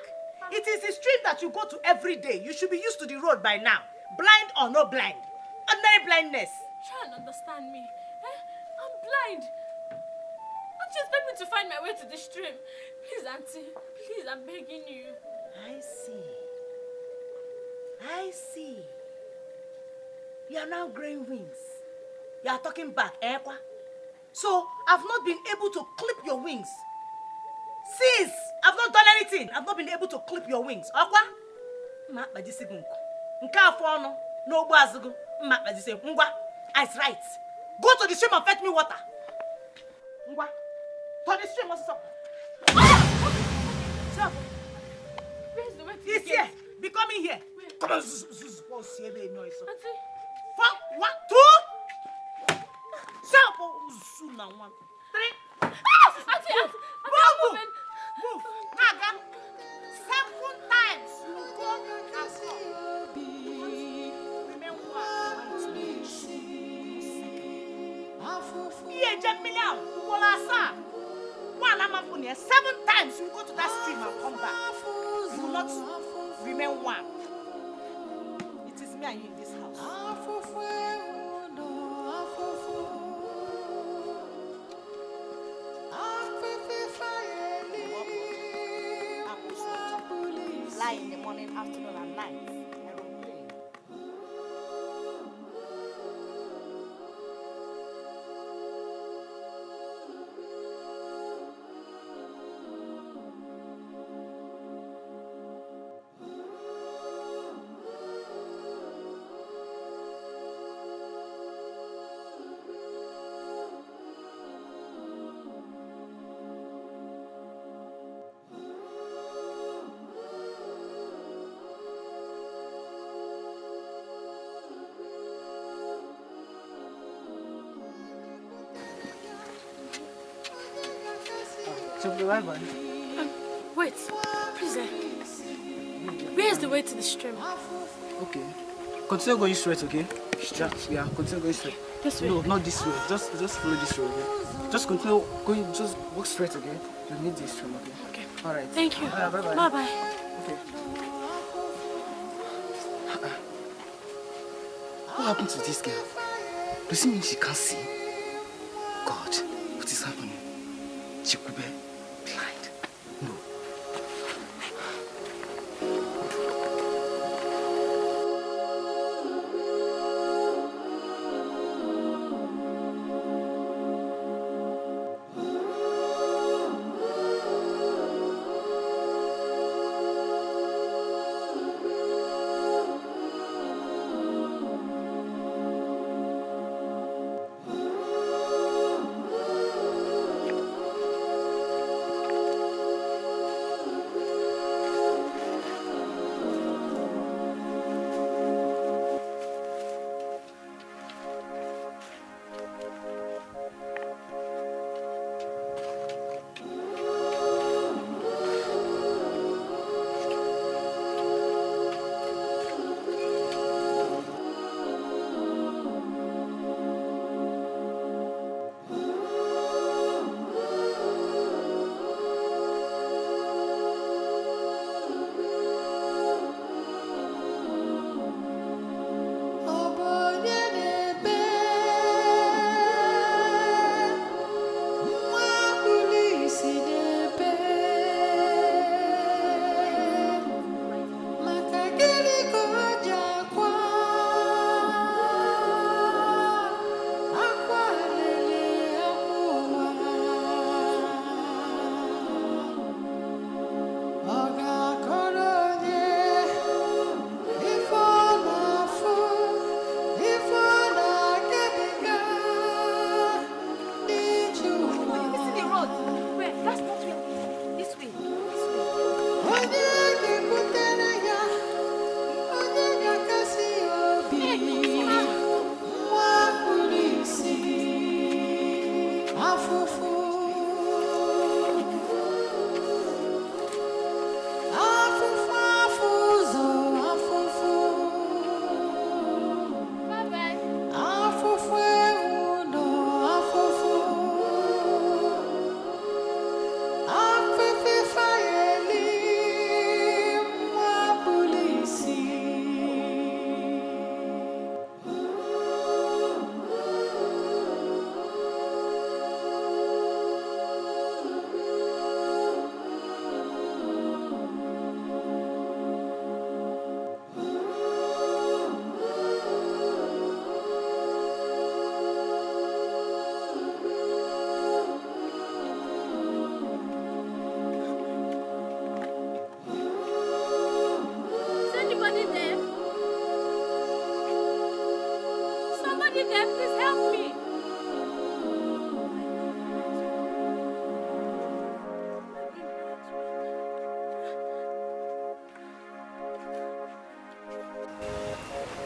It is a stream that you go to every day. You should be used to the road by now. Blind or no blind. Ordinary blindness. Try and understand me. Eh? I'm blind. How do you expect me to find my way to the stream? Please, Auntie. Please, I'm begging you. I see. You are now growing wings. You are talking back, eh? So, I've not been able to clip your wings. Sis, I've not done anything. I've not been able to clip your wings. Okwa? Ma bajisigunku. Nka afono. No bazugu. Ma bajise. Ngwa. I's right. Go to the stream and fetch me water. Ngwa. To the stream also. Stop. Where's the way to He's here. Be coming here. Come on. What's here? Noise. Auntie. 1, 2. Stop. 1, 3. Auntie, Move. Naga. 7 times. You go and stop. Remember. Yeah, Jamilia. Walasa. 7 times you go to that stream and come back. You will not remain one. It is me and you in this house. Fly in the morning, afternoon, and night. Wait, please. Where is the way to the stream? Okay. Continue going straight, okay? Yeah, continue going straight. This way? No, not this way. Just follow this road, okay? Just continue going, just walk straight, okay? You need this stream, okay? Okay. Alright. Thank you. Bye-bye. Bye-bye. Okay. What happened to this girl? Does it mean she can't see? God, what is happening? She could be blind. No.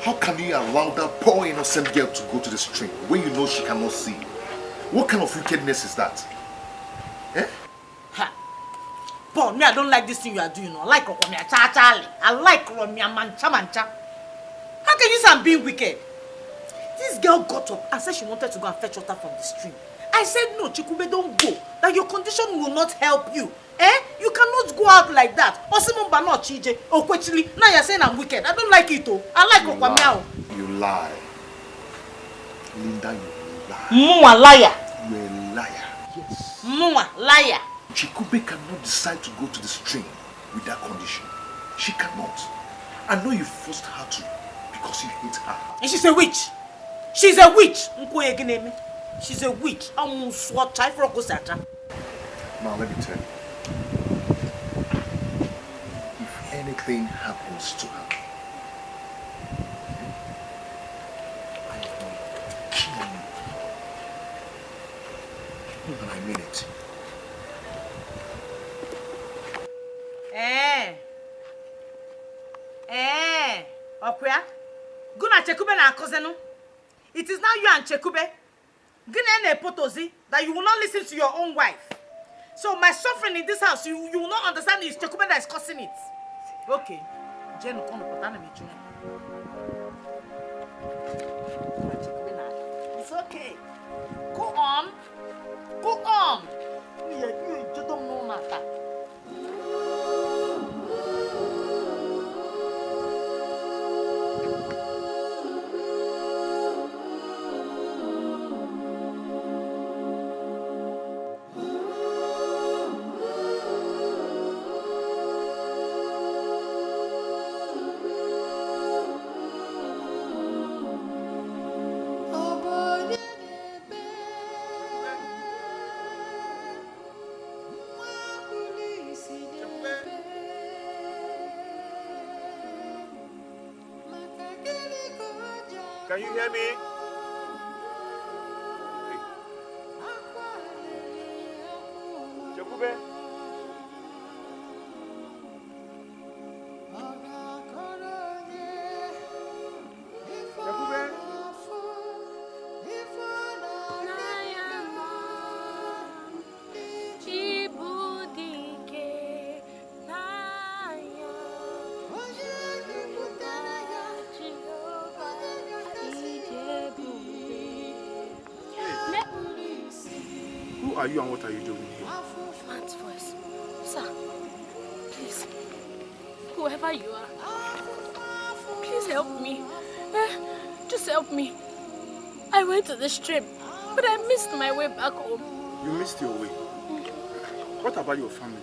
How can you allow that poor innocent girl to go to the stream when you know she cannot see? What kind of wickedness is that? Eh? Ha! Paul, me, I don't like this thing you are doing. I like Romia Charlie. I like Romia Mancha. How can you say I'm being wicked? This girl got up and said she wanted to go and fetch water from the stream. I said, no, Chikube, don't go. That your condition will not help you. Eh? You cannot go out like that. Osimumba no chije. Okwechili. Now you're saying I'm wicked. I don't like it, oh. I like Okwamiao. You lie. Linda, you lie. Mua liar. You're a liar. Yes. Mua liar. Chikube cannot decide to go to the stream with that condition. She cannot. I know you forced her to because you hate her. And she's a witch. She's a witch. She's a witch. Now let me tell you. If anything happens to her, I will kill you. And I mean it. Okuya. Guna Chekube na cousin. It is now you and Chekube. Guna potozi that you will not listen to your own wife. So my suffering in this house, you will not understand it's Chekube that is causing it. Okay. Jen it's okay. Go on. Go on. You don't know nothing. Can you hear me? Chekube? Who are you and what are you doing here? Man's voice. Sir, please, whoever you are, please help me. Just help me. I went to the stream, but I missed my way back home. You missed your way? What about your family?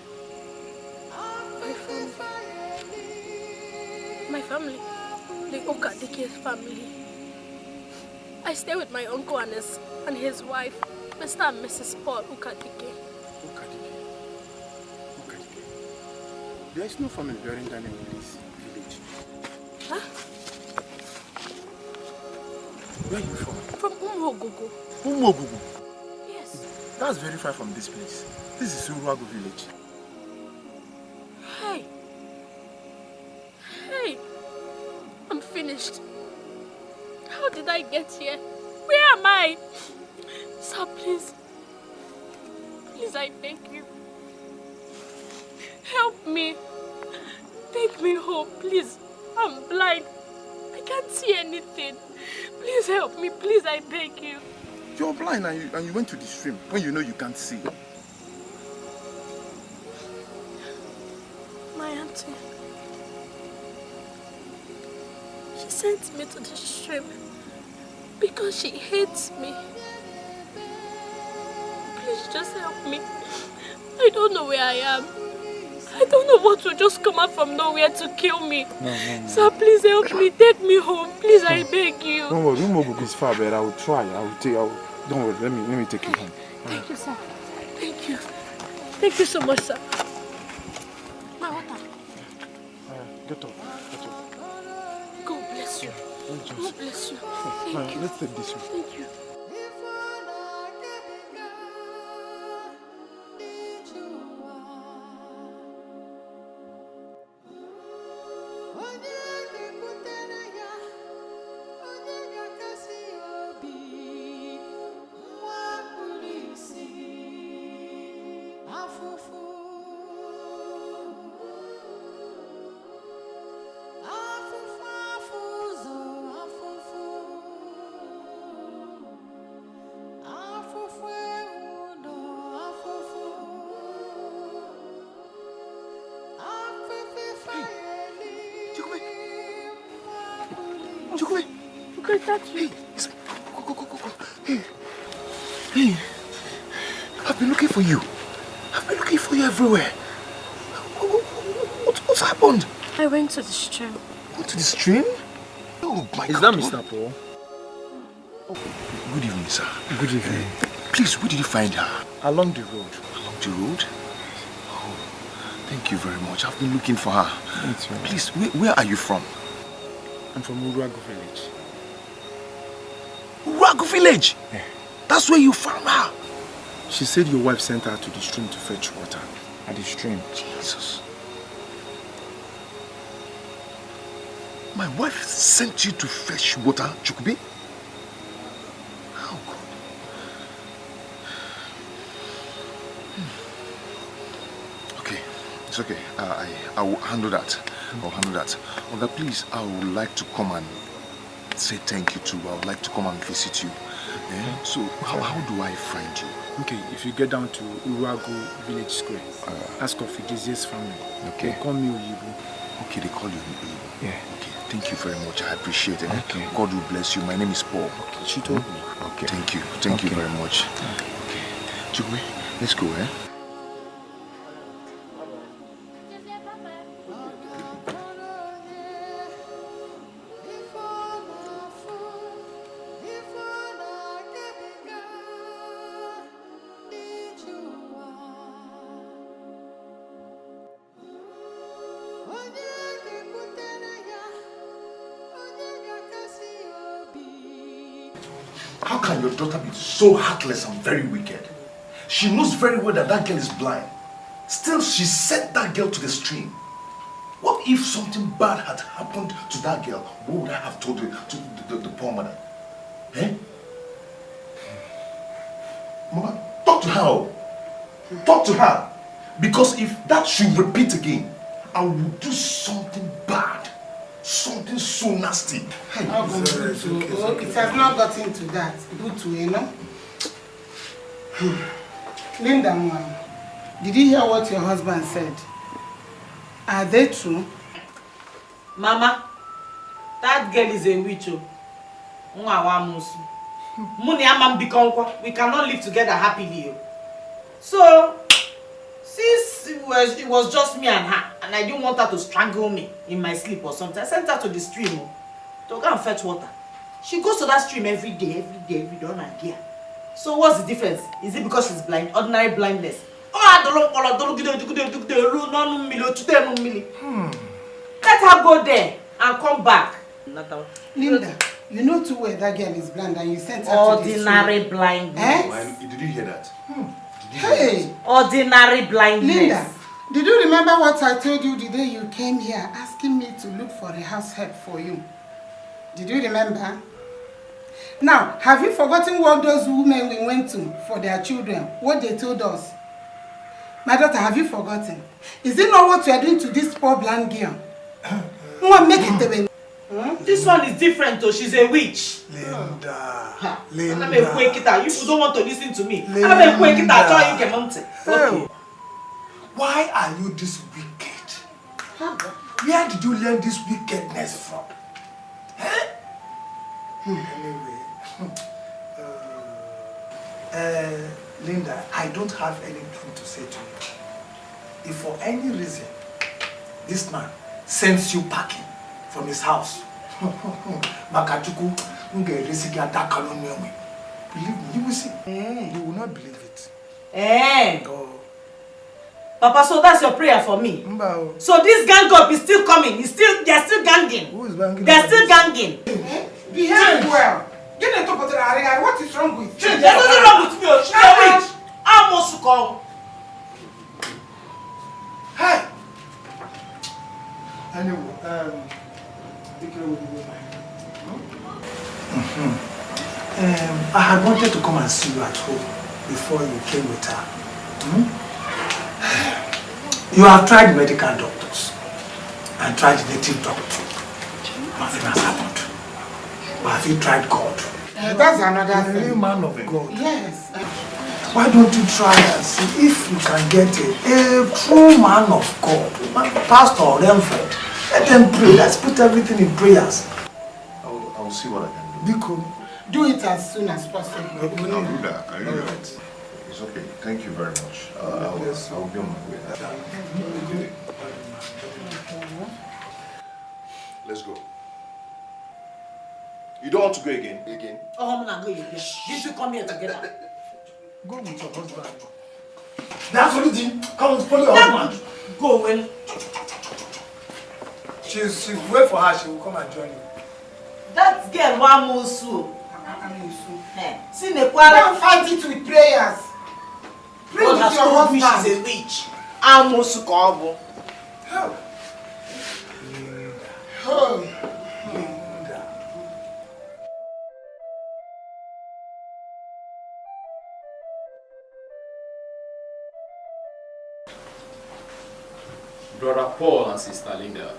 My family, the Dikeh family. I stay with my uncle and his wife, Mr. and Mrs. Paul Dikeh. There is no family bearing that name in this village. Huh? Where are you from? From Umuogugu. Umuogugu? Yes. That's very far from this place. This is Uruagu village. Hey, I'm finished. How did I get here? Where am I? Sir, please. Please, I beg you. Help me. Take me home, please. I'm blind. I can't see anything. Please help me, please, I beg you. You're blind and you went to the stream when you know you can't see. My auntie. She sent me to the stream because she hates me. Please just help me. I don't know where I am. I don't know what will just come out from nowhere to kill me. No. Sir, please help me. Take me home. Please, I beg you. Don't worry, Umuogugu is far, but I will try. Don't worry, let me take you home. Thank you, sir. Thank you. Thank you so much, sir. My water. Get up. God bless you. God bless you. Thank you. Let's take this one. Thank you. Chukwe. You can touch me. Hey, I've been looking for you. I've been looking for you everywhere. What's happened? I went to the stream. Went to the stream? Oh my God. Is that Mr. Paul? Good evening, sir. Good evening. Please, where did you find her? Along the road. Along the road? Oh, thank you very much. I've been looking for her. That's right. Please, where are you from? I'm from Urago village. Urago village? Yeah. That's where you found her? She said your wife sent her to the stream to fetch water. At the stream. Jesus. My wife sent you to fetch water, Chukube? Oh, God. Okay, it's okay. I will handle that. I'll handle that. Oga, please, I would like to come and say thank you too. I would like to come and visit you. Yeah? So, how do I find you? Okay, if you get down to Urago Village Square, ask of Igezi's family. Okay. They call me Oyibo. Okay, they call you Oyibo. Yeah. Okay, thank you very much. I appreciate it. Okay. God will bless you. My name is Paul. Okay, she told me. Okay. Thank you. Thank you very much. Okay. Chukwe, let's go, eh? How can your daughter be so heartless and very wicked? She knows very well that that girl is blind. Still, she sent that girl to the stream. What if something bad had happened to that girl? What would I have told the poor mother? Eh? Mama, talk to her. Talk to her. Because if that should repeat again, I will do something bad. Something so nasty. It has not gotten to that. Good to you know. Linda, Mom, did you hear what your husband said? Are they true? Mama, that girl is a witch. We cannot live together happily. So, since it was just me and her, and I didn't want her to strangle me in my sleep or something, I sent her to the stream to go and fetch water. She goes to that stream every day on her gear. So what's the difference? Is it because she's blind? Ordinary blindness? Let her go there and come back. Linda, you know too well that girl is blind and you sent her ordinary blindness. Eh? Did you hear that? Hey! Ordinary blindness. Linda, did you remember what I told you the day you came here asking me to look for a house help for you? Did you remember? Now, have you forgotten what those women we went to for their children, what they told us? My daughter, have you forgotten? Is it not what you are doing to this poor blind girl? This one is different though, she's a witch. Linda. You don't want to listen to me. Okay. Why are you this wicked? Where did you learn this wickedness from? Anyway, Linda, I don't have anything to say to you. If for any reason this man sends you packing from his house, believe me, you will see. You will not believe it. Oh. Papa, so that's your prayer for me. So this gang up is still coming. They're still ganging. Who is ganging? They're still ganging. Behave well. Get the top of the area. What is wrong with you? There's nothing wrong with me. She's a witch. I must come. Hey. Anyway, I had wanted to come and see you at home before you came with her. You have tried medical doctors and tried native doctor. Nothing has happened. But have you tried God? That's another thing. You're a man of God. Yes. Why don't you try and see if you can get a true man of God, pastor or reverend? Let them pray. Let's put everything in prayers. I see what I can do. Biko, do it as soon as possible. I'll do that. I'll do that. It's okay. Thank you very much. I'll be on my way. Let's go. You don't want to go again? Oh, I'm not going again. You two come here together. Go with your husband. That's what you did. Come and follow your husband. Go well. She's wait for her. She will come and join you. That girl want Musu. See the Don't fight it with prayers. Pray with your husband. She's a witch. I'm Musu Kobo. How? Brother Paul and Sister Linda,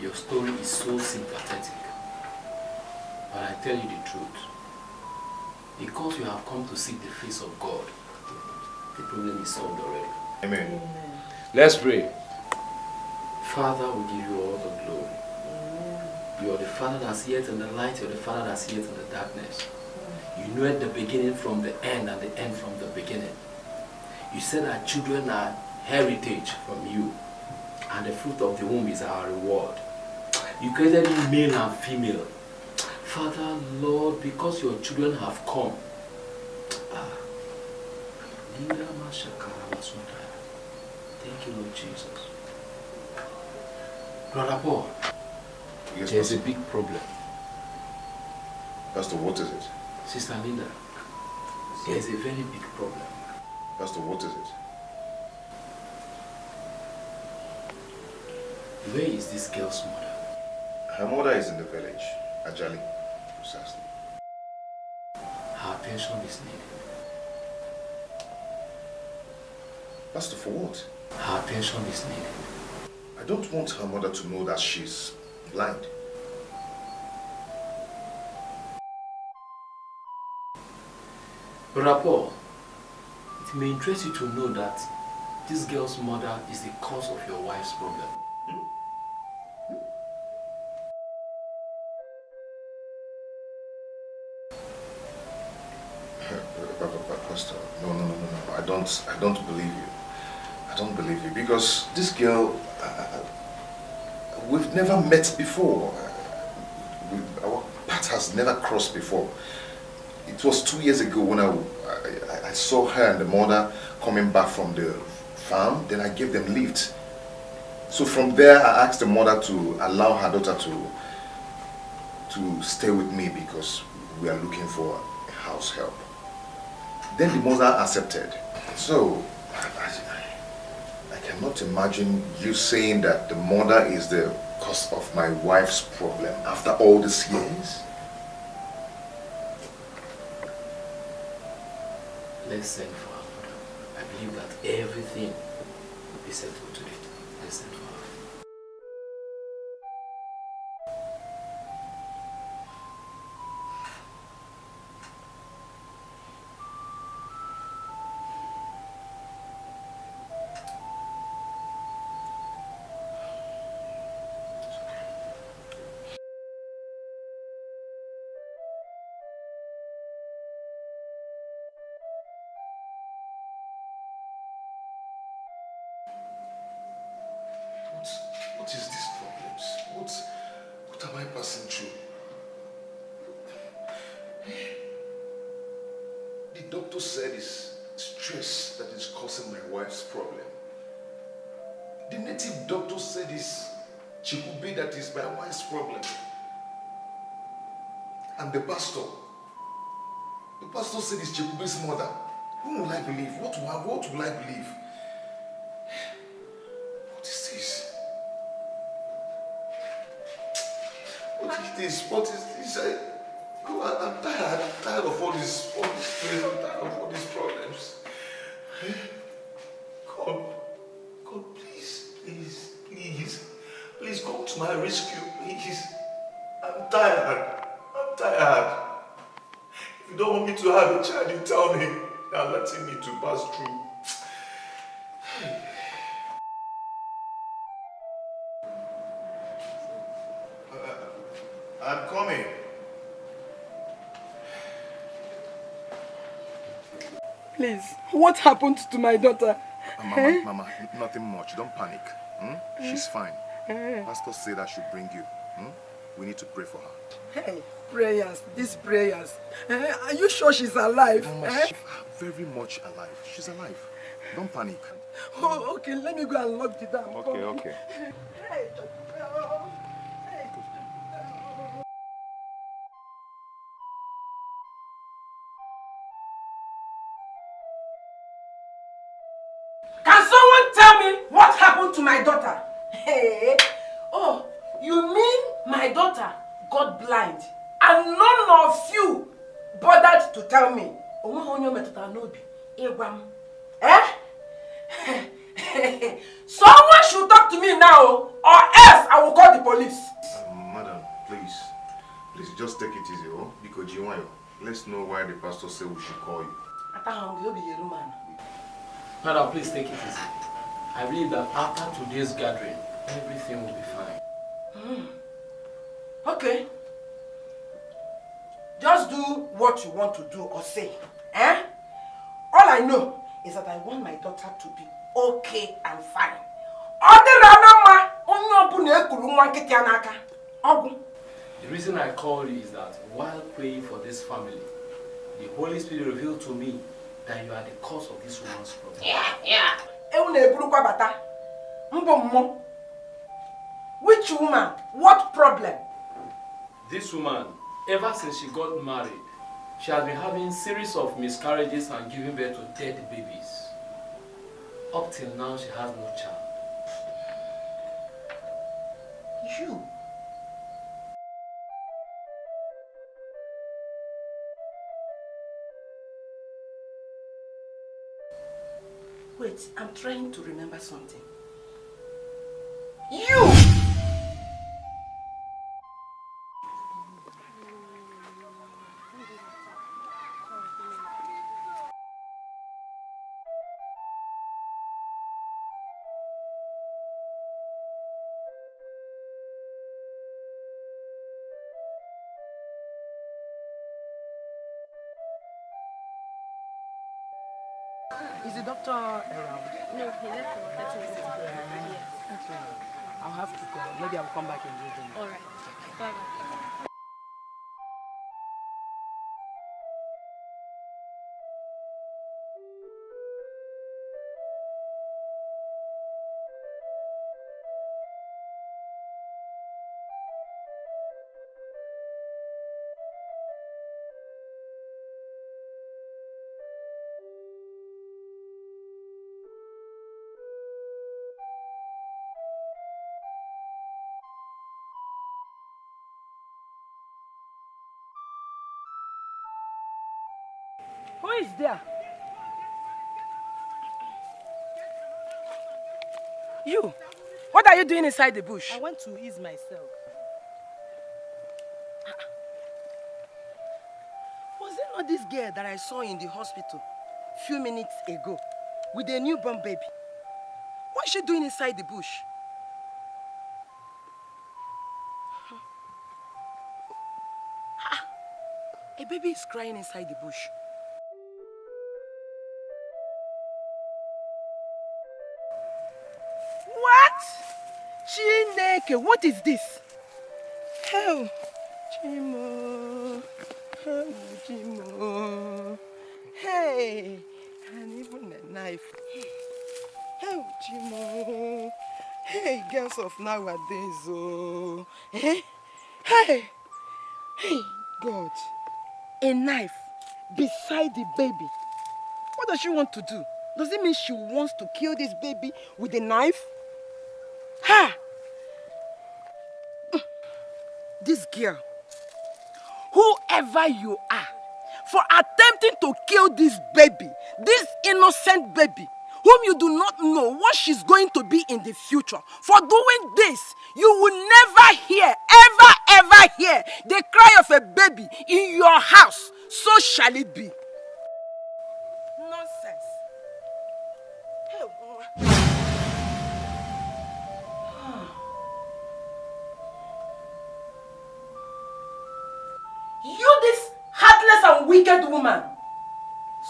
your story is so sympathetic. But I tell you the truth. Because you have come to seek the face of God, the problem is solved already. Amen. Let's pray. Father, we give you all the glory. You are the Father that's yet in the light, you are the Father that's yet in the darkness. You know the beginning from the end and the end from the beginning. You said our children are heritage from you, and the fruit of the womb is our reward. You created me male and female. Father, Lord, because your children have come. Thank you, Lord Jesus. Brother Paul, yes, there's a big problem. Pastor, what is it? Sister Linda, there's a very big problem. Pastor, what is it? Where is this girl's mother? Her mother is in the village, Ajali, precisely. Her attention is needed. Pastor, for what? Her attention is needed. I don't want her mother to know that she's blind. Brother Paul, it may interest you to know that this girl's mother is the cause of your wife's problem. Pastor, no. I don't believe you. I don't believe you because this girl, we've never met before. Our path has never crossed before. It was 2 years ago when I saw her and the mother coming back from the farm. Then I gave them lift. So from there, I asked the mother to allow her daughter to stay with me because we are looking for house help. Then the mother accepted. So I cannot imagine you saying that the mother is the cause of my wife's problem after all these years. Let's send for her mother. I believe that everything will be settled today. Let's send for her. What is these problems? What am I passing through? The doctor said it's stress that is causing my wife's problem. The native doctor said it's chikube that is my wife's problem. And the pastor said it's chikube's mother. Whom will I believe? What will I believe? What is this? What is this? I'm tired. I'm tired of all this stress. I'm tired of all these problems. God, please come to my rescue, please. I'm tired. If you don't want me to have a child, you tell me. I'm letting me to pass through. Please, what happened to my daughter? Mama, nothing much. Don't panic. She's fine. Pastor said I should bring you. We need to pray for her. Hey, prayers, these prayers. Are you sure she's alive? Mama, she's very much alive. She's alive. Don't panic. Oh, okay, let me go and lock the dam. Okay. Hey, can someone tell me what happened to my daughter? Hey, oh, you mean my daughter got blind and none of you bothered to tell me? Someone should talk to me now or else I will call the police. Madam, please just take it easy, because you want. Let's know why the pastor said we should call you. Madam, please take it easy. I believe that after today's gathering, everything will be fine. Okay. Just do what you want to do or say. All I know is that I want my daughter to be okay and fine. The reason I called you is that while praying for this family, the Holy Spirit revealed to me that you are the cause of this woman's problem. Yeah. Which woman? What problem? This woman, ever since she got married, she has been having series of miscarriages and giving birth to dead babies. Up till now, she has no child. You? Wait, I'm trying to remember something. You! Is the doctor around? No, he left for 30 minutes. Okay. I'll have to go. Maybe I'll come back and do them. Alright. Bye-bye. Who is there? You! What are you doing inside the bush? I went to ease myself. Was it not this girl that I saw in the hospital a few minutes ago with a newborn baby? What is she doing inside the bush? A baby is crying inside the bush. What? Chineke, what is this? Hell, Chimo. Hell, Chimo. Hey, and even a knife. Hell, Chimo. Hey, girls of nowadays, oh. Hey, hey, hey, God. A knife beside the baby. What does she want to do? Does it mean she wants to kill this baby with a knife? Ha! This girl, whoever you are, for attempting to kill this baby, this innocent baby, whom you do not know what she's going to be in the future, for doing this, you will never hear, ever hear the cry of a baby in your house. So shall it be. Nonsense. You, this heartless and wicked woman.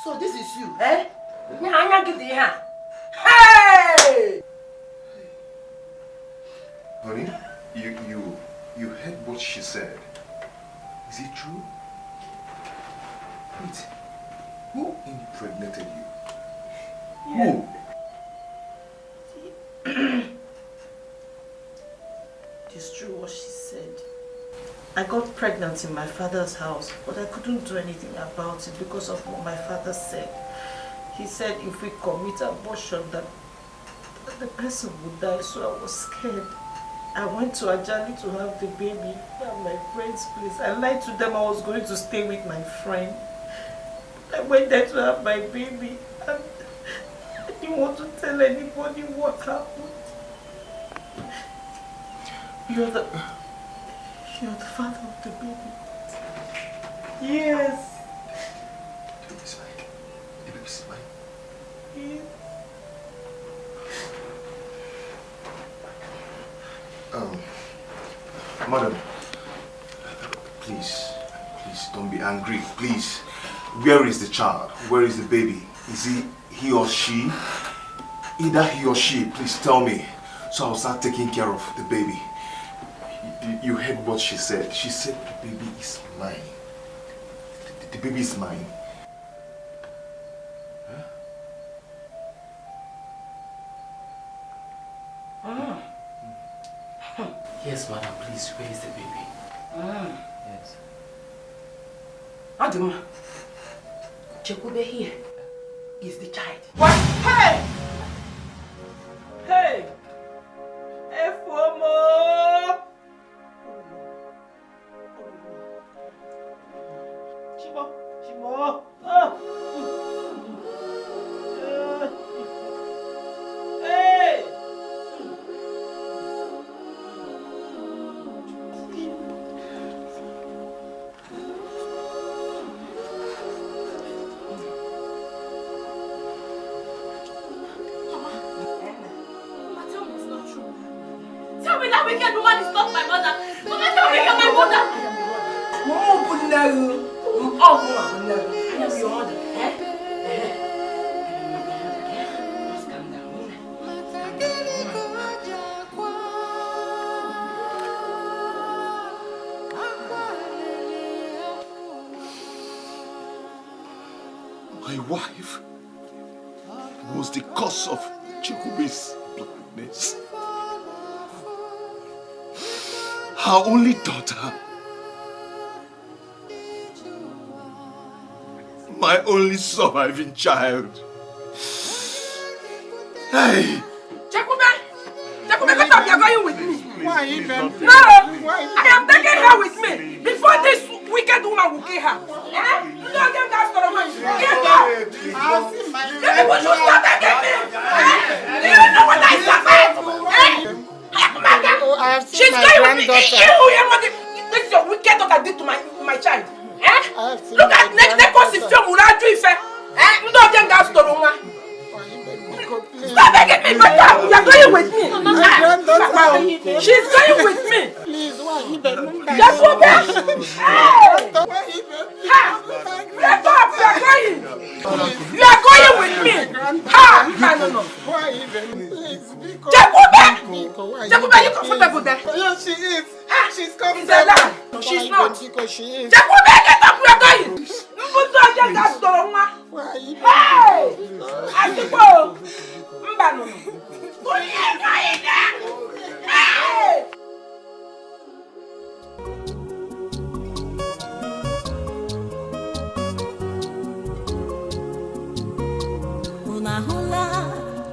So this is you, eh? Hey! Honey, you heard what she said. Is it true? Wait, who impregnated you? Who? It's true what she said. I got pregnant in my father's house, but I couldn't do anything about it because of what my father said. He said if we commit abortion that the person would die, so I was scared. I went to Ajali to have the baby at my friend's place. I lied to them I was going to stay with my friend. I went there to have my baby and I didn't want to tell anybody what happened. You're the father of the baby. Yes. The baby's mine. The baby's mine. Yes. Madam, please don't be angry, please. Where is the child? Where is the baby? Is he or she? Either he or she, please tell me, so I'll start taking care of the baby. You heard what she said. She said the baby is mine. The baby is mine. Yes, madam, please, where is the baby? Yes. Adama, Chekube here is the child. What? Hey! Hey! Efomo! Chimo! Hey! Tell me that wicked woman is not my mother. Mama, tell me you're my mother. Mama, Bunaru. Oh, Mama, I am your mother. Just calm down. My wife was the cause of Chikube's blindness. Her only daughter. My only surviving child. Hey! Chekube, get up, you're going with me. Why even? No! I am taking her with me before this wicked woman will kill her. Eh? You don't get that story. Get up! The people should stop taking me! Do you know what I suffered? I have seen She's my going with me. granddaughter. This is your wicked daughter did to my child. Eh? Seen Look my at Nekos if you're Muraju Ife. Eh? You don't get that story. Stop taking me, brother. You're going with me. She's going with me. Please, why even? Jacobe! Hey! Get up! You're going! You're going with me! Ha! No. Why even? Please, Jacobe! Jacobe, are you comfortable there? Yes, she is. She's comfortable. It's a lie. She's not. Because she is. Jacobe, get up! You're going! You don't get that story. Why even? Hey! Asipo! Mbano! Who is going there? Hey! Unahula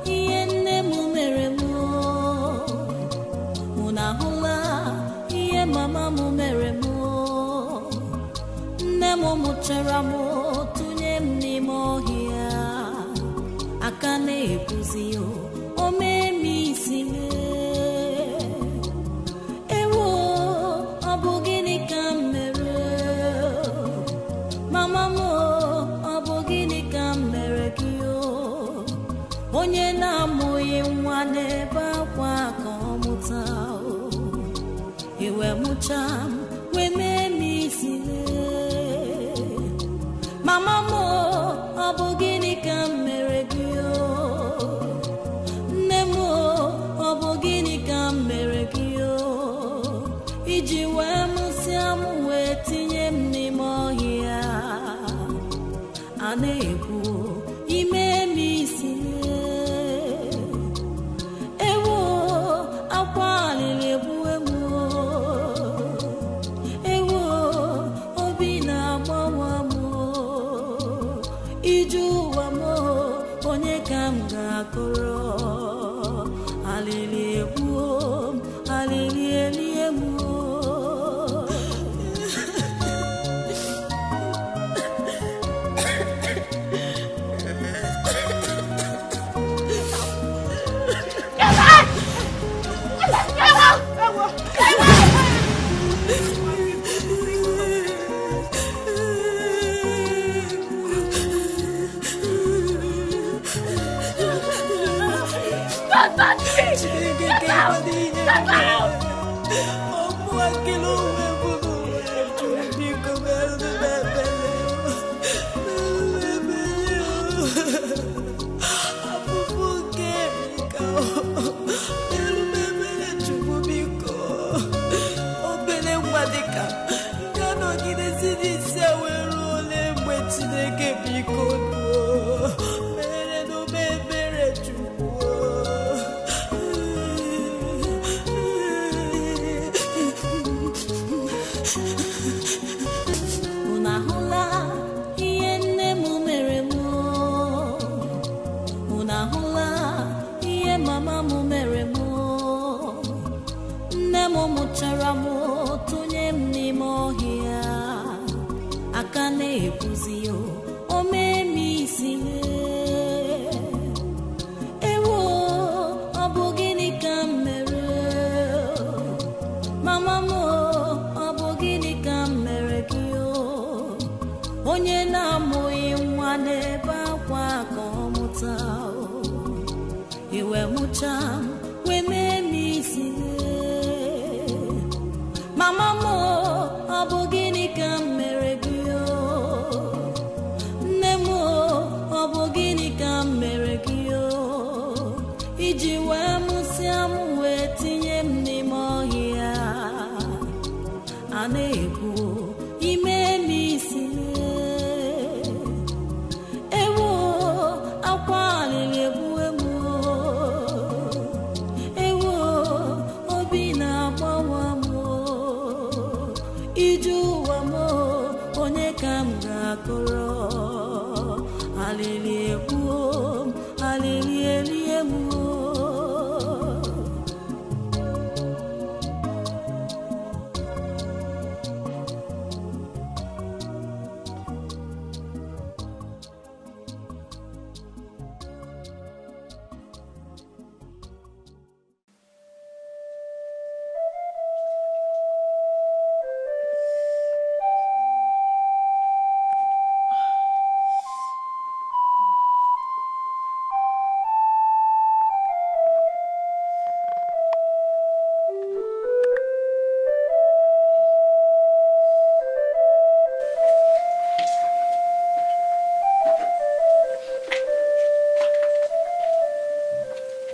iye mumere mo. Unahula iye mama mumere mo. Nemo muchera mo tunye mnimo hia. Akane epuzio ome misime. Ewo abogini kamere. Mama mo abogini kamere kiyo. Onye na moye nwane ba kwa komuta. Iwe mucham we me misime. Mama mo abu na-ekwu ime isi ewo akwa alili egbu egbu ewo obi na-agbawa m iju ụwa m onye ka m ga-akọrọ alili egbu alili eli egbu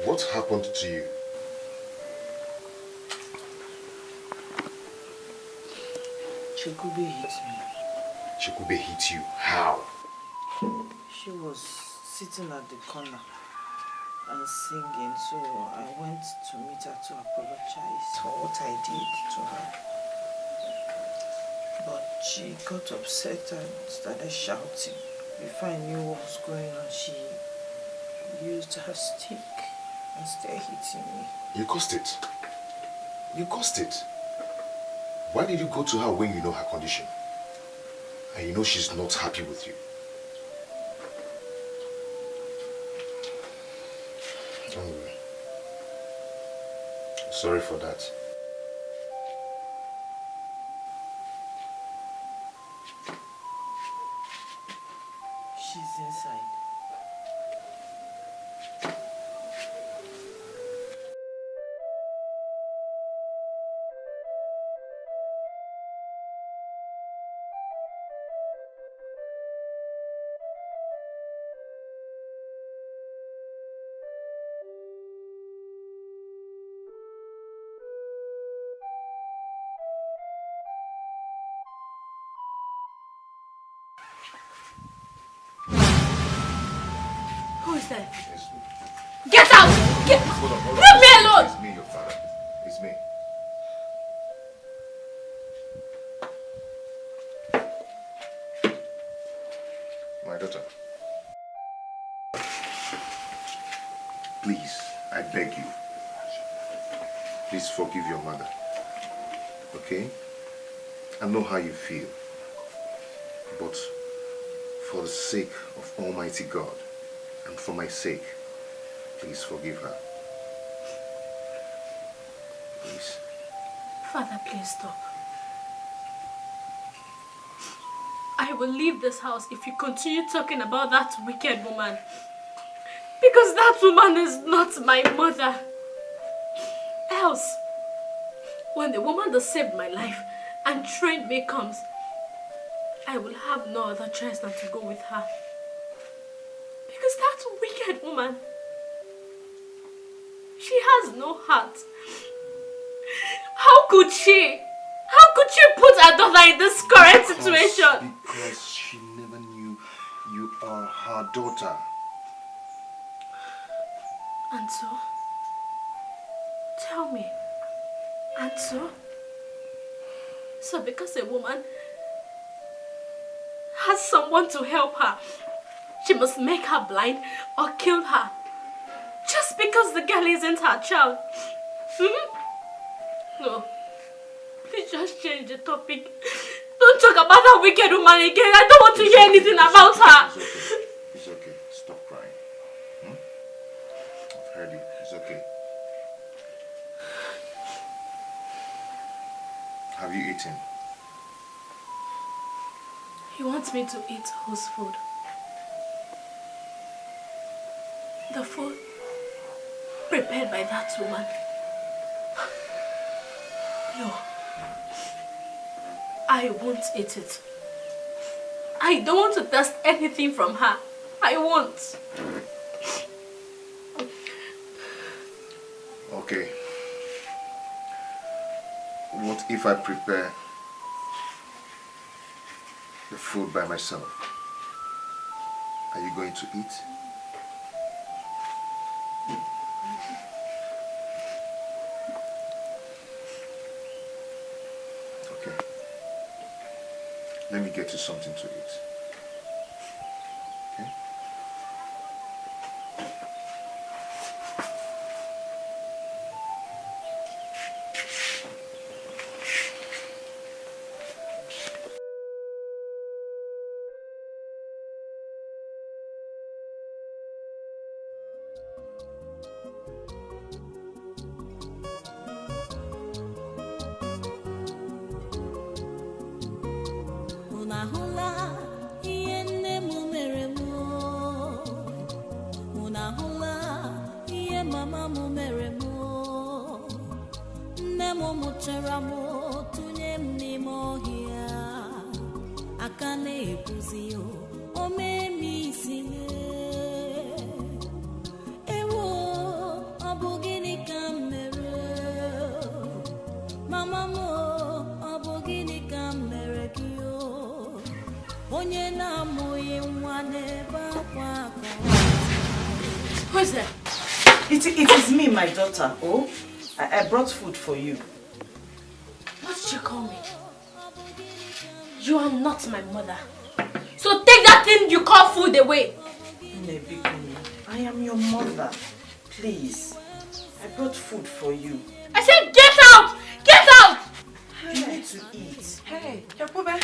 What happened to you? Chikube hit me. Chikube hit you? How? She was sitting at the corner and singing, so I went to meet her to apologize for what I did to her. But she got upset and started shouting. Before I knew what was going on, she used her stick and started hitting me. You caused it. You caused it. Why did you go to her when you know her condition? And you know she's not happy with you? Don't worry. Sorry for that. She's inside. is that? It's me. Get out! Get... Hold on. Leave me alone! It's me, your father. It's me. My daughter. Please, I beg you. Please forgive your mother. Okay? I know how you feel. But for the sake of Almighty God and for my sake, please forgive her. Please. Father, please stop. I will leave this house if you continue talking about that wicked woman. Because that woman is not my mother. Else, when the woman that saved my life and trained me comes, I will have no other choice than to go with her. Because that wicked woman, she has no heart. How could she put her daughter in this current situation? Because she never knew you are her daughter. And so? Tell me. And so? So because a woman has someone to help her, she must make her blind or kill her. Just because the girl isn't her child. No. Please just change the topic. Don't talk about that wicked woman again. I don't want to hear anything about her. It's okay. It's okay. Stop crying. I've heard you. It's okay. Have you eaten? He wants me to eat whose food? The food prepared by that woman. No. I won't eat it. I don't want to taste anything from her. I won't. Okay. What if I prepare the food by myself? Are you going to eat? Okay. Let me get you something to eat. Okay? Who's that? It is me, my daughter. Oh, I brought food for you. What did you call me? You are not my mother. So take that thing you call food away. Nebikumi, I am your mother. Please, I brought food for you. I said get out! Get out! You need to eat. Hey, Yakube.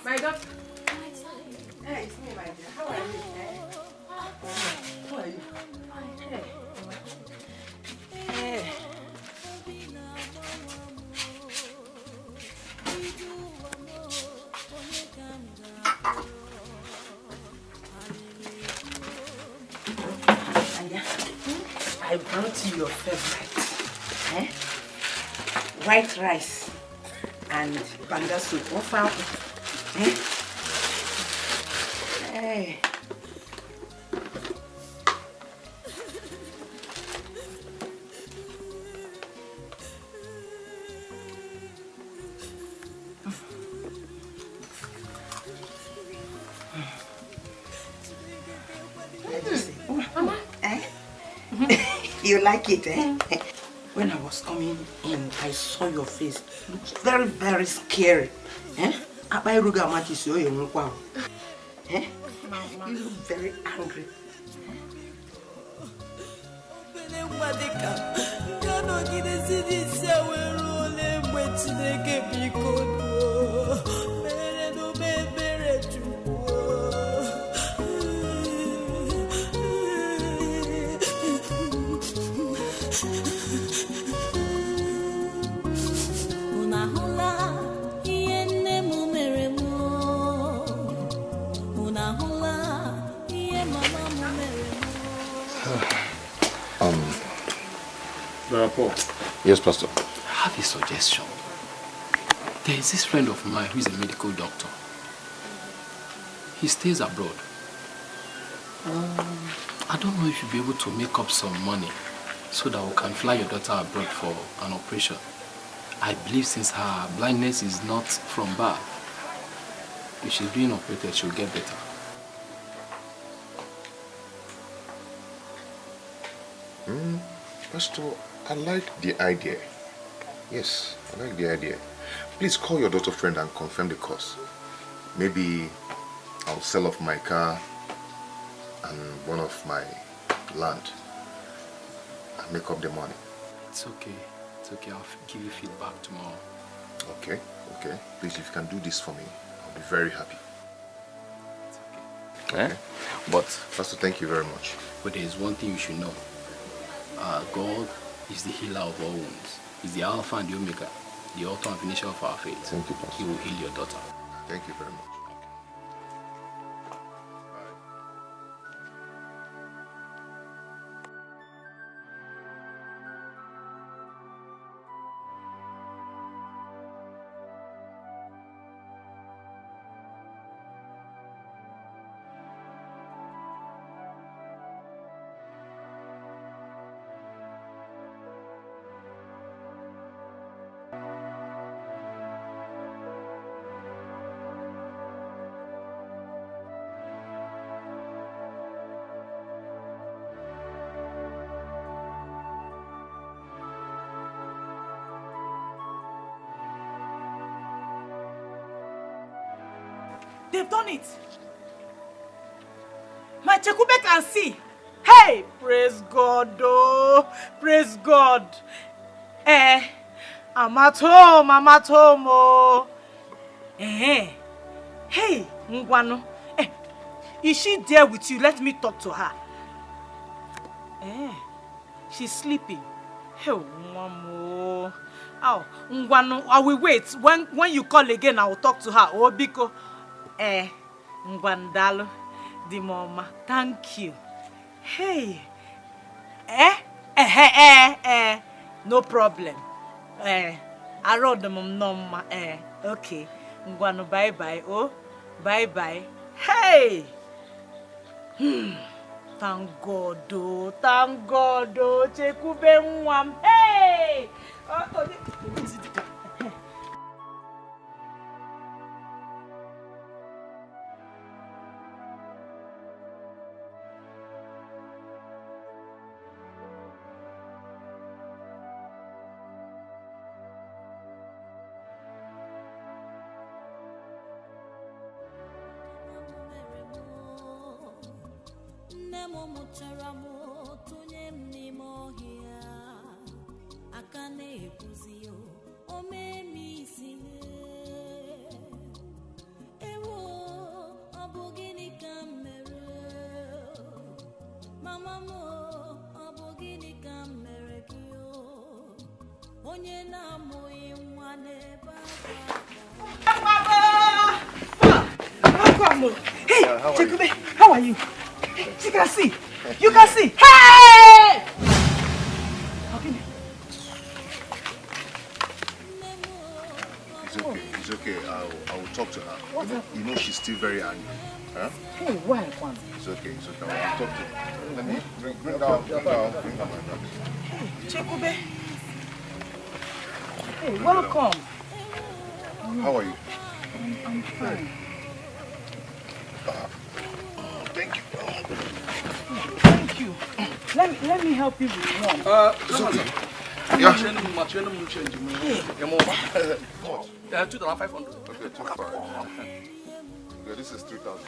My daughter. Hey, it's me, my dear. How are you? How are you? Hey. Hey. I brought you your favorite. White rice and banga soup. Hey. You like it, eh? When I was coming in, I saw your face. It looks very, very scary. Eh? You look very angry. Brother Paul. Yes, Pastor. I have a suggestion. There is this friend of mine who is a medical doctor. He stays abroad. I don't know if you'll be able to make up some money so that we can fly your daughter abroad for an operation. I believe since her blindness is not from birth, if she's being operated, she'll get better. Pastor, I like the idea. Yes, I like the idea. Please call your daughter friend and confirm the cost. Maybe I'll sell off my car and one of my land and make up the money. It's okay. It's okay. I'll give you feedback tomorrow. Okay, okay. Please, if you can do this for me, I'll be very happy. It's okay. Okay. But Pastor, thank you very much. But there is one thing you should know. God is the healer of all wounds. He's the Alpha and the Omega, the author and finisher of our faith. Thank you, Pastor. He will heal your daughter. Thank you very much. They've done it. My Chekube can see. Hey, praise God, oh, praise God. I'm at home, oh. Hey, Ngwano. Is she there with you? Let me talk to her. She's sleeping. Hey, Mamo. Oh, Ngwano, I will wait. When you call again, I will talk to her. Oh, Biko. Ngwandalo, the mama, thank you. Hey, no problem. I wrote the mom no, okay. Ngwano, bye bye. Oh, bye bye. Hey, thank God, oh, Chekube Mwam. Hey, Hey, Chekube, how are you? She can see. You can see. Hey! It's okay. I will talk to her. You know she's still very angry. Huh? Hey, why? It's okay. I'll talk to her. Let me bring down my bag. Hey, Chekube. Hey, welcome. How are you? I'm fine. Thank you. Thank you. Let me help you with one. It's okay. Yeah. 2,500. Okay, 2,500. Yeah, this is 3,000.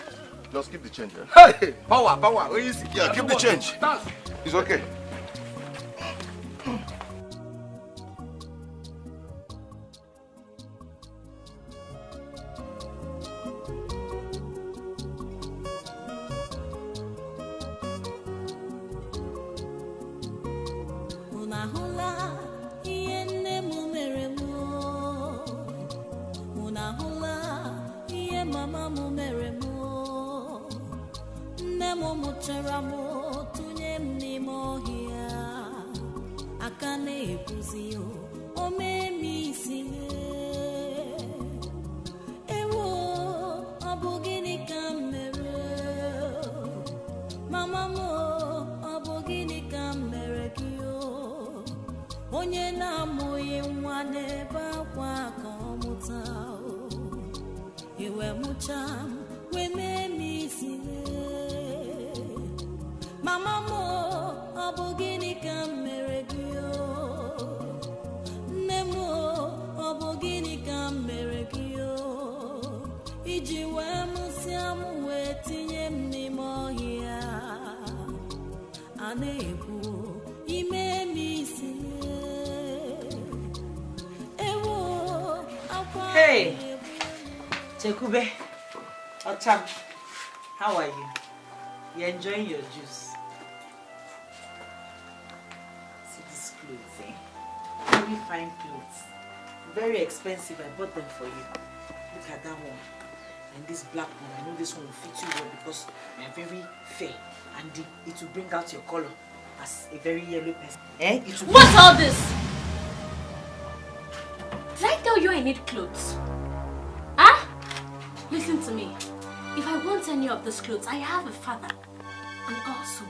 Just keep the change, eh? Hey, power, easy. Yeah, keep the change. It's okay. Hey, Chekube, Ocham, how are you? You enjoying your juice? See these clothes, eh? Very fine clothes. Very expensive, I bought them for you. Look at that one. And this black one, I know this one will fit you well because you're very fair. And it will bring out your color as a very yellow person. Eh? What's all this? Did I tell you I need clothes? Huh? Listen to me. If I want any of these clothes, I have a father. And also,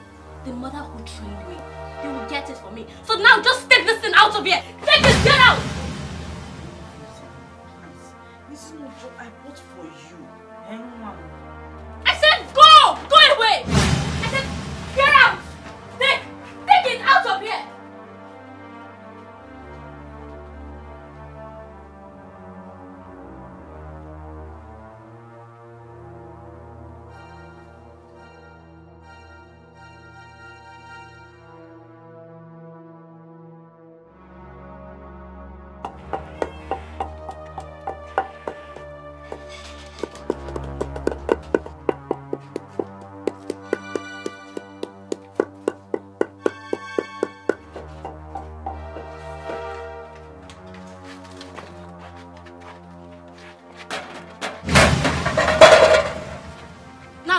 the mother who trained me. They will get it for me. So now just take this thing out of here. Take it, get out! This is not job I bought for you. I said go! Go away! I said get out! Take it out of here!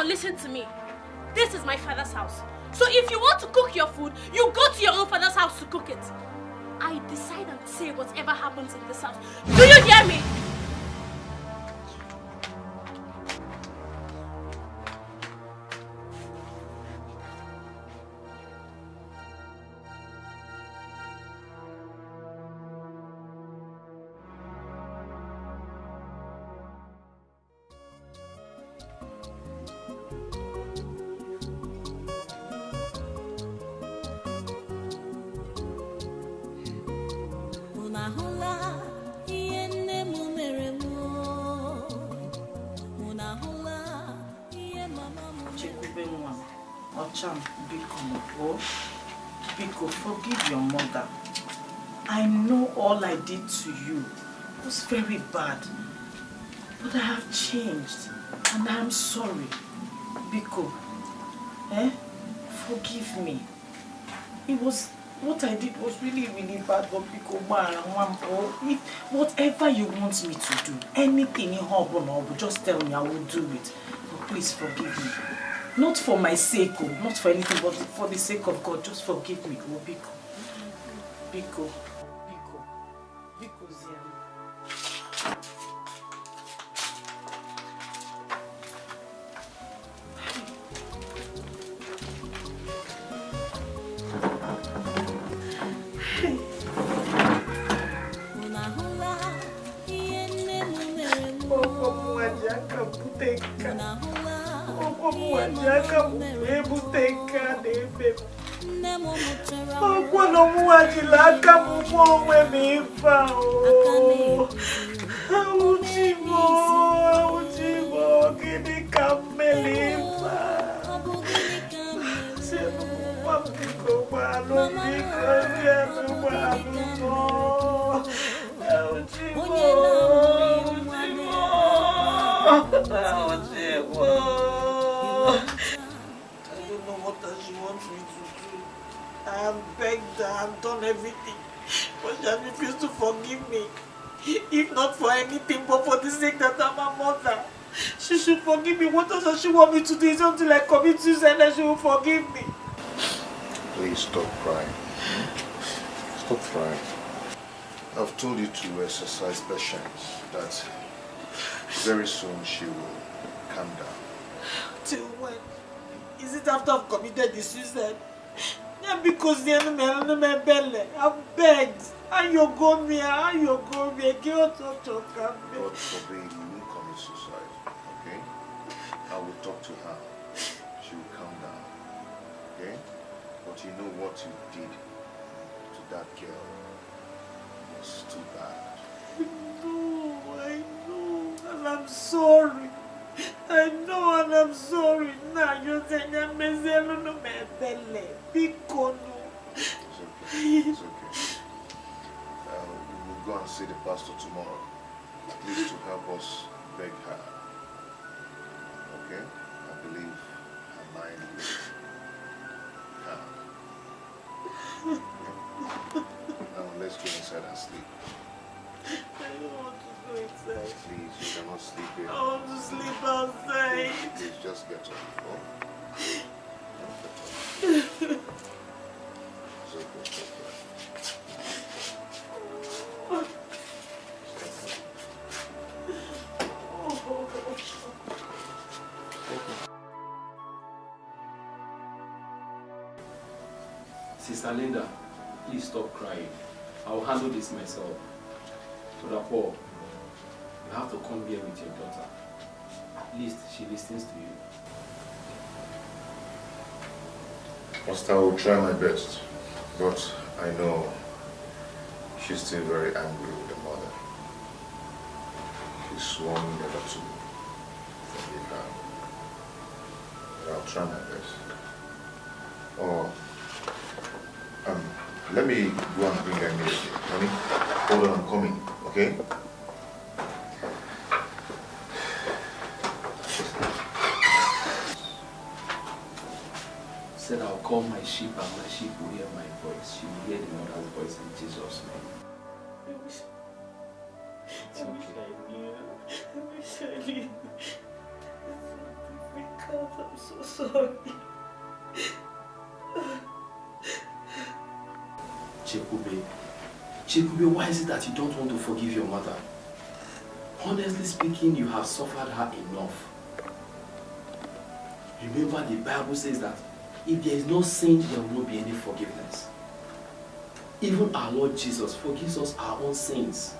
Listen to me. This is my father's house. So if you want to cook your food, you go to your own father's house to cook it. I decide and say whatever happens in this house. Do you hear me? Biko, forgive your mother. I know all I did to you was very bad, but I have changed and I am sorry. Biko, forgive me. What I did was really bad, but Biko, if whatever you want me to do, anything in Hobo, just tell me, I will do it. But please forgive me. Not for my sake, not for anything, but for the sake of God, just forgive me, Biko. Biko. Biko, Zian. Ọgbọ́nà mú àjìlá ká mú fún ọmọ ẹ̀mí fà ó. Àwùjíbọ̀, kí ni ká mẹ́lẹ̀ fà? Ṣé mo bá mi kò wá ló bí kò ní ẹnu wà lóòótọ́? Àwùjíbọ̀. I don't know what she wants me to do. I have begged her, I have done everything, but she has refused to forgive me. If not for anything, but for the sake that I'm her mother, she should forgive me. What else does she want me to do? It's until I commit suicide that she will forgive me. Please stop crying. Stop crying. I've told you to exercise patience, that very soon she will calm down. Till when? Is it after I've committed the suicide? Yeah, because the enemy belly. I've begged. And you go me, and you go me. God forbid you will commit suicide. Okay? I will talk to her. She will calm down. Okay? But you know what you did to that girl was too bad. No, I know, and I'm sorry. I know, and I'm sorry. Now you're saying I'm no me belly. Because it's okay. It's okay. We will go and see the pastor tomorrow, at least to help us beg her. Okay? I believe her mind will calm. Okay? Now let's go inside and sleep. I don't want to go inside. Please, you cannot sleep here. I want to sleep outside. Please just get up. Oh? It's okay. Sister Linda, please stop crying. I will handle this myself. So that Paul, you have to come here with your daughter. At least she listens to you. Pastor, I will try my best, but I know she's still very angry with the mother. She's sworn never to forgive her. But I'll try my best. Oh, let me go and bring her immediately. Honey, hold on, I'm coming, okay? Said I'll call my sheep and my sheep will hear my voice. She will hear the mother's voice in Jesus' name. It's okay. I wish I knew. It's so difficult. I'm so sorry. Chekube, why is it that you don't want to forgive your mother? Honestly speaking, you have suffered her enough. Remember, the Bible says that if there is no sin, there will not be any forgiveness. Even our Lord Jesus forgives us our own sins.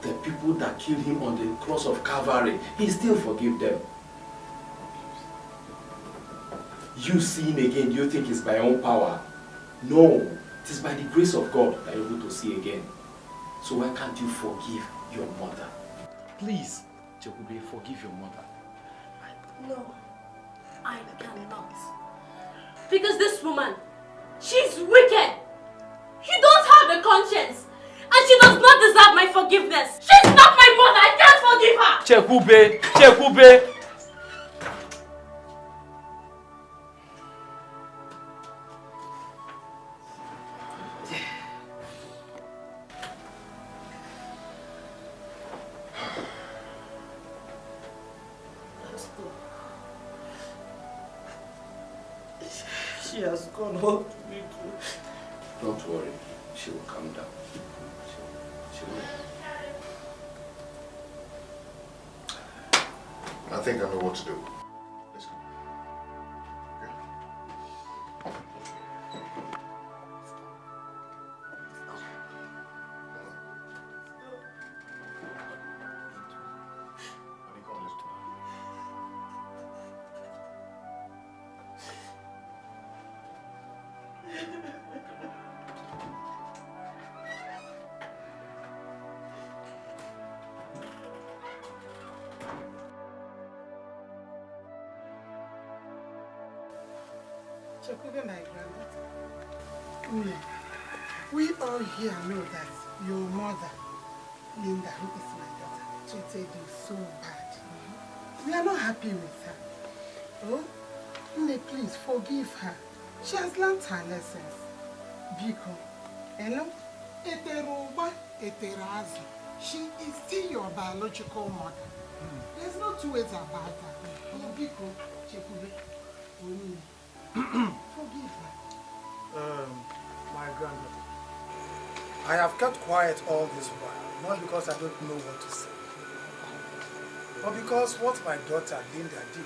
The people that killed him on the cross of Calvary, he still forgives them. You sin again, you think it's by your own power. No, it is by the grace of God that you're able to see again. So why can't you forgive your mother? Please, Chekube, forgive your mother. No, I cannot. Because this woman, she's wicked. She don't have a conscience. And she does not deserve my forgiveness. She's not my mother. I can't forgive her. Chekube! She has gone home to me too. Don't worry, she will calm down. She will. I think I know what to do. Let's go. Chekube, my granddaughter. We all here know that your mother, Linda, who is my daughter, treated you so bad. We are not happy with her. Oh, Nne, please forgive her. She has learned her lessons. Biko, she is still your biological mother. There's no two ways about her. Oh, Biko, Chekube, forgive her. My granddaughter, I have kept quiet all this while, not because I don't know what to say, but because what my daughter Linda did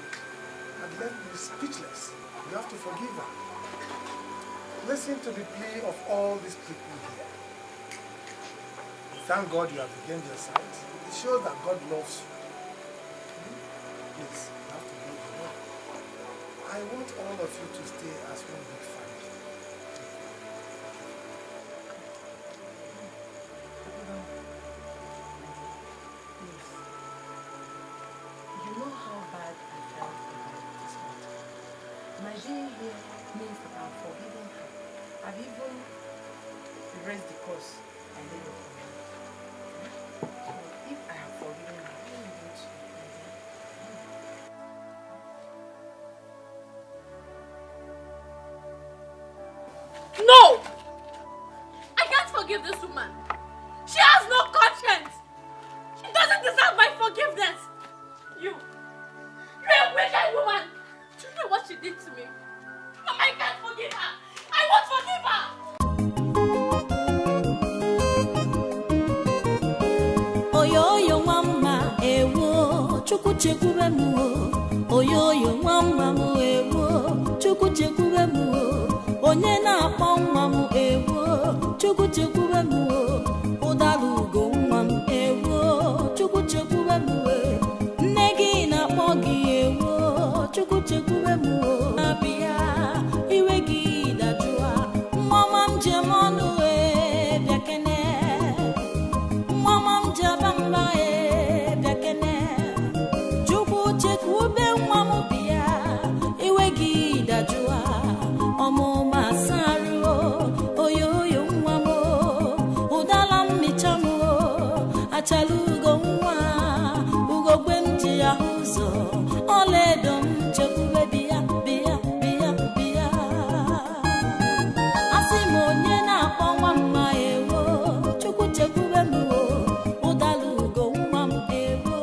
had left me speechless. You have to forgive her. Listen to the plea of all these people here. Thank God you have regained your sight. It shows that God loves you. Please, you have to go to God. I want all of you to stay as one big family. You know how bad I felt about this matter. My being here means that I'm forgiving her. I've even erased the curse I laid upon her. So if I have forgiven her, I don't want to. No! I can't forgive this woman. She has no conscience. She doesn't deserve my forgiveness. You're a wicked woman. Do you know what she did to me? I can't forgive her. I won't forgive her. Oyoyo mama ewo chuku chekube mu. Oyoyo mama mu ewo chuku chekube mu. Onye na akpọ nwa m ewo chuku chekube mu. Udalugo nwa m ewo chuku chekube mu. Nne gị na-akpọ gị ewo chuku chekube mu. Abịa iwe gị dajụa mama m jem ọnụ bịakene. Mama m jeba mba bịakene. Chukwu chekube nwa m bịa iwe gị dajụa ọmụma sarụ oyoyo nwa m ụdala mmicha m achala ugo nwa ugogbe m ji ya ụzọ ọlaedo m chekube bịa bịa bịa bịa. Asị m onye na-akpọ nwa mma ewo Chukwu chekube m ụdala ugo nwa m ewo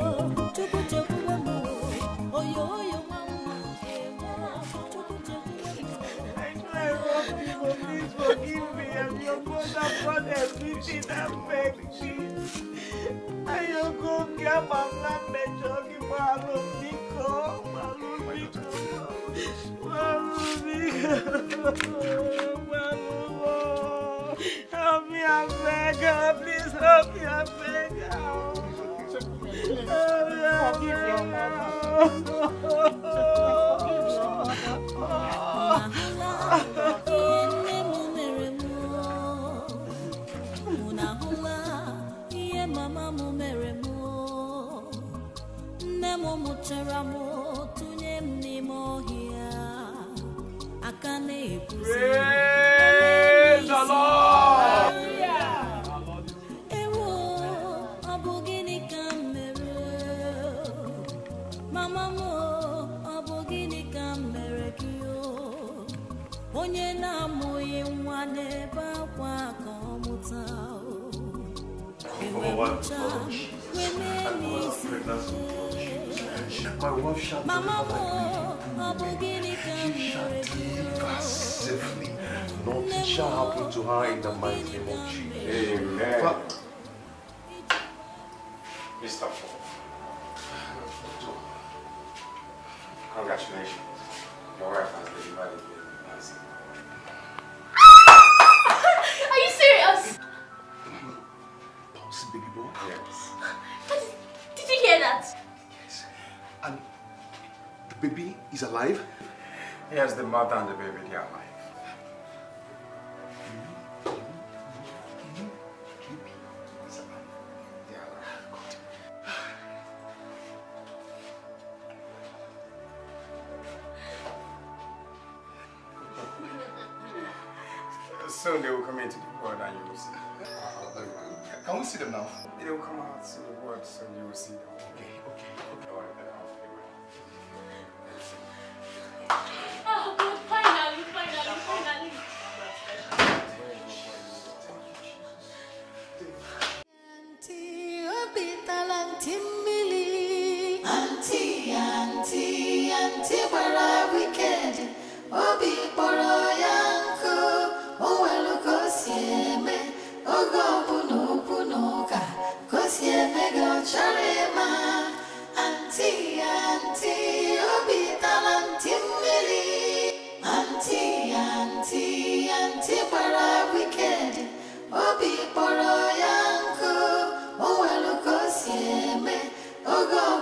Chukwu chekube m oyoyo nwa mma ewo Chukwu chekube m. Please forgive me. I'm your mother, done everything that makes me. I go get my land, jogging Malubiko. Help me, I beg her. Please help me, I beg her. Forgive your mother. Mama mo mere mo nne mo mụchara mo tụnye m n'ime ọhịa aka na-ekwuzi ewo ọ bụ gịnị ka m mere mama mo ọ bụ gịnị ka m mere gị onye na-amụghị nwa n'ebe akwa ka ọ mụta My wife shall deliver she shall deliver safely. Nothing shall happen to her in the mighty name of Jesus. Amen. Mr. Paul, congratulations. Your wife has delivered a baby. Are you serious? Baby boy? Yes. Did you hear that? Yes. And the baby is alive? Yes, the mother and the baby, they are alive. soon they will come into the world and you will see. Can we see them now? They will come out to the world, so you will see them. Okay. All right, then I'll Oh, God, finally. Auntie, where are we kidding? Obi poro yanko, owelu kosieme, ogo punuka, kosieme go charema. Auntie, obi talanti mili. Auntie, where are we kidding? Obi poro yanko, owelu kosieme, ogo